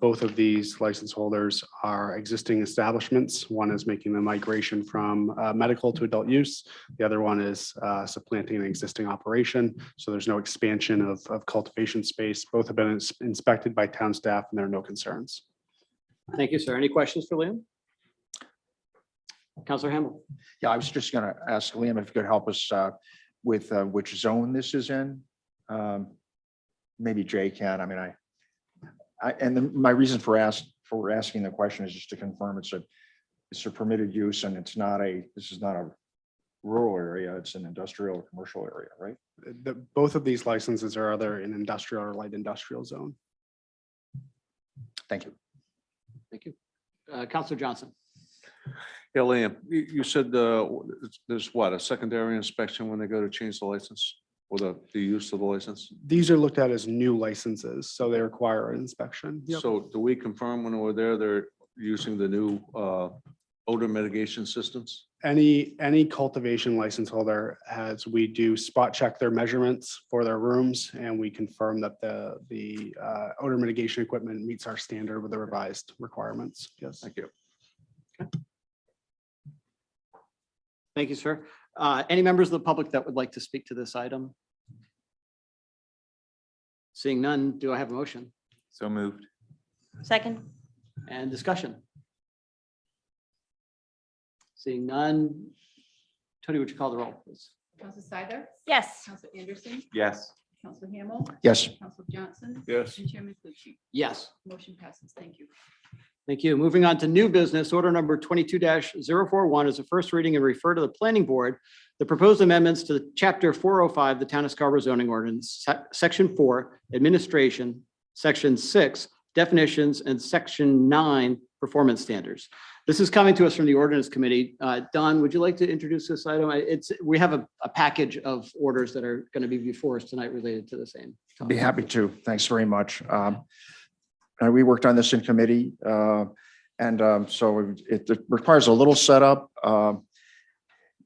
Both of these license holders are existing establishments. One is making the migration from medical to adult use. The other one is supplanting an existing operation. So there's no expansion of cultivation space. Both have been inspected by town staff and there are no concerns. Thank you, sir. Any questions for Liam? Counselor Hamel. Yeah, I was just going to ask Liam if you could help us with which zone this is in. Maybe Jay can. I mean, my reason for asking the question is just to confirm it's a permitted use and this is not a rural area. It's an industrial or commercial area, right? Both of these licenses are either in industrial or light industrial zone. Thank you. Thank you. Counselor Johnson. Yeah, Liam, you said there's what, a secondary inspection when they go to change the license or the use of the license? These are looked at as new licenses, so they require an inspection. Yep. So do we confirm when we're there, they're using the new odor mitigation systems? Any cultivation license holder we do spot check their measurements for their rooms and we confirm that the odor mitigation equipment meets our standard with the revised requirements. Yes. Thank you. Thank you, sir. Any members of the public that would like to speak to this item? Seeing none, do I have a motion? So moved. Second. And discussion? Seeing none. Tony, would you call the roll, please? Counselor Seider, Yes. Counselor Anderson, Yes. Counselor Hamel, Yes. Counselor Johnson. Yes. And Chairman Clucci. Yes. Motion passes. Thank you. Thank you. Moving on to new business, order number 22-041 is a first reading and refer to the planning board. The proposed amendments to chapter 405, the Town of Scarborough zoning ordinance, section 4, administration, section 6, definitions, and section 9, performance standards. This is coming to us from the ordinance committee. Don, would you like to introduce this item? We have a package of orders that are going to be before us tonight related to the same. Be happy to. Thanks very much. We worked on this in committee, so it requires a little setup.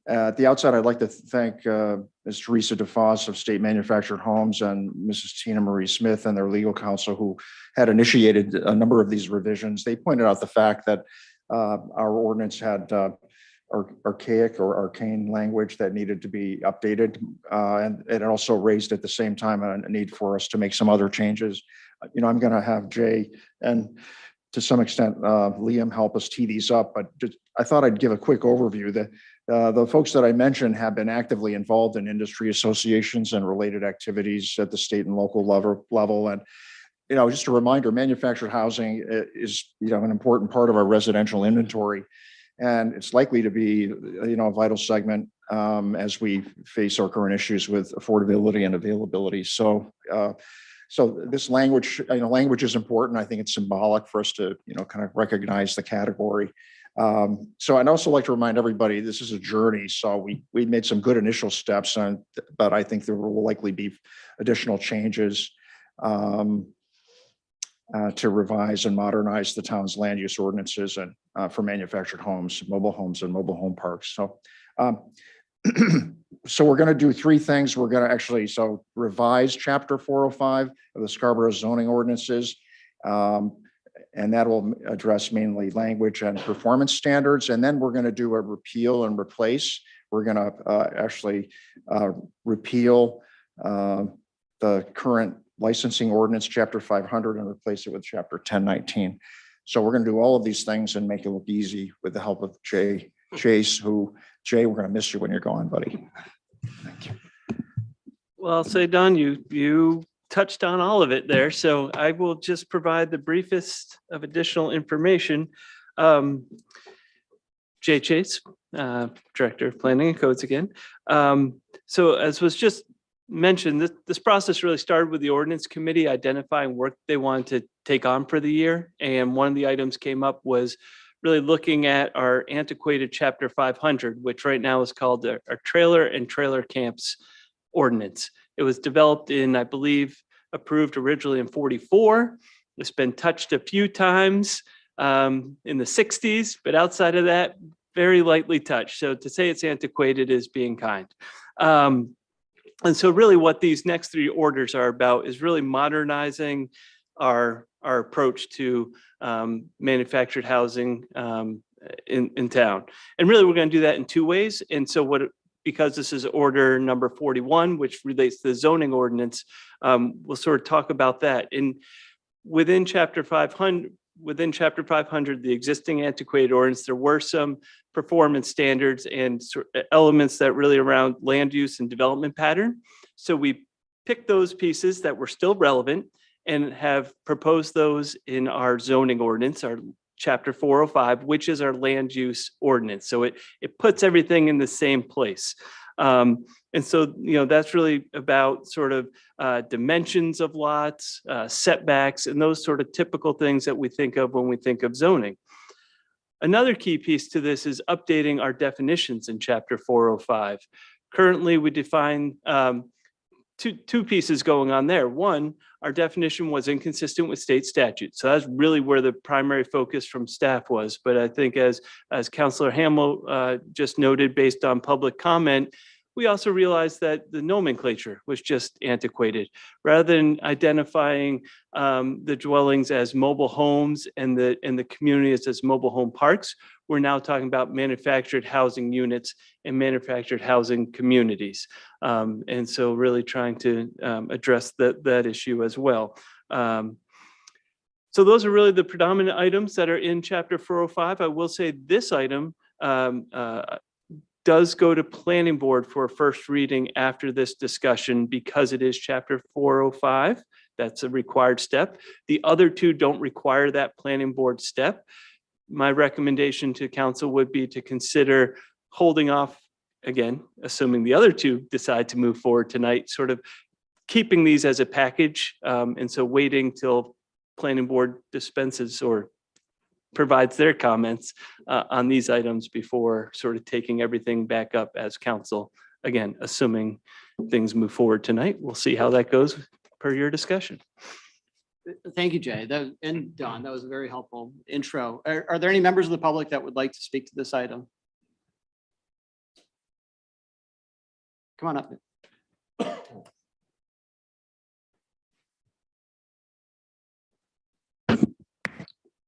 At the outset, I'd like to thank Ms. Teresa DeFoss of State Manufactured Homes and Mrs. Tina Marie Smith and their legal counsel who had initiated a number of these revisions. They pointed out the fact that our ordinance had archaic or arcane language that needed to be updated. And it also raised at the same time a need for us to make some other changes. I'm going to have Jay and to some extent Liam help us tee these up, but I thought I'd give a quick overview. The folks that I mentioned have been actively involved in industry associations and related activities at the state and local level. And just a reminder, manufactured housing is an important part of our residential inventory. And it's likely to be, a vital segment as we face our current issues with affordability and availability. So this language, language is important. I think it's symbolic for us to, kind of recognize the category. So I'd also like to remind everybody, this is a journey. So we made some good initial steps, but I think there will likely be additional changes to revise and modernize the town's land use ordinances and for manufactured homes, and mobile home parks. So, so we're going to do three things. We're going to actually revise chapter 405 of the Scarborough zoning ordinances. And that will address mainly language and performance standards. And then we're going to do a repeal and replace. We're going to actually repeal the current licensing ordinance, chapter 500, and replace it with chapter 1019. So we're going to do all of these things and make it look easy with the help of Jay Chase, Jay, we're going to miss you when you're gone, buddy. Thank you. Well, I'll say, Don, you touched on all of it there. So I will just provide the briefest of additional information. Jay Chase, Director of Planning and Codes again. So as was just mentioned, this process really started with the ordinance committee identifying work they wanted to take on for the year. And one of the items came up was really looking at our antiquated chapter 500, which right now is called our trailer and trailer camps ordinance. It was developed in, I believe, approved originally in 44. It's been touched a few times in the 60s, but outside of that, very lightly touched. So to say it's antiquated is being kind. And so really what these next three orders are about is really modernizing our approach to manufactured housing in town. And really we're going to do that in two ways. And so because this is order number 41, which relates to the zoning ordinance, we'll sort of talk about that. Within chapter 500, the existing antiquated ordinance, there were some performance standards and elements that really around land use and development pattern. So we picked those pieces that were still relevant and have proposed those in our zoning ordinance, our chapter 405, which is our land use ordinance. So it puts everything in the same place. And so, that's really about sort of dimensions of lots, setbacks, and those sort of typical things that we think of when we think of zoning. Another key piece to this is updating our definitions in chapter 405. Currently, we define two pieces going on there. One, our definition was inconsistent with state statute. So that's really where the primary focus from staff was. But I think as Councilor Hamel just noted, based on public comment, we also realized that the nomenclature was just antiquated. Rather than identifying the dwellings as mobile homes and the communities as mobile home parks, we're now talking about manufactured housing units and manufactured housing communities. And so really trying to address that issue as well. So those are really the predominant items that are in chapter 405. I will say this item does go to planning board for a first reading after this discussion because it is chapter 405. That's a required step. The other two don't require that planning board step. My recommendation to council would be to consider holding off, again, assuming the other two decide to move forward tonight, sort of keeping these as a package. And so waiting till planning board dispenses or provides their comments on these items before sort of taking everything back up as council. Again, assuming things move forward tonight, we'll see how that goes per your discussion. Thank you, Jay. And Don, that was a very helpful intro. Are there any members of the public that would like to speak to this item? Come on up.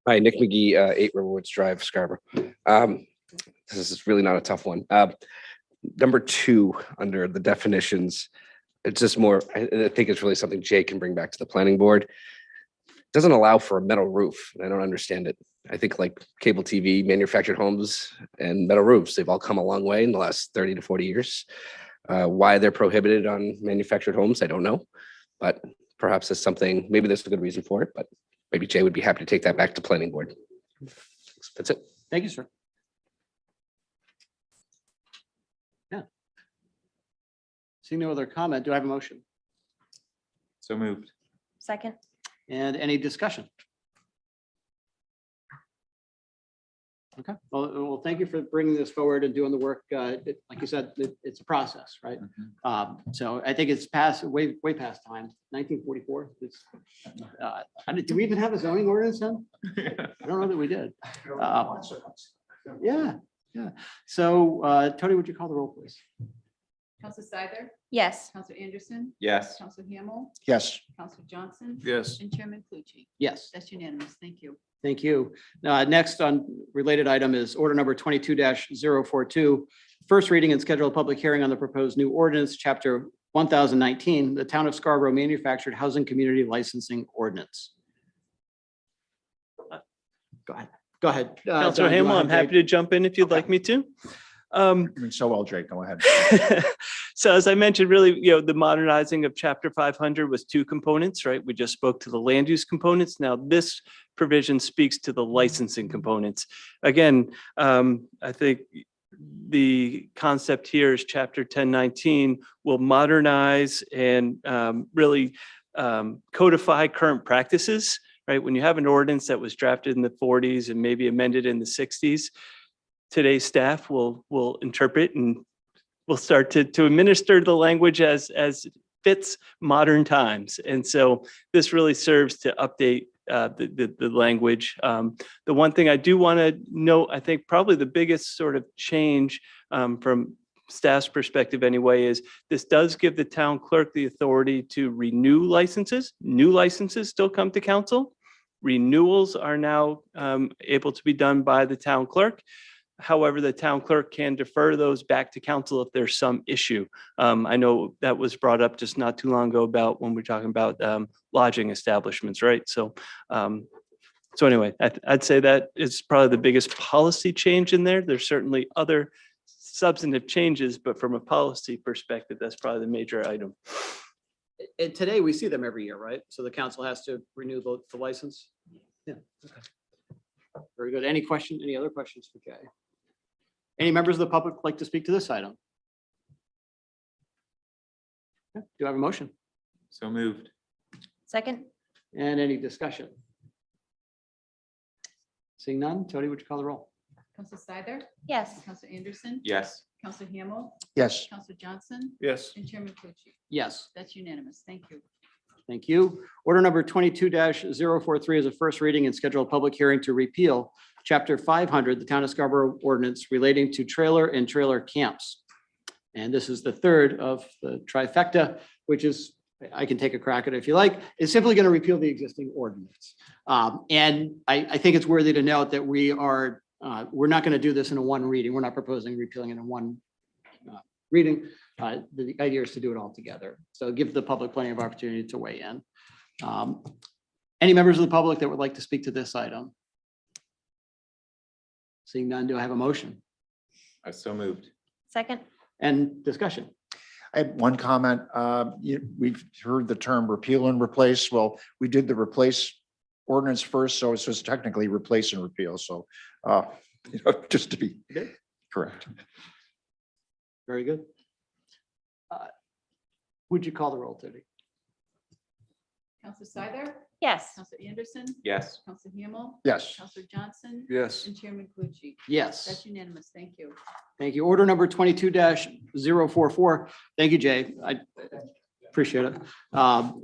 Hi, Nick McGee, 8 Riverwoods Drive, Scarborough. This is really not a tough one. Number 2, under the definitions, it's just more, I think it's really something Jay can bring back to the planning board. Doesn't allow for a metal roof, and I don't understand it. I think like cable TV, manufactured homes, and metal roofs, they've all come a long way in the last 30 to 40 years. Why they're prohibited on manufactured homes, I don't know, but perhaps there's something, maybe there's a good reason for it, but maybe Jay would be happy to take that back to planning board. That's it. Thank you, sir. Yeah. Seeing no other comment, do I have a motion? So moved. Second. And any discussion? Okay, well, thank you for bringing this forward and doing the work. Like you said, it's a process, right? So I think it's past, way past time, 1944. Do we even have a zoning ordinance then? I don't know that we did. Yeah. So Tony, would you call the roll, please? Counselor Seither? Yes. Counselor Anderson? Yes. Counselor Hamel? Yes. Counselor Johnson? Yes. And Chairman Clucci? Yes. That's unanimous. Thank you. Thank you. Next on related item is order number 22-042. First reading and scheduled public hearing on the proposed new ordinance, chapter 1019, the Town of Scarborough Manufactured Housing Community Licensing Ordinance. Go ahead. Go ahead. Councilor Don, you Hamel, wanna I'm happy to jump in if you'd like me to. You're doing so well, Jake. Go ahead. So as I mentioned, really, the modernizing of chapter 500 was 2 components, right? We just spoke to the land use components. Now this provision speaks to the licensing components. Again, I think the concept here is chapter 1019 will modernize and really codify current practices, right? When you have an ordinance that was drafted in the 40s and maybe amended in the 60s, today's staff will interpret and will start to administer the language as fits modern times. And so this really serves to update the language. The one thing I do want to note, I think probably the biggest sort of change from staff's perspective anyway, is this does give the town clerk the authority to renew licenses. New licenses still come to council. Renewals are now able to be done by the town clerk. However, the town clerk can defer those back to council if there's some issue. I know that was brought up just not too long ago about when we're talking about lodging establishments, right? So anyway, I'd say that is probably the biggest policy change in there. There's certainly other substantive changes, but from a policy perspective, that's probably the major item. And today we see them every year, right? So the council has to renew the license. Yeah. Okay. Very good. Any other questions for Jay? Any members of the public like to speak to this item? Okay. Do I have a motion? So moved. Second. And any discussion? Seeing none, Tony, would you call the roll? Counselor Seither? Yes. Counselor Anderson? Yes. Counselor Hamel? Yes. Counselor Johnson? Yes. And Chairman Clucci? Yes. That's unanimous. Thank you. Thank you. Order number 22-043 is a first reading and scheduled public hearing to repeal chapter 500, the Town of Scarborough ordinance relating to trailer and trailer camps. And this is the third of the trifecta, which is, I can take a crack at it if you like, is simply going to repeal the existing ordinance. And I think it's worthy to note that we're not going to do this in a one reading. We're not proposing repealing it in one reading. The idea is to do it all together. So give the public plenty of opportunity to weigh in. Any members of the public that would like to speak to this item? Seeing none, do I have a motion? So moved. Second. And discussion? I had one comment. We've heard the term repeal and replace. Well, we did the replace ordinance first, so it's just technically replace and repeal. So just to be correct. Very good. Would you call the roll, Tony? Counselor Seider, Yes. Counselor Anderson, Yes. Counselor Hamel, Yes. Counselor Johnson, Yes. and Chairman Clucci. Yes. That's unanimous. Thank you. Thank you. Order number 22-044. Thank you, Jay. I appreciate it.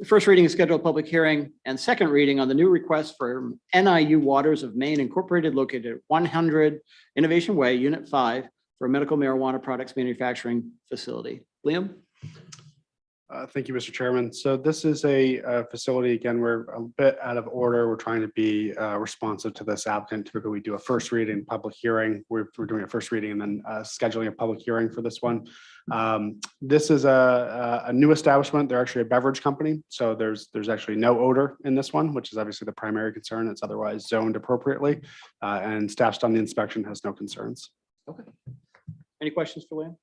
First reading is scheduled public hearing and second reading on the new request for NIU Waters of Maine Incorporated located at 100 Innovation Way, Unit 5, for a medical marijuana products manufacturing facility. Liam? Thank you, Mr. Chairman. So this is a facility, again, we're a bit out of order. We're trying to be responsive to this applicant. Typically, we do a first reading, public hearing. We're doing a first reading and then scheduling a public hearing for this one. This is a new establishment. They're actually a beverage company. So there's actually no odor in this one, which is obviously the primary concern. It's otherwise zoned appropriately. And staff's done the inspection, has no concerns. Okay. Any questions for Liam?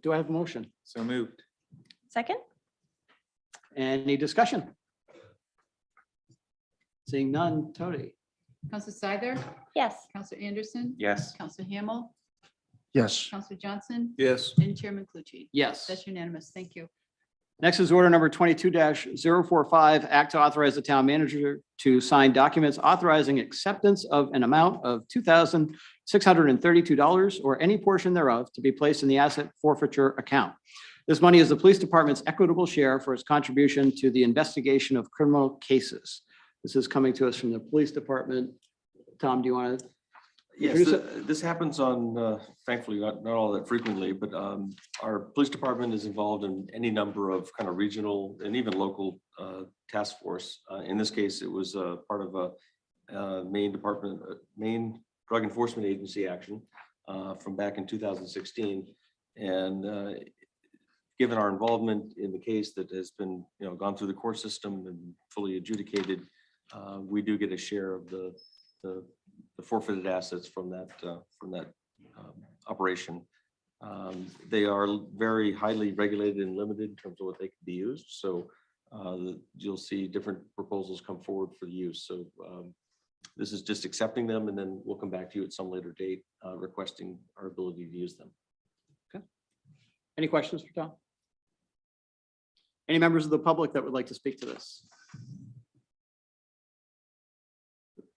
Do I have a motion? So moved. Second? Any discussion? Seeing none, Tony? Counselor Seider, Yes. Counselor Anderson, Yes. Counselor Hamel, Yes. Counselor Johnson, Yes. and Chairman Clucci. Yes. That's unanimous. Thank you. Next is order number 22-045, act to authorize the town manager to sign documents authorizing acceptance of an amount of $2,632 or any portion thereof to be placed in the asset forfeiture account. This money is the police department's equitable share for its contribution to the investigation of criminal cases. This is coming to us from the police department. Tom, do you want to? Yes, this happens on, thankfully, not all that frequently, but our police department is involved in any number of kind of regional and even local task force. In this case, it was part of a Maine Drug Enforcement Agency action from back in 2016. And given our involvement in the case that has been, gone through the court system and fully adjudicated, we do get a share of the forfeited assets from that operation. They are very highly regulated and limited in terms of what they can be used. So you'll see different proposals come forward for the use. So this is just accepting them, and then we'll come back to you at some later date requesting our ability to use them. Okay. Any questions for Tom? Any members of the public that would like to speak to this?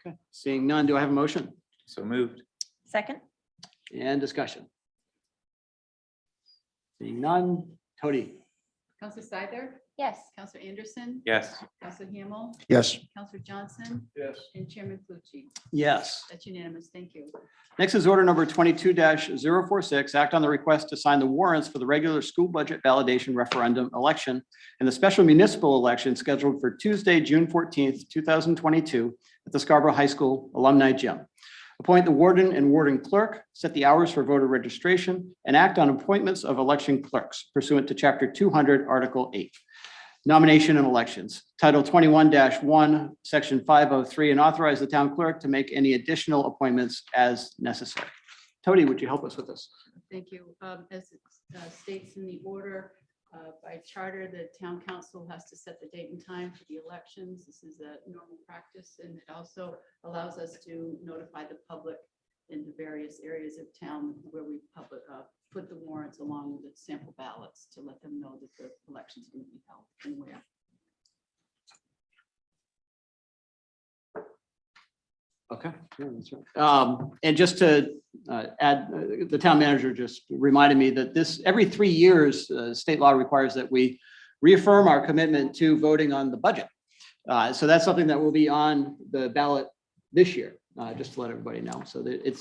Okay, seeing none, do I have a motion? So moved. Second? And discussion? Seeing none, Tony? Counselor Seider, Yes. Counselor Anderson, Yes. Counselor Hamel, Yes. Counselor Johnson, Yes. and Chairman Clucci. Yes. That's unanimous. Thank you. Next is order number 22-046, act on the request to sign the warrants for the regular school budget validation referendum election and the special municipal election scheduled for Tuesday, June 14th, 2022 at the Scarborough High School Alumni Gym. Appoint the warden and warden clerk, set the hours for voter registration, and act on appointments of election clerks pursuant to Chapter 200, Article 8. Nomination and elections, Title 21-1, Section 503, and authorize the town clerk to make any additional appointments as necessary. Tony, would you help us with this? Thank you. As it states in the order, by charter, the town council has to set the date and time for the elections. This is a normal practice, and it also allows us to notify the public in the various areas of town where we put the warrants along with the sample ballots to let them know that the elections are going to be held and where. Okay. Yeah, that's right. And just to add, the town manager just reminded me that every 3 years, state law requires that we reaffirm our commitment to voting on the budget. So that's something that will be on the ballot this year, just to let everybody know. So that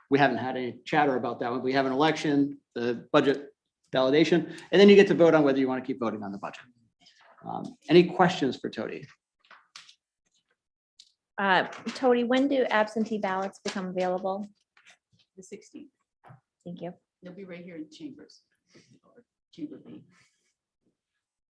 we haven't had any chatter about that. We have an election, the budget validation, and then you get to vote on whether you want to keep voting on the budget. Any questions for Tony? Tony, when do absentee ballots become available? The 16th. Thank you. They'll be right here in chambers. Chamber B.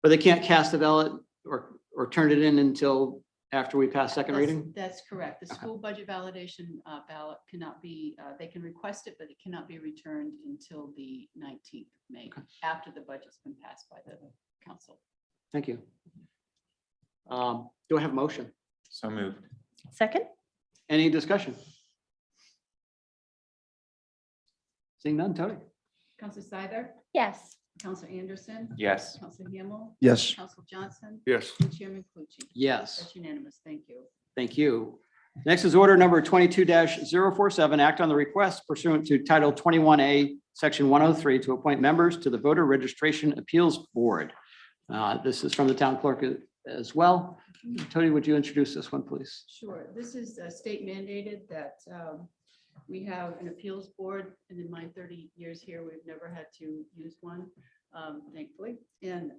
But they can't cast a ballot or turn it in until after we pass second reading? That's correct. The school budget validation ballot cannot be, they can request it, but it cannot be returned until the 19th of May, after the budget's been passed by the council. Thank you. Do I have a motion? So moved. Second? Any discussion? Seeing none, Tony? Counselor Seider, Yes. Counselor Anderson, Yes. Counselor Hamel, Yes. Counselor Johnson, Yes. and Chairman Clucci. Yes. That's unanimous. Thank you. Thank you. Next is order number 22-047, act on the request pursuant to Title 21A, Section 103, to appoint members to the Voter Registration Appeals Board. This is from the town clerk as well. Tony, would you introduce this one, please? Sure. This is state mandated that we have an appeals board, and in my 30 years here, we've never had to use one, thankfully. And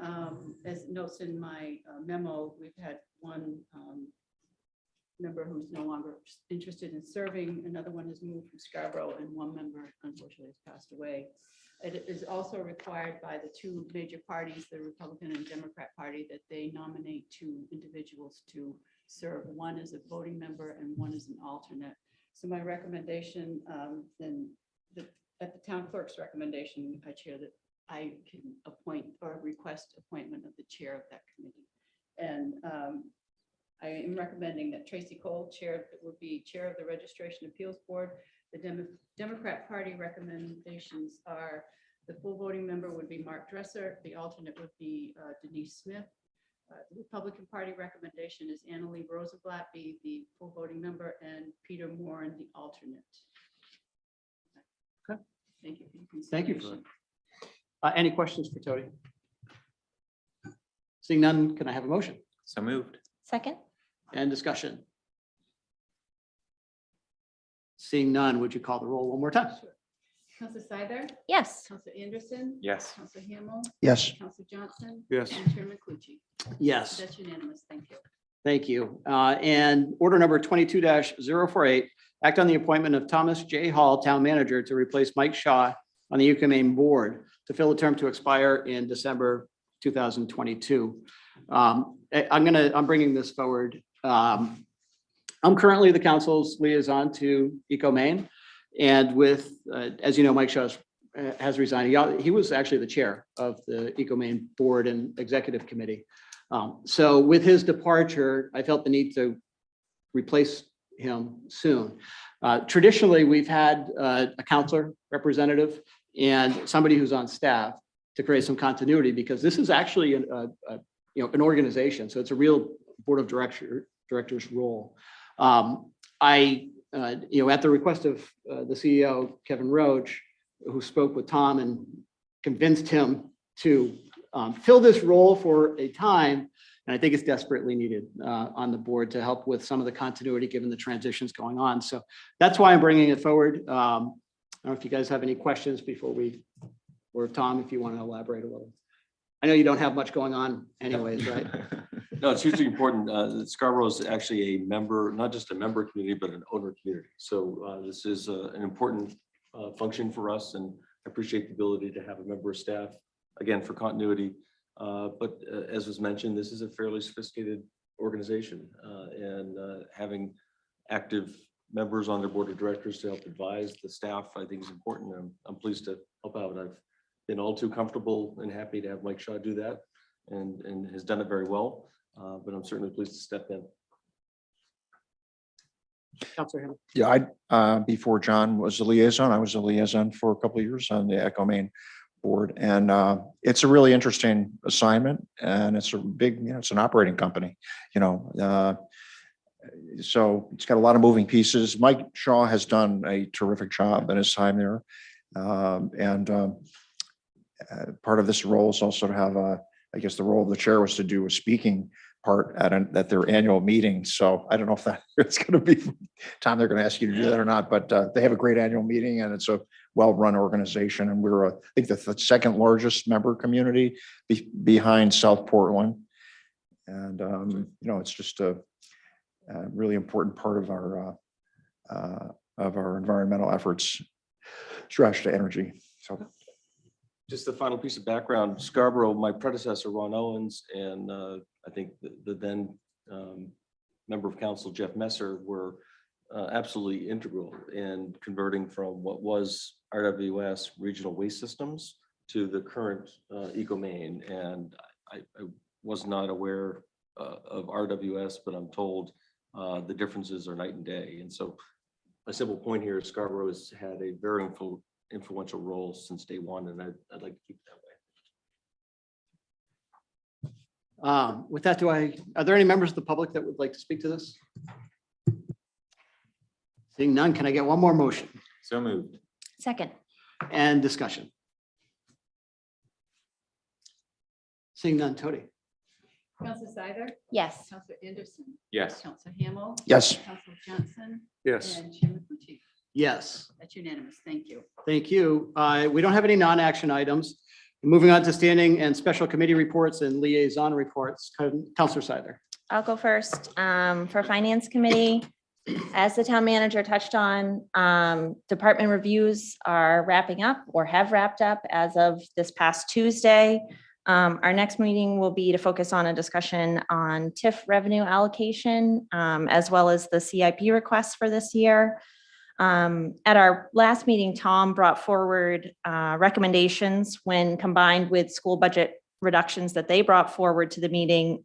as it notes in my memo, we've had one member who's no longer interested in serving. Another one has moved from Scarborough, and one member unfortunately has passed away. It is also required by the two major parties, the Republican and Democrat Party, that they nominate two individuals to serve. One as a voting member and one as an alternate. So my recommendation, at the town clerk's recommendation, I chair that I can appoint or request appointment of the chair of that committee. And I am recommending that Tracy Cole would be chair of the Registration Appeals Board. The Democrat Party recommendations are the full voting member would be Mark Dresser. The alternate would be Denise Smith. The Republican Party recommendation is Annalee Rosenblatt be the full voting member and Peter Moran the alternate. Okay. Thank you. For your Thank you for consideration. that. Any questions for Tony? Seeing none, can I have a motion? So moved. Second? And discussion? Seeing none, would you call the roll one more time? Counselor Seider, Yes. Counselor Anderson, Yes. Counselor Hamel, Yes. Counselor Johnson, Yes. and Chairman Clucci. Yes. That's unanimous. Thank you. Thank you. And order number 22-048, act on the appointment of Thomas J. Hall, Town Manager, to replace Mike Shaw on the UCMaine Board to fill a term to expire in December 2022. I'm bringing this forward. I'm currently the council's liaison to EcoMaine, and with, as you know, Mike Shaw has resigned. He was actually the chair of the EcoMaine Board and Executive Committee. So with his departure, I felt the need to replace him soon. Traditionally, we've had a counselor representative and somebody who's on staff to create some continuity, because this is actually an organization. So it's a real board of directors role. At the request of the CEO, Kevin Roach, who spoke with Tom and convinced him to fill this role for a time. And I think it's desperately needed on the board to help with some of the continuity given the transitions going on. So that's why I'm bringing it forward. I don't know if you guys have any questions before or Tom, if you want to elaborate a little. I know you don't have much going on anyways, right? No, it's hugely important. Scarborough is actually a member, not just a member community, but an owner community. So this is an important function for us, and I appreciate the ability to have a member of staff, again, for continuity. But as was mentioned, this is a fairly sophisticated organization, and having active members on their board of directors to help advise the staff, I think is important. I'm pleased to help out. I've been all too comfortable and happy to have Mike Shaw do that, and has done it very well. But I'm certainly pleased to step in. Councilor Hamel. Yeah, before John was a liaison, I was a liaison for a couple of years on the EcoMaine board, and it's a really interesting assignment, and it's a big, it's an operating company, so it's got a lot of moving pieces. Mike Shaw has done a terrific job in his time there, and part of this role is also to have I guess the role of the chair was to do a speaking part at their annual meeting. So I don't know if it's going to be time they're going to ask you to do that or not, but they have a great annual meeting, and it's a well-run organization. And we're, I think, the second largest member community behind South Portland. And, it's just a really important part of our environmental efforts, trash to energy. So. Just the final piece of background, Scarborough, my predecessor, Ron Owens, and I think the then member of council, Jeff Messer, were absolutely integral in converting from what was RWS Regional Waste Systems to the current EcoMaine. And I was not aware of RWS, but I'm told the differences are night and day. And so a simple point here, Scarborough has had a very influential role since day one, and I'd like to keep it that way. With that, are there any members of the public that would like to speak to this? Seeing none, can I get one more motion So moved. Second. and discussion? Seeing none, Tony. Counselor Seider, Yes. Counselor Anderson, Yes. Counselor Hamel. Yes. Counselor Johnson. Yes. And Chairman Pucci. Yes, That's unanimous. Thank you. thank you. We don't have any non-action items. Moving on to standing and special committee reports and liaison reports. Counselor Seider. I'll go first. For Finance Committee, as the town manager touched on, department reviews are wrapping up or have wrapped up as of this past Tuesday. Our next meeting will be to focus on a discussion on TIF revenue allocation, as well as the CIP requests for this year. At our last meeting, Tom brought forward recommendations when combined with school budget reductions that they brought forward to the meeting,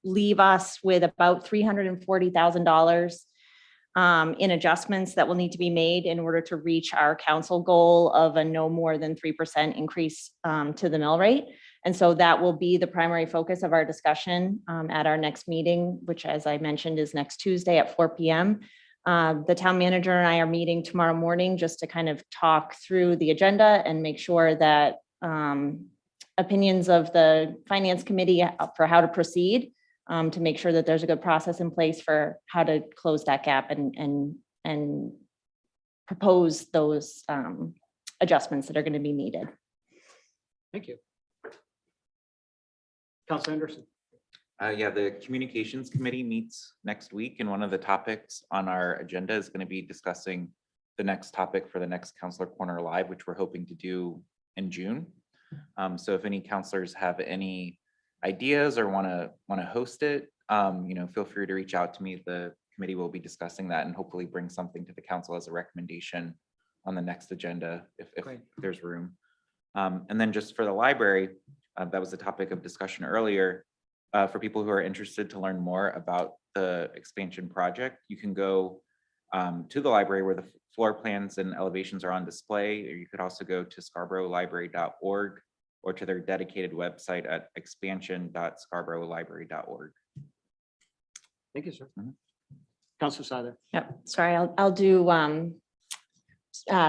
leave us with about $340,000 in adjustments that will need to be made in order to reach our council goal of a no more than 3% increase to the mill rate. And so that will be the primary focus of our discussion at our next meeting, which, as I mentioned, is next Tuesday at 4 p.m. The town manager and I are meeting tomorrow morning just to kind of talk through the agenda and make sure that opinions of the finance committee for how to proceed, to make sure that there's a good process in place for how to close that gap and propose those adjustments that are going to be needed. Thank you. Counselor Anderson. Yeah, the Communications Committee meets next week, and one of the topics on our agenda is going to be discussing the next topic for the next Counselor Corner Live, which we're hoping to do in June. So if any counselors have any ideas or want to host it, feel free to reach out to me. The committee will be discussing that and hopefully bring something to the council as a recommendation on the next agenda if there's room. And then just for the library, that was the topic of discussion earlier. For people who are interested to learn more about the expansion project, you can go to the library where the floor plans and elevations are on display, or you could also go to scarboroughlibrary.org or to their dedicated website at expansion.scarboroughlibrary.org. Thank you, sir. Counselor Seider. Yep, sorry, I'll do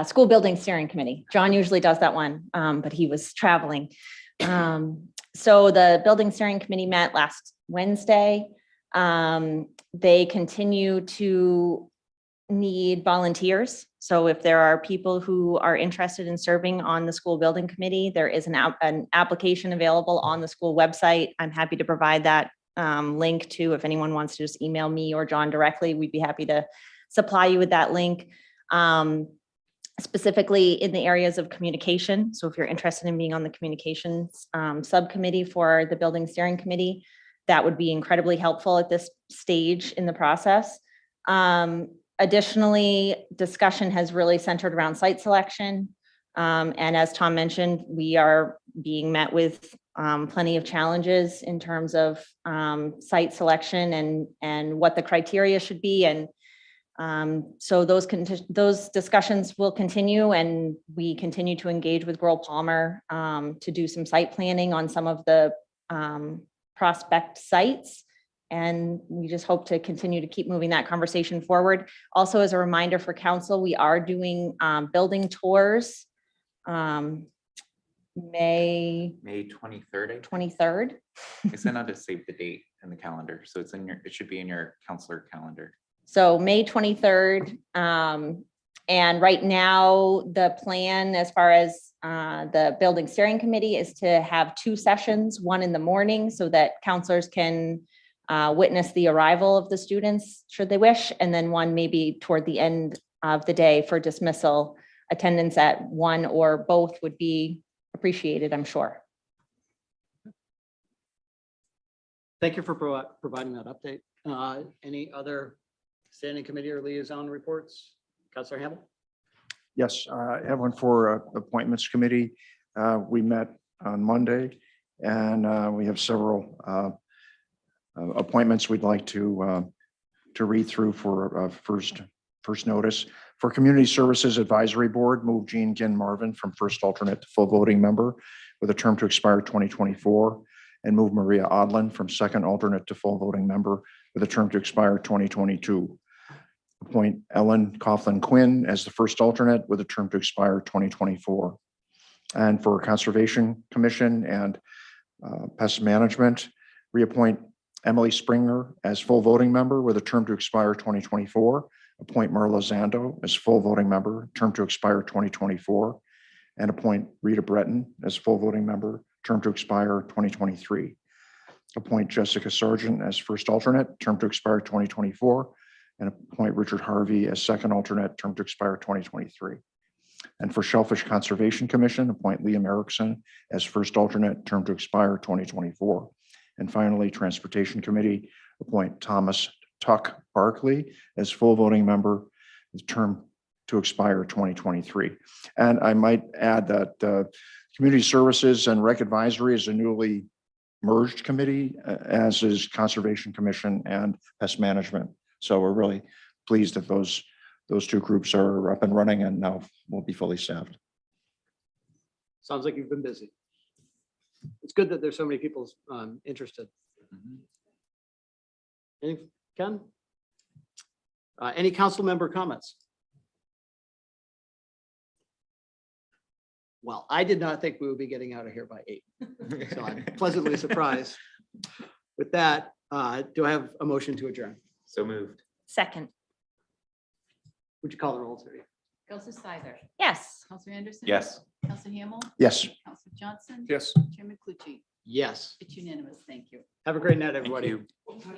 School Building Steering Committee. John usually does that one, but he was traveling. So the Building Steering Committee met last Wednesday. They continue to need volunteers. So if there are people who are interested in serving on the School Building Committee, there is an application available on the school website. I'm happy to provide that link to, if anyone wants to just email me or John directly, we'd be happy to supply you with that link. Specifically in the areas of communication. So if you're interested in being on the communications subcommittee for the Building Steering Committee, that would be incredibly helpful at this stage in the process. Additionally, discussion has really centered around site selection. And as Tom mentioned, we are being met with plenty of challenges in terms of site selection and what the criteria should be. And so those discussions will continue, and we continue to engage with Grohl Palmer to do some site planning on some of the prospect sites. And we just hope to continue to keep moving that conversation forward. Also, as a reminder for council, we are doing building tours May 23rd. 23rd. I sent out to save the date in the calendar, so it's in your. It should be in your counselor calendar. So May 23rd. And right now, the plan as far as the Building Steering Committee is to have 2 sessions, one in the morning so that counselors can witness the arrival of the students should they wish, and then one maybe toward the end of the day for dismissal. Attendance at one or both would be appreciated, I'm sure. Thank you for providing that update. Any other standing committee or liaison reports? Counselor Hamel? Yes, I have one for Appointments Committee. We met on Monday and we have several appointments we'd like to read through for first notice. For Community Services Advisory Board, move Jean Ginn Marvin from first alternate to full voting member with a term to expire 2024, and move Maria Odlin from second alternate to full voting member with a term to expire 2022. Appoint Ellen Coughlin Quinn as the first alternate with a term to expire 2024. And for Conservation Commission and Pest Management, reappoint Emily Springer as full voting member with a term to expire 2024. Appoint Marla Zando as full voting member, term to expire 2024. And appoint Rita Breton as full voting member, term to expire 2023. Appoint Jessica Sargent as first alternate, term to expire 2024. And appoint Richard Harvey as second alternate, term to expire 2023. And for Shellfish Conservation Commission, appoint Liam Erickson as first alternate, term to expire 2024. And finally, Transportation Committee, appoint Thomas Tuck Barkley as full voting member, with term to expire 2023. And I might add that Community Services and Rec Advisory is a newly merged committee, as is Conservation Commission and Pest Management. So we're really pleased that those two groups are up and running and now will be fully staffed. Sounds like you've been busy. It's good that there's so many people interested. Any, Ken? Any council member comments? Well, I did not think we would be getting out of here by 8. So I'm pleasantly surprised. With that, do I have a motion to adjourn? So moved. Second. Would you call the roll, Terry? Counselor Sizer. Yes. Counselor Anderson. Yes. Counselor Hamel. Yes. Counselor Johnson. Yes. Chairman Clucci. Yes. It's unanimous. Thank you. Have a great night, everybody. you. Thank you.